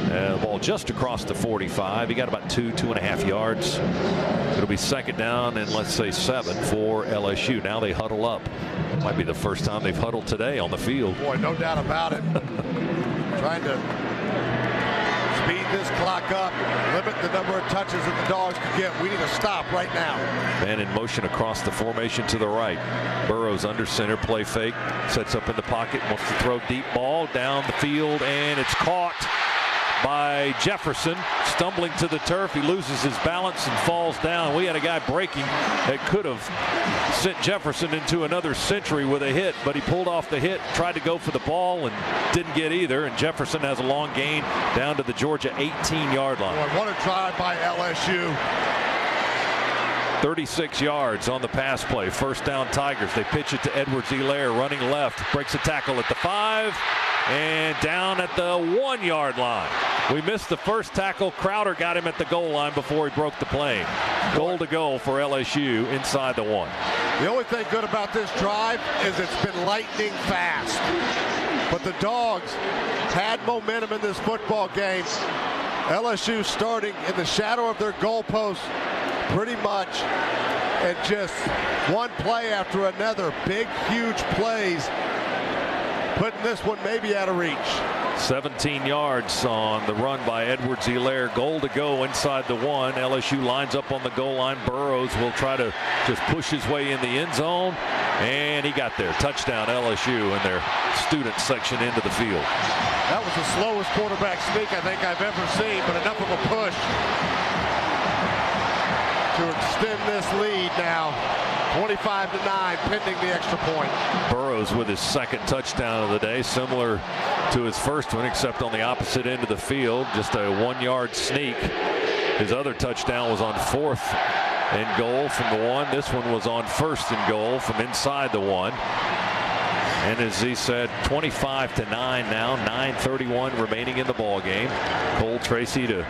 The ball just across the 45. He got about 2.5 yards. It'll be second down and let's say 7 for LSU. Now they huddle up. Might be the first time they've huddled today on the field. Boy, no doubt about it. Trying to speed this clock up, limit the number of touches that the Dogs could get. We need to stop right now. Man in motion across the formation to the right. Burrows under center, play fake, sets up in the pocket, wants to throw deep ball down the field, and it's caught by Jefferson, stumbling to the turf. He loses his balance and falls down. We had a guy breaking that could have sent Jefferson into another century with a hit, but he pulled off the hit, tried to go for the ball and didn't get either, and Jefferson has a long gain down to the Georgia 18-yard line. Boy, what a drive by LSU. 36 yards on the pass play. First down Tigers. They pitch it to Edwards-Helaire, running left, breaks a tackle at the 5 and down at the 1-yard line. We missed the first tackle. Crowder got him at the goal line before he broke the plane. Goal to go for LSU inside the 1. The only thing good about this drive is it's been lightning fast. But the Dogs had momentum in this football game. LSU starting in the shadow of their goalpost pretty much, and just one play after another. Big, huge plays, putting this one maybe out of reach. 17 yards on the run by Edwards-Helaire. Goal to go inside the 1. LSU lines up on the goal line. Burrows will try to just push his way in the end zone, and he got there. Touchdown LSU in their student section into the field. That was the slowest quarterback sneak I think I've ever seen, but enough of a push to extend this lead now. 25-9 pending the extra point. Burrows with his second touchdown of the day, similar to his first one, except on the opposite end of the field. Just a 1-yard sneak. His other touchdown was on 4th and goal from the 1. This one was on 1st and goal from inside the 1. And as he said, 25-9 now, 9:31 remaining in the ball game. Cole Tracy to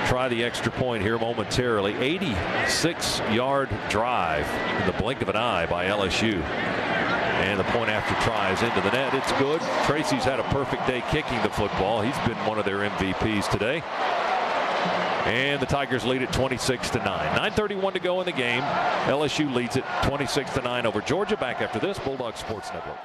try the extra point here momentarily. 86-yard drive in the blink of an eye by LSU. And the point after try is into the net. It's good. Tracy's had a perfect day kicking the football. He's been one of their MVPs today. And the Tigers lead it 26-9. 9:31 to go in the game. LSU leads it 26-9 over Georgia. Back after this, Bulldog Sports Network.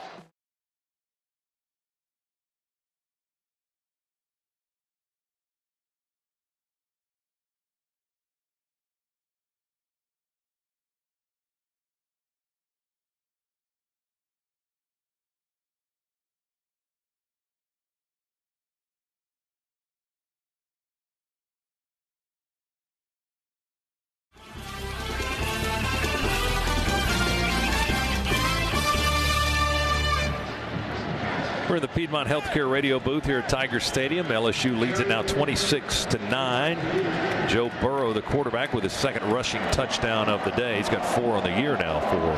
We're in the Piedmont Healthcare radio booth here at Tiger Stadium. LSU leads it now 26-9. Joe Burrow, the quarterback, with his second rushing touchdown of the day. He's got 4 on the year now for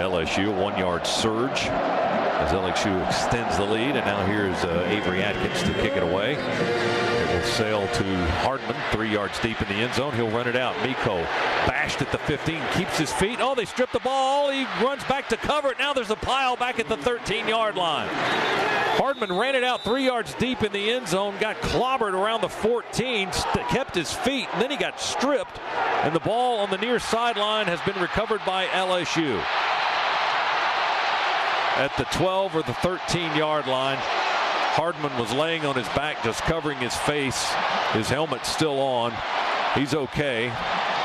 LSU. A 1-yard surge as LSU extends the lead. And now here's Avery Atkins to kick it away. It will sail to Hardman, 3 yards deep in the end zone. He'll run it out. Miko bashed at the 15, keeps his feet. Oh, they stripped the ball. He runs back to cover it. Now there's a pile back at the 13-yard line. Hardman ran it out 3 yards deep in the end zone, got clobbered around the 14, kept his feet, and then he got stripped, and the ball on the near sideline has been recovered by LSU. At the 12 or the 13-yard line, Hardman was laying on his back, just covering his face. His helmet's still on. He's okay.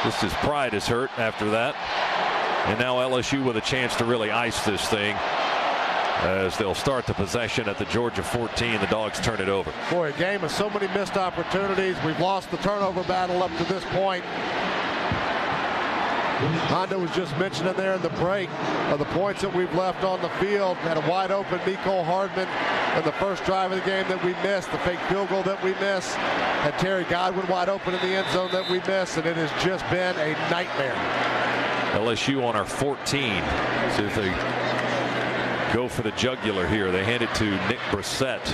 Just his pride is hurt after that. And now LSU with a chance to really ice this thing, as they'll start the possession at the Georgia 14. The Dogs turn it over. Boy, a game of so many missed opportunities. We've lost the turnover battle up to this point. Hondo was just mentioning there in the break of the points that we've left on the field. Had a wide open Mecole Hardman in the first drive of the game that we missed. The fake field goal that we missed. Had Terry Godwin wide open in the end zone that we missed. And it has just been a nightmare. LSU on our 14. See if they go for the jugular here. They hand it to Nick Brissett.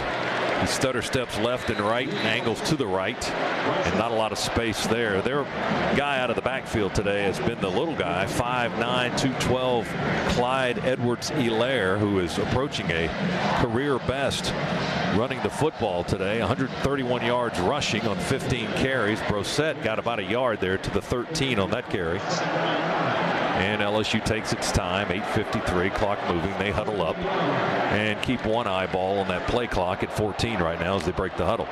He stutter steps left and right, angles to the right, and not a lot of space there. Their guy out of the backfield today has been the little guy, 5'9", 212, Clyde Edwards-Helaire, who is approaching a career best running the football today. 131 yards rushing on 15 carries. Brissett got about a yard there to the 13 on that carry. And LSU takes its time, 8:53, clock moving. They huddle up and keep one eyeball on that play clock at 14 right now as they break the huddle.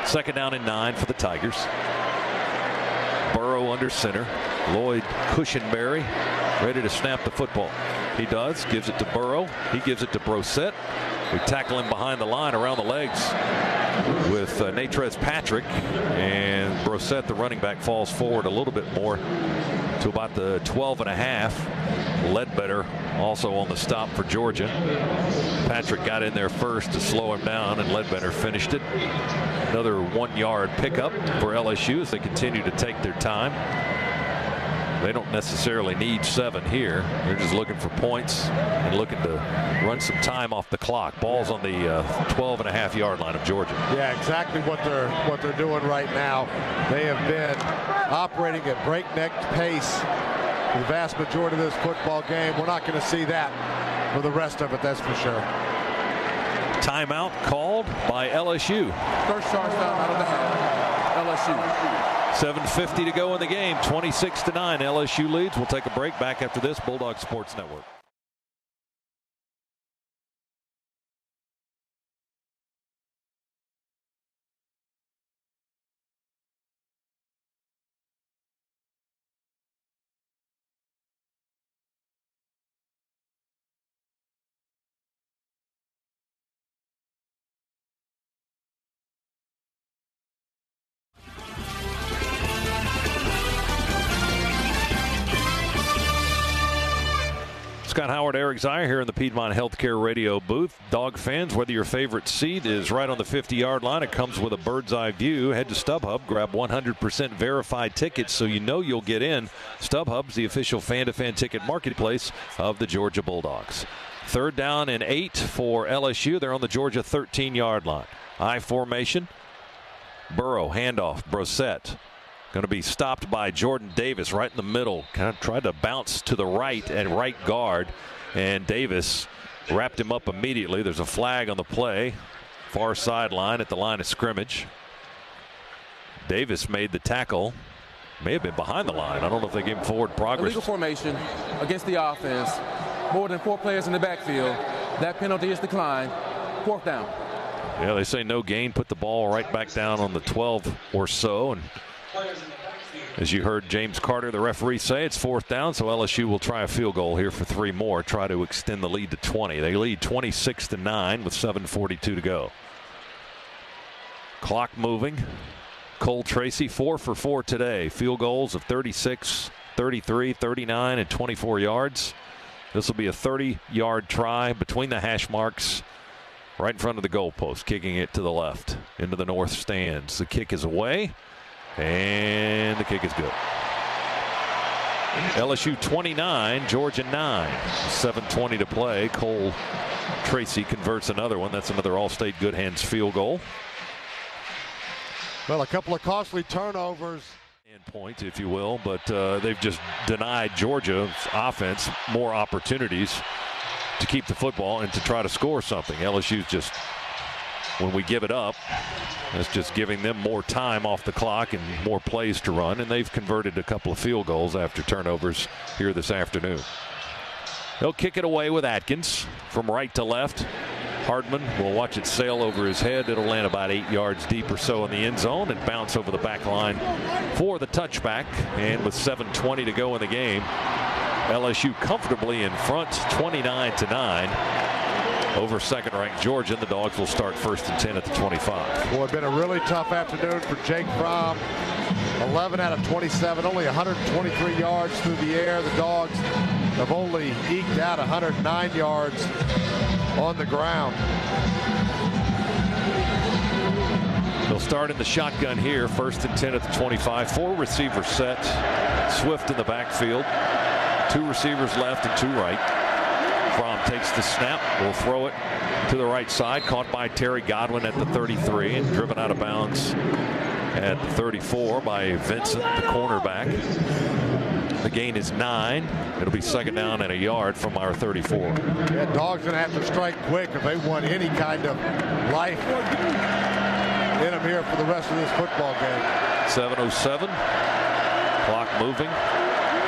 2nd down and 9 for the Tigers. Burrow under center. Lloyd Cushenberry ready to snap the football. He does, gives it to Burrow. He gives it to Brissett. We tackle him behind the line around the legs with Natrez Patrick, and Brissett, the running back, falls forward a little bit more to about the 12.5. Ledbetter also on the stop for Georgia. Patrick got in there first to slow him down, and Ledbetter finished it. Another 1-yard pickup for LSU as they continue to take their time. They don't necessarily need 7 here. They're just looking for points and looking to run some time off the clock. Ball's on the 12.5-yard line of Georgia. Yeah, exactly what they're doing right now. They have been operating at breakneck pace for the vast majority of this football game. We're not going to see that for the rest of it, that's for sure. Timeout called by LSU. First charge down out of the half. LSU. 7:50 to go in the game. 26-9. LSU leads. We'll take a break. Back after this. Bulldog Sports Network. Scott Howard, Eric Zier here in the Piedmont Healthcare Radio booth. Dog fans, whether your favorite seat is right on the 50-yard line, it comes with a bird's eye view. Head to StubHub, grab 100% verified tickets so you know you'll get in. StubHub's the official fan-to-fan ticket marketplace of the Georgia Bulldogs. 3rd down and 8 for LSU. They're on the Georgia 13-yard line. I formation. Burrow, handoff, Brissett. Going to be stopped by Jordan Davis right in the middle. Kind of tried to bounce to the right at right guard, and Davis wrapped him up immediately. There's a flag on the play. Far sideline at the line of scrimmage. Davis made the tackle. May have been behind the line. I don't know if they gave him forward progress. Illegal formation against the offense. More than 4 players in the backfield. That penalty is declined. 4th down. Yeah, they say no gain. Put the ball right back down on the 12 or so. And as you heard James Carter, the referee, say, it's 4th down, so LSU will try a field goal here for 3 more, try to extend the lead to 20. They lead 26-9 with 7:42 to go. Clock moving. Cole Tracy, 4 for 4 today. Field goals of 36, 33, 39, and 24 yards. This will be a 30-yard try between the hash marks right in front of the goalpost, kicking it to the left into the north stands. The kick is away. And the kick is good. LSU 29, Georgia 9. 7:20 to play. Cole Tracy converts another one. That's another All-State Good Hands field goal. Well, a couple of costly turnovers. And point, if you will, but they've just denied Georgia's offense more opportunities to keep the football and to try to score something. LSU's just, when we give it up, that's just giving them more time off the clock and more plays to run, and they've converted a couple of field goals after turnovers here this afternoon. They'll kick it away with Atkins from right to left. Hardman will watch it sail over his head. It'll land about 8 yards deep or so in the end zone and bounce over the back line for the touchback. And with 7:20 to go in the game, LSU comfortably in front, 29-9. Over second-ranked Georgia. The Dogs will start 1st and 10 at the 25. Well, it's been a really tough afternoon for Jake Fromm. 11 out of 27, only 123 yards through the air. The Dogs have only eked out 109 yards on the ground. They'll start in the shotgun here, 1st and 10 at the 25. 4 receivers set. Swift in the backfield. 2 receivers left and 2 right. Fromm takes the snap, will throw it to the right side, caught by Terry Godwin at the 33 and driven out of bounds at the 34 by Vincent, the cornerback. The gain is 9. It'll be 2nd down and a yard from our 34. Yeah, Dogs going to have to strike quick if they want any kind of life in them here for the rest of this football game. 7:07. Clock moving.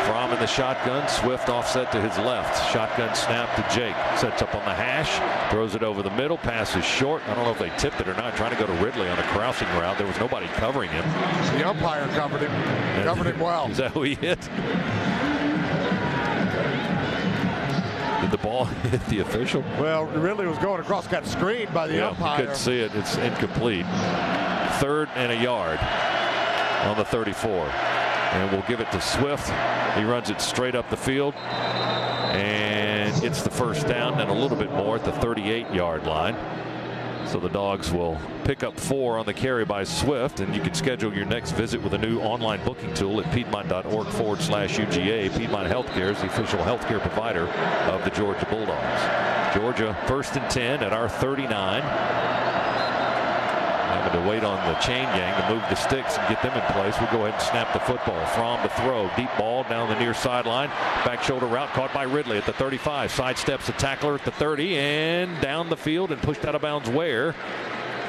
Fromm in the shotgun. Swift offset to his left. Shotgun snap to Jake. Sets up on the hash. Throws it over the middle. Pass is short. I don't know if they tipped it or not. Trying to go to Ridley on a crossing route. There was nobody covering him. The umpire covered him. Covered him well. Is that who he hit? Did the ball hit the official? Well, Ridley was going across. Got screened by the umpire. Couldn't see it. It's incomplete. 3rd and a yard on the 34. And we'll give it to Swift. He runs it straight up the field and gets the 1st down and a little bit more at the 38-yard line. So the Dogs will pick up 4 on the carry by Swift, and you can schedule your next visit with a new online booking tool at piedmont.org/UGA. Piedmont Healthcare is the official healthcare provider of the Georgia Bulldogs. Georgia 1st and 10 at our 39. Having to wait on the chain gang to move the sticks and get them in place. We'll go ahead and snap the football. Fromm to throw. Deep ball down the near sideline. Back shoulder route caught by Ridley at the 35. Sidesteps the tackler at the 30 and down the field and pushed out of bounds where?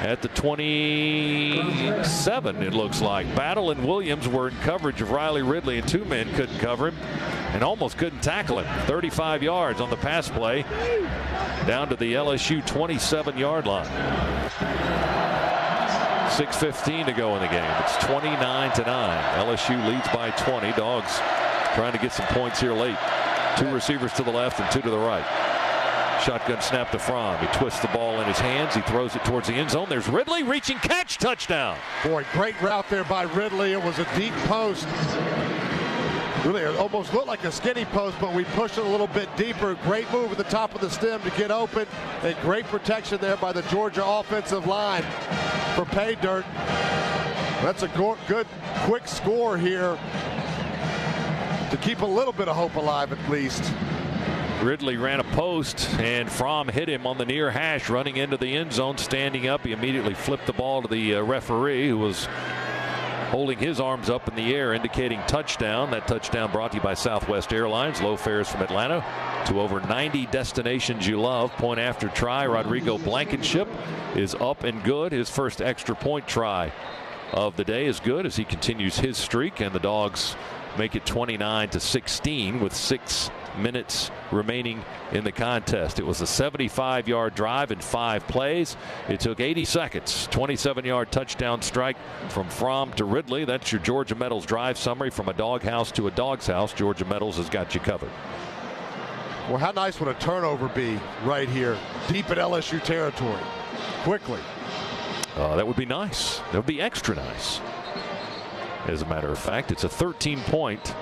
At the 27, it looks like. Battle and Williams were in coverage of Riley Ridley, and 2 men couldn't cover him and almost couldn't tackle him. 35 yards on the pass play down to the LSU 27-yard line. 6:15 to go in the game. It's 29-9. LSU leads by 20. Dogs trying to get some points here late. 2 receivers to the left and 2 to the right. Shotgun snap to Fromm. He twists the ball in his hands. He throws it towards the end zone. There's Ridley, reaching catch, touchdown. Boy, great route there by Ridley. It was a deep post. Really, it almost looked like a skinny post, but we pushed it a little bit deeper. Great move at the top of the stem to get open, and great protection there by the Georgia offensive line for pay dirt. That's a good, quick score here to keep a little bit of hope alive at least. Ridley ran a post, and Fromm hit him on the near hash, running into the end zone, standing up. He immediately flipped the ball to the referee, who was holding his arms up in the air, indicating touchdown. That touchdown brought to you by Southwest Airlines. Low fares from Atlanta to over 90 destinations you love. Point after try. Rodrigo Blankenship is up and good. His first extra point try of the day is good as he continues his streak, and the Dogs make it 29-16 with 6 minutes remaining in the contest. It was a 75-yard drive in 5 plays. It took 80 seconds. 27-yard touchdown strike from Fromm to Ridley. That's your Georgia Metals drive summary. From a doghouse to a dog's house, Georgia Metals has got you covered. Well, how nice would a turnover be right here, deep in LSU territory, quickly? That would be nice. That would be extra nice. As a matter of fact, it's a 13-point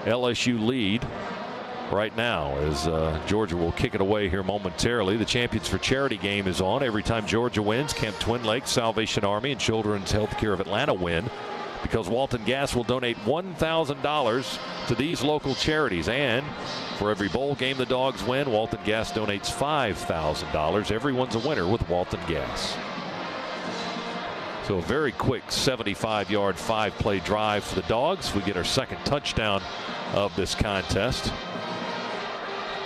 LSU lead right now as Georgia will kick it away here momentarily. The Champions for Charity game is on. Every time Georgia wins, Camp Twin Lakes, Salvation Army, and Children's Healthcare of Atlanta win, because Walton Gas will donate $1,000 to these local charities. And for every bowl game the Dogs win, Walton Gas donates $5,000. Everyone's a winner with Walton Gas. So a very quick 75-yard 5-play drive for the Dogs. We get our second touchdown of this contest.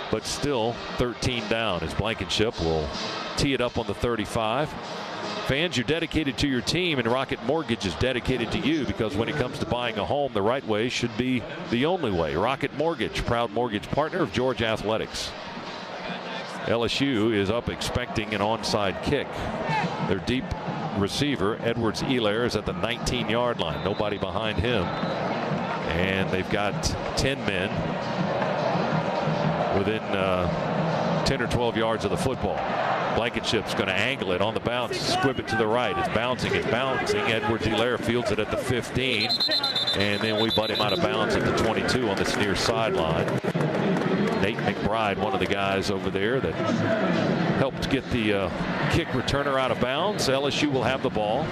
But still 13 down as Blankenship will tee it up on the 35. Fans, you're dedicated to your team, and Rocket Mortgage is dedicated to you, because when it comes to buying a home, the right way should be the only way. Rocket Mortgage, proud mortgage partner of Georgia Athletics. LSU is up expecting an onside kick. Their deep receiver, Edwards-Helaire, is at the 19-yard line. Nobody behind him. And they've got 10 men within 10 or 12 yards of the football. Blankenship's going to angle it on the bounce, squib it to the right. It's bouncing. Edwards-Helaire fields it at the 15. And then we butt him out of bounds at the 22 on this near sideline. Nate McBride, one of the guys over there that helped get the kick returner out of bounds. LSU will have the ball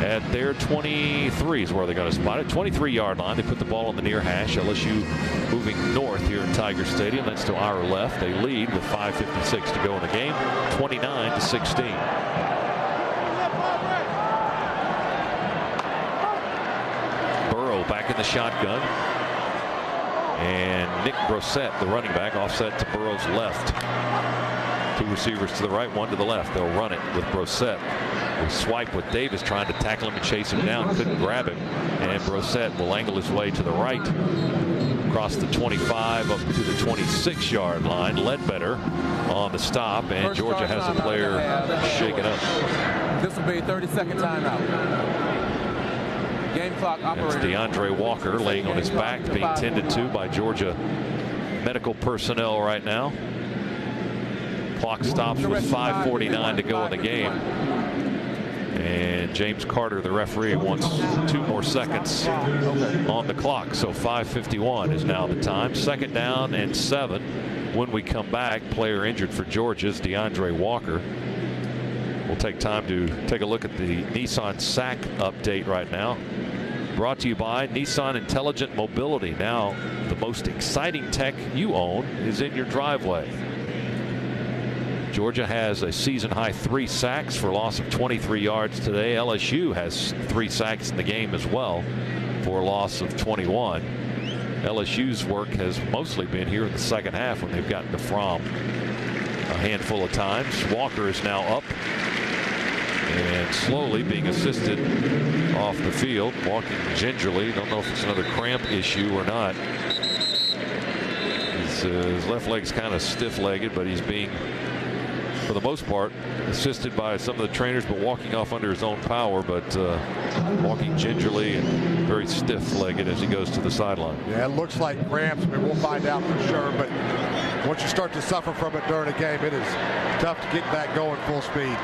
at their 23 is where they're going to spot it. 23-yard line. They put the ball on the near hash. LSU moving north here in Tiger Stadium. That's to our left. They lead with 5:56 to go in the game, 29-16. Burrow back in the shotgun. And Nick Brossette, the running back, offset to Burrow's left. 2 receivers to the right, 1 to the left. They'll run it with Brossette. We swipe with Davis trying to tackle him and chase him down. Couldn't grab him. And Brossette will angle his way to the right. Across the 25 up to the 26-yard line. Ledbetter on the stop. And first Georgia has a player shaken up. This will be a 30-second timeout. Game clock operator. That's DeAndre Walker laying on his back, being tended to by Georgia medical personnel right now. Clock stops with 5:49 to go in the game. And James Carter, the referee, wants 2 more seconds on the clock. So 5:51 is now the time. 2nd down and 7. When we come back, player injured for Georgia's DeAndre Walker. We'll take time to take a look at the Nissan sack update right now. Brought to you by Nissan Intelligent Mobility. Now, the most exciting tech you own is in your driveway. Georgia has a season-high 3 sacks for a loss of 23 yards today. LSU has 3 sacks in the game as well for a loss of 21. LSU's work has mostly been here in the second half when they've gotten to Fromm a handful of times. Walker is now up and slowly being assisted off the field, walking gingerly. Don't know if it's another cramp issue or not. His left leg's kind of stiff-legged, but he's being, for the most part, assisted by some of the trainers, but walking off under his own power, but walking gingerly and very stiff-legged as he goes to the sideline. Yeah, it looks like cramps. I mean, we'll find out for sure, but once you start to suffer from it during a game, it is tough to get back going full speed.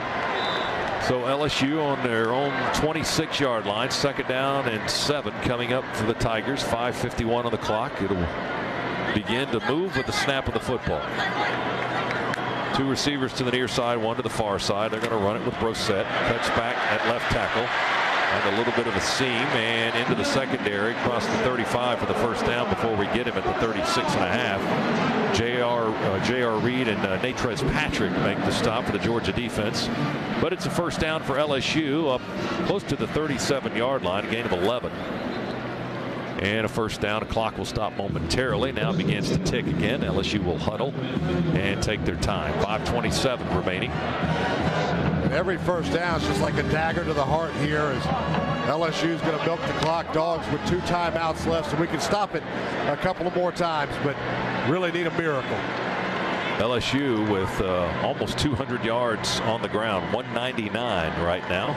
So LSU on their own 26-yard line, 2nd down and 7 coming up for the Tigers. 5:51 on the clock. It'll begin to move with the snap of the football. 2 receivers to the near side, 1 to the far side. They're going to run it with Brosette. Cuts back at left tackle. And a little bit of a seam and into the secondary. Across the 35 for the first down before we get him at the 36.5. J.R. Reed and Natrez Patrick make the stop for the Georgia defense. But it's a first down for LSU up close to the 37-yard line, a gain of 11. And a first down. The clock will stop momentarily. Now it begins to tick again. LSU will huddle and take their time. 5:27 remaining. And every first down is just like a dagger to the heart here as LSU is going to milk the clock. Dogs with 2 timeouts left, so we can stop it a couple of more times, but really need a miracle. LSU with almost 200 yards on the ground, 199 right now.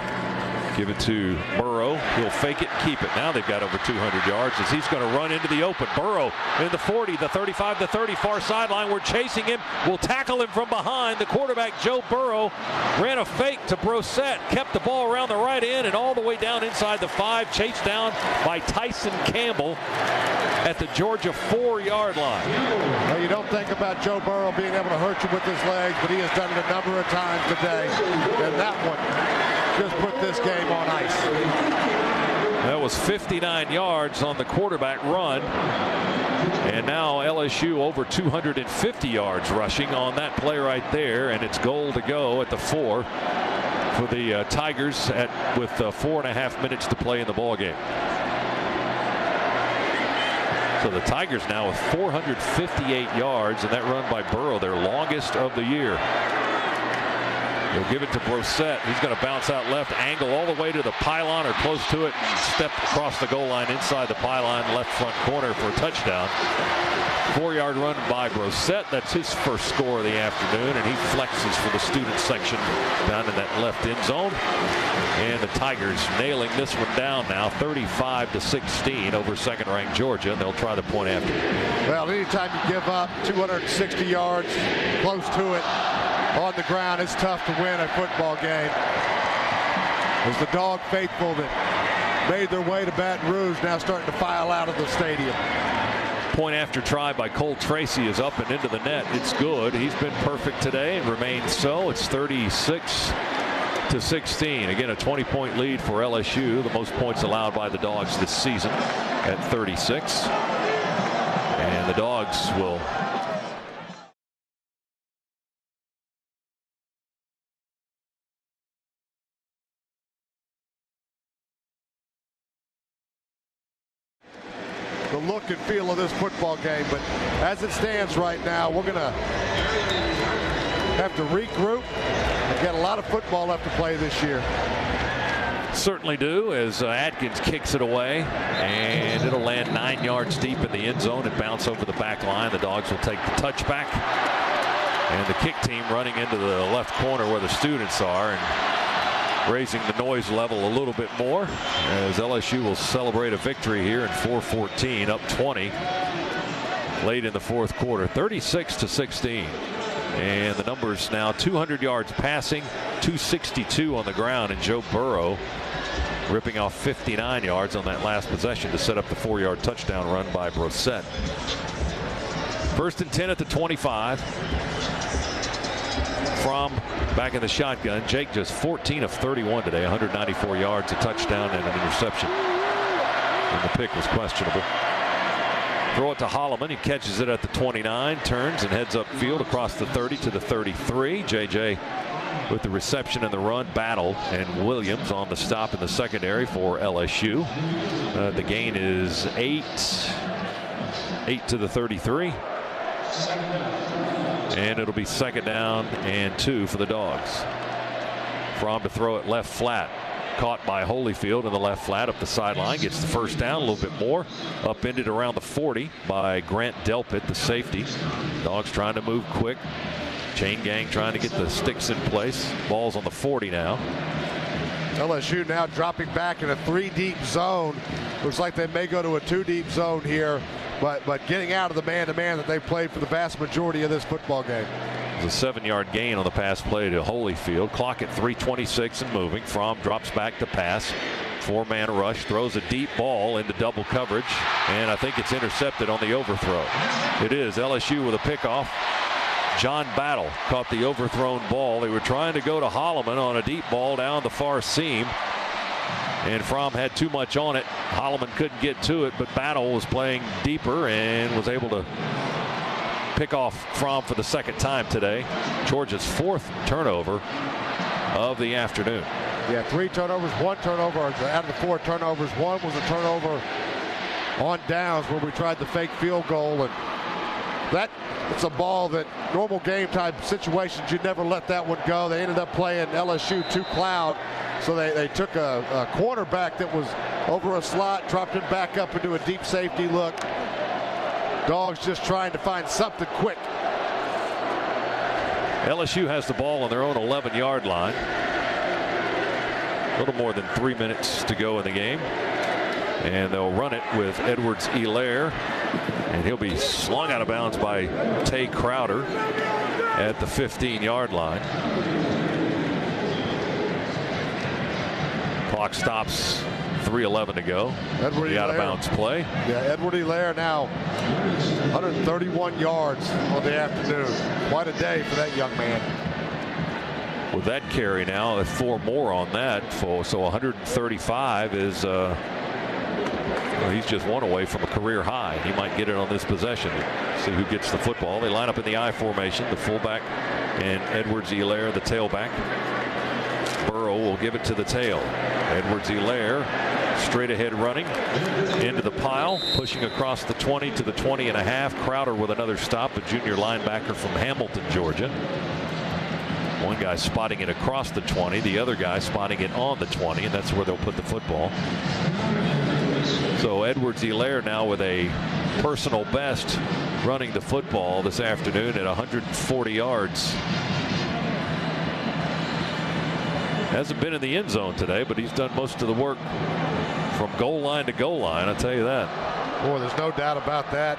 Give it to Burrow. He'll fake it, keep it. Now they've got over 200 yards as he's going to run into the open. Burrow in the 40, the 35, the 30, far sideline. We're chasing him. We'll tackle him from behind. The quarterback, Joe Burrow, ran a fake to Brosette, kept the ball around the right end and all the way down inside the 5. Chased down by Tyson Campbell at the Georgia 4-yard line. Well, you don't think about Joe Burrow being able to hurt you with his legs, but he has done it a number of times today. And that one just put this game on ice. That was 59 yards on the quarterback run. And now LSU over 250 yards rushing on that play right there. And it's goal to go at the 4 for the Tigers with 4.5 minutes to play in the ball game. So the Tigers now with 458 yards, and that run by Burrow, their longest of the year. They'll give it to Brosette. He's going to bounce out left, angle all the way to the pylon or close to it, and step across the goal line inside the pylon, left front corner for a touchdown. 4-yard run by Brosette. That's his first score of the afternoon, and he flexes for the student section down in that left end zone. And the Tigers nailing this one down now, 35-16 over second-ranked Georgia. They'll try the point after. Well, anytime you give up 260 yards, close to it, on the ground, it's tough to win a football game. As the Dog faithful that made their way to Baton Rouge now starting to file out of the stadium. Point after try by Cole Tracy is up and into the net. It's good. He's been perfect today and remains so. It's 36-16. Again, a 20-point lead for LSU, the most points allowed by the Dogs this season at 36. And the Dogs will the look and feel of this football game, but as it stands right now, we're going to have to regroup and get a lot of football left to play this year. Certainly do, as Atkins kicks it away, and it'll land 9 yards deep in the end zone and bounce over the back line. The Dogs will take the touchback, and the kick team running into the left corner where the students are and raising the noise level a little bit more as LSU will celebrate a victory here in 4:14, up 20 late in the fourth quarter, 36-16. And the numbers now 200 yards passing, 262 on the ground, and Joe Burrow ripping off 59 yards on that last possession to set up the 4-yard touchdown run by Brosette. 1st and 10 at the 25. From back in the shotgun, Jake just 14 of 31 today, 194 yards, a touchdown, and an interception. And the pick was questionable. Throw it to Holloman. He catches it at the 29, turns and heads upfield across the 30 to the 33. JJ with the reception and the run battle, and Williams on the stop in the secondary for LSU. The gain is 8 to the 33. And it'll be 2nd down and 2 for the Dogs. Fromm to throw it left flat. Caught by Holyfield in the left flat up the sideline. Gets the first down, a little bit more. Upended around the 40 by Grant Delpit, the safety. Dogs trying to move quick. Chain gang trying to get the sticks in place. Ball's on the 40 now. LSU now dropping back in a 3-deep zone. Looks like they may go to a 2-deep zone here. But getting out of the man-to-man that they've played for the vast majority of this football game. It was a 7-yard gain on the pass play to Holyfield. Clock at 3:26 and moving. Fromm drops back to pass. 4-man rush, throws a deep ball into double coverage, and I think it's intercepted on the overthrow. It is. LSU with a pickoff. John Battle caught the overthrown ball. They were trying to go to Holloman on a deep ball down the far seam, and Fromm had too much on it. Holloman couldn't get to it, but Battle was playing deeper and was able to pick off Fromm for the second time today. Georgia's 4th turnover of the afternoon. Yeah, 3 turnovers, 1 turnover. Out of the 4 turnovers, 1 was a turnover on downs where we tried the fake field goal, and it's a ball that normal game type situations, you'd never let that one go. They ended up playing LSU 2 cloud, so they took a cornerback that was over a slot, dropped him back up into a deep safety look. Dogs just trying to find something quick. LSU has the ball on their own 11-yard line. A little more than 3 minutes to go in the game, and they'll run it with Edwards-Helaire, and he'll be slung out of bounds by Tay Crowder at the 15-yard line. Clock stops. 3:11 to go. The out of bounds play. Yeah, Edwards-Helaire now 131 yards on the afternoon. Quite a day for that young man. With that carry now, 4 more on that, so 135 is well, he's just 1 away from a career high. He might get it on this possession. See who gets the football. They line up in the I formation, the fullback and Edwards-Helaire, the tailback. Burrow will give it to the tail. Edwards-Helaire straight ahead running into the pile, pushing across the 20 to the 20.5. Crowder with another stop, a junior linebacker from Hamilton, Georgia. One guy spotting it across the 20, the other guy spotting it on the 20, and that's where they'll put the football. So Edwards-Helaire now with a personal best running the football this afternoon at 140 yards. Hasn't been in the end zone today, but he's done most of the work from goal line to goal line, I'll tell you that. Boy, there's no doubt about that.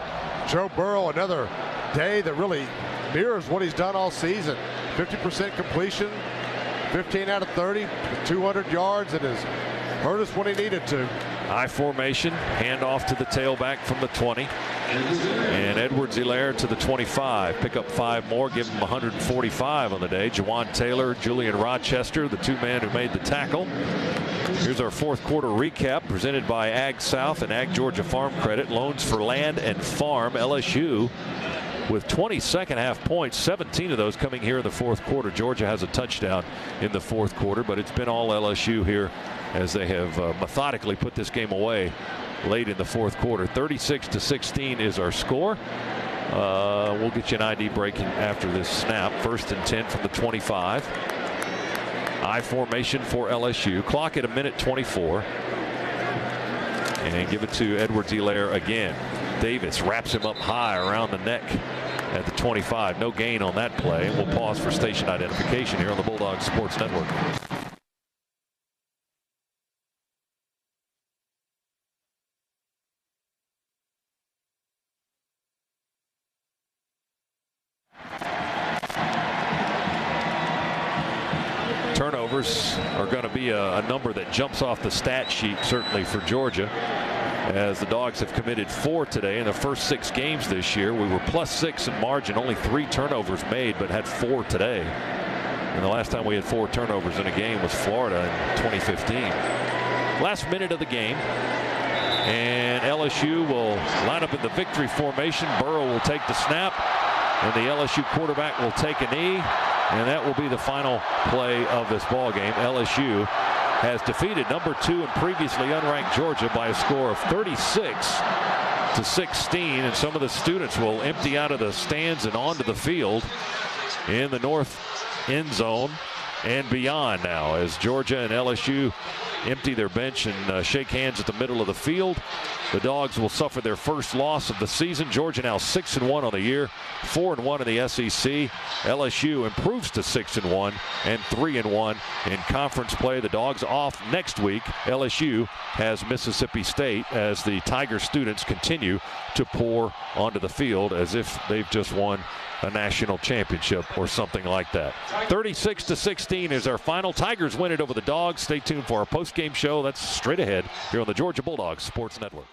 Joe Burrow, another day that really mirrors what he's done all season. 50% completion, 15 out of 30, 200 yards, and has hurt us when he needed to. I formation, handoff to the tailback from the 20. And Edwards-Helaire to the 25. Pick up 5 more, give him 145 on the day. Jawan Taylor, Julian Rochester, the 2 men who made the tackle. Here's our 4th quarter recap presented by Ag South and Ag Georgia Farm Credit. Loans for land and farm. LSU with 20 second-half points, 17 of those coming here in the 4th quarter. Georgia has a touchdown in the 4th quarter, but it's been all LSU here as they have methodically put this game away late in the 4th quarter. 36-16 is our score. We'll get you an ID break after this snap. 1st and 10 from the 25. I formation for LSU. Clock at 1:24. And give it to Edwards-Helaire again. Davis wraps him up high around the neck at the 25. No gain on that play. And we'll pause for station identification here on the Bulldogs Sports Network. Turnovers are going to be a number that jumps off the stat sheet, certainly for Georgia, as the Dogs have committed 4 today in the first 6 games this year. We were +6 in margin, only 3 turnovers made, but had 4 today. And the last time we had 4 turnovers in a game was Florida in 2015. Last minute of the game, and LSU will line up in the victory formation. Burrow will take the snap, and the LSU quarterback will take a knee. And that will be the final play of this ball game. LSU has defeated number 2 and previously unranked Georgia by a score of 36-16. And some of the students will empty out of the stands and onto the field in the north end zone and beyond now, as Georgia and LSU empty their bench and shake hands at the middle of the field. The Dogs will suffer their first loss of the season. Georgia now 6-1 on the year, 4-1 in the SEC. LSU improves to 6-1 and 3-1 in conference play. The Dogs off next week. LSU has Mississippi State as the Tiger students continue to pour onto the field as if they've just won a national championship or something like that. 36-16 is our final. Tigers win it over the Dogs. Stay tuned for our post-game show. That's straight ahead here on the Georgia Bulldogs Sports Network.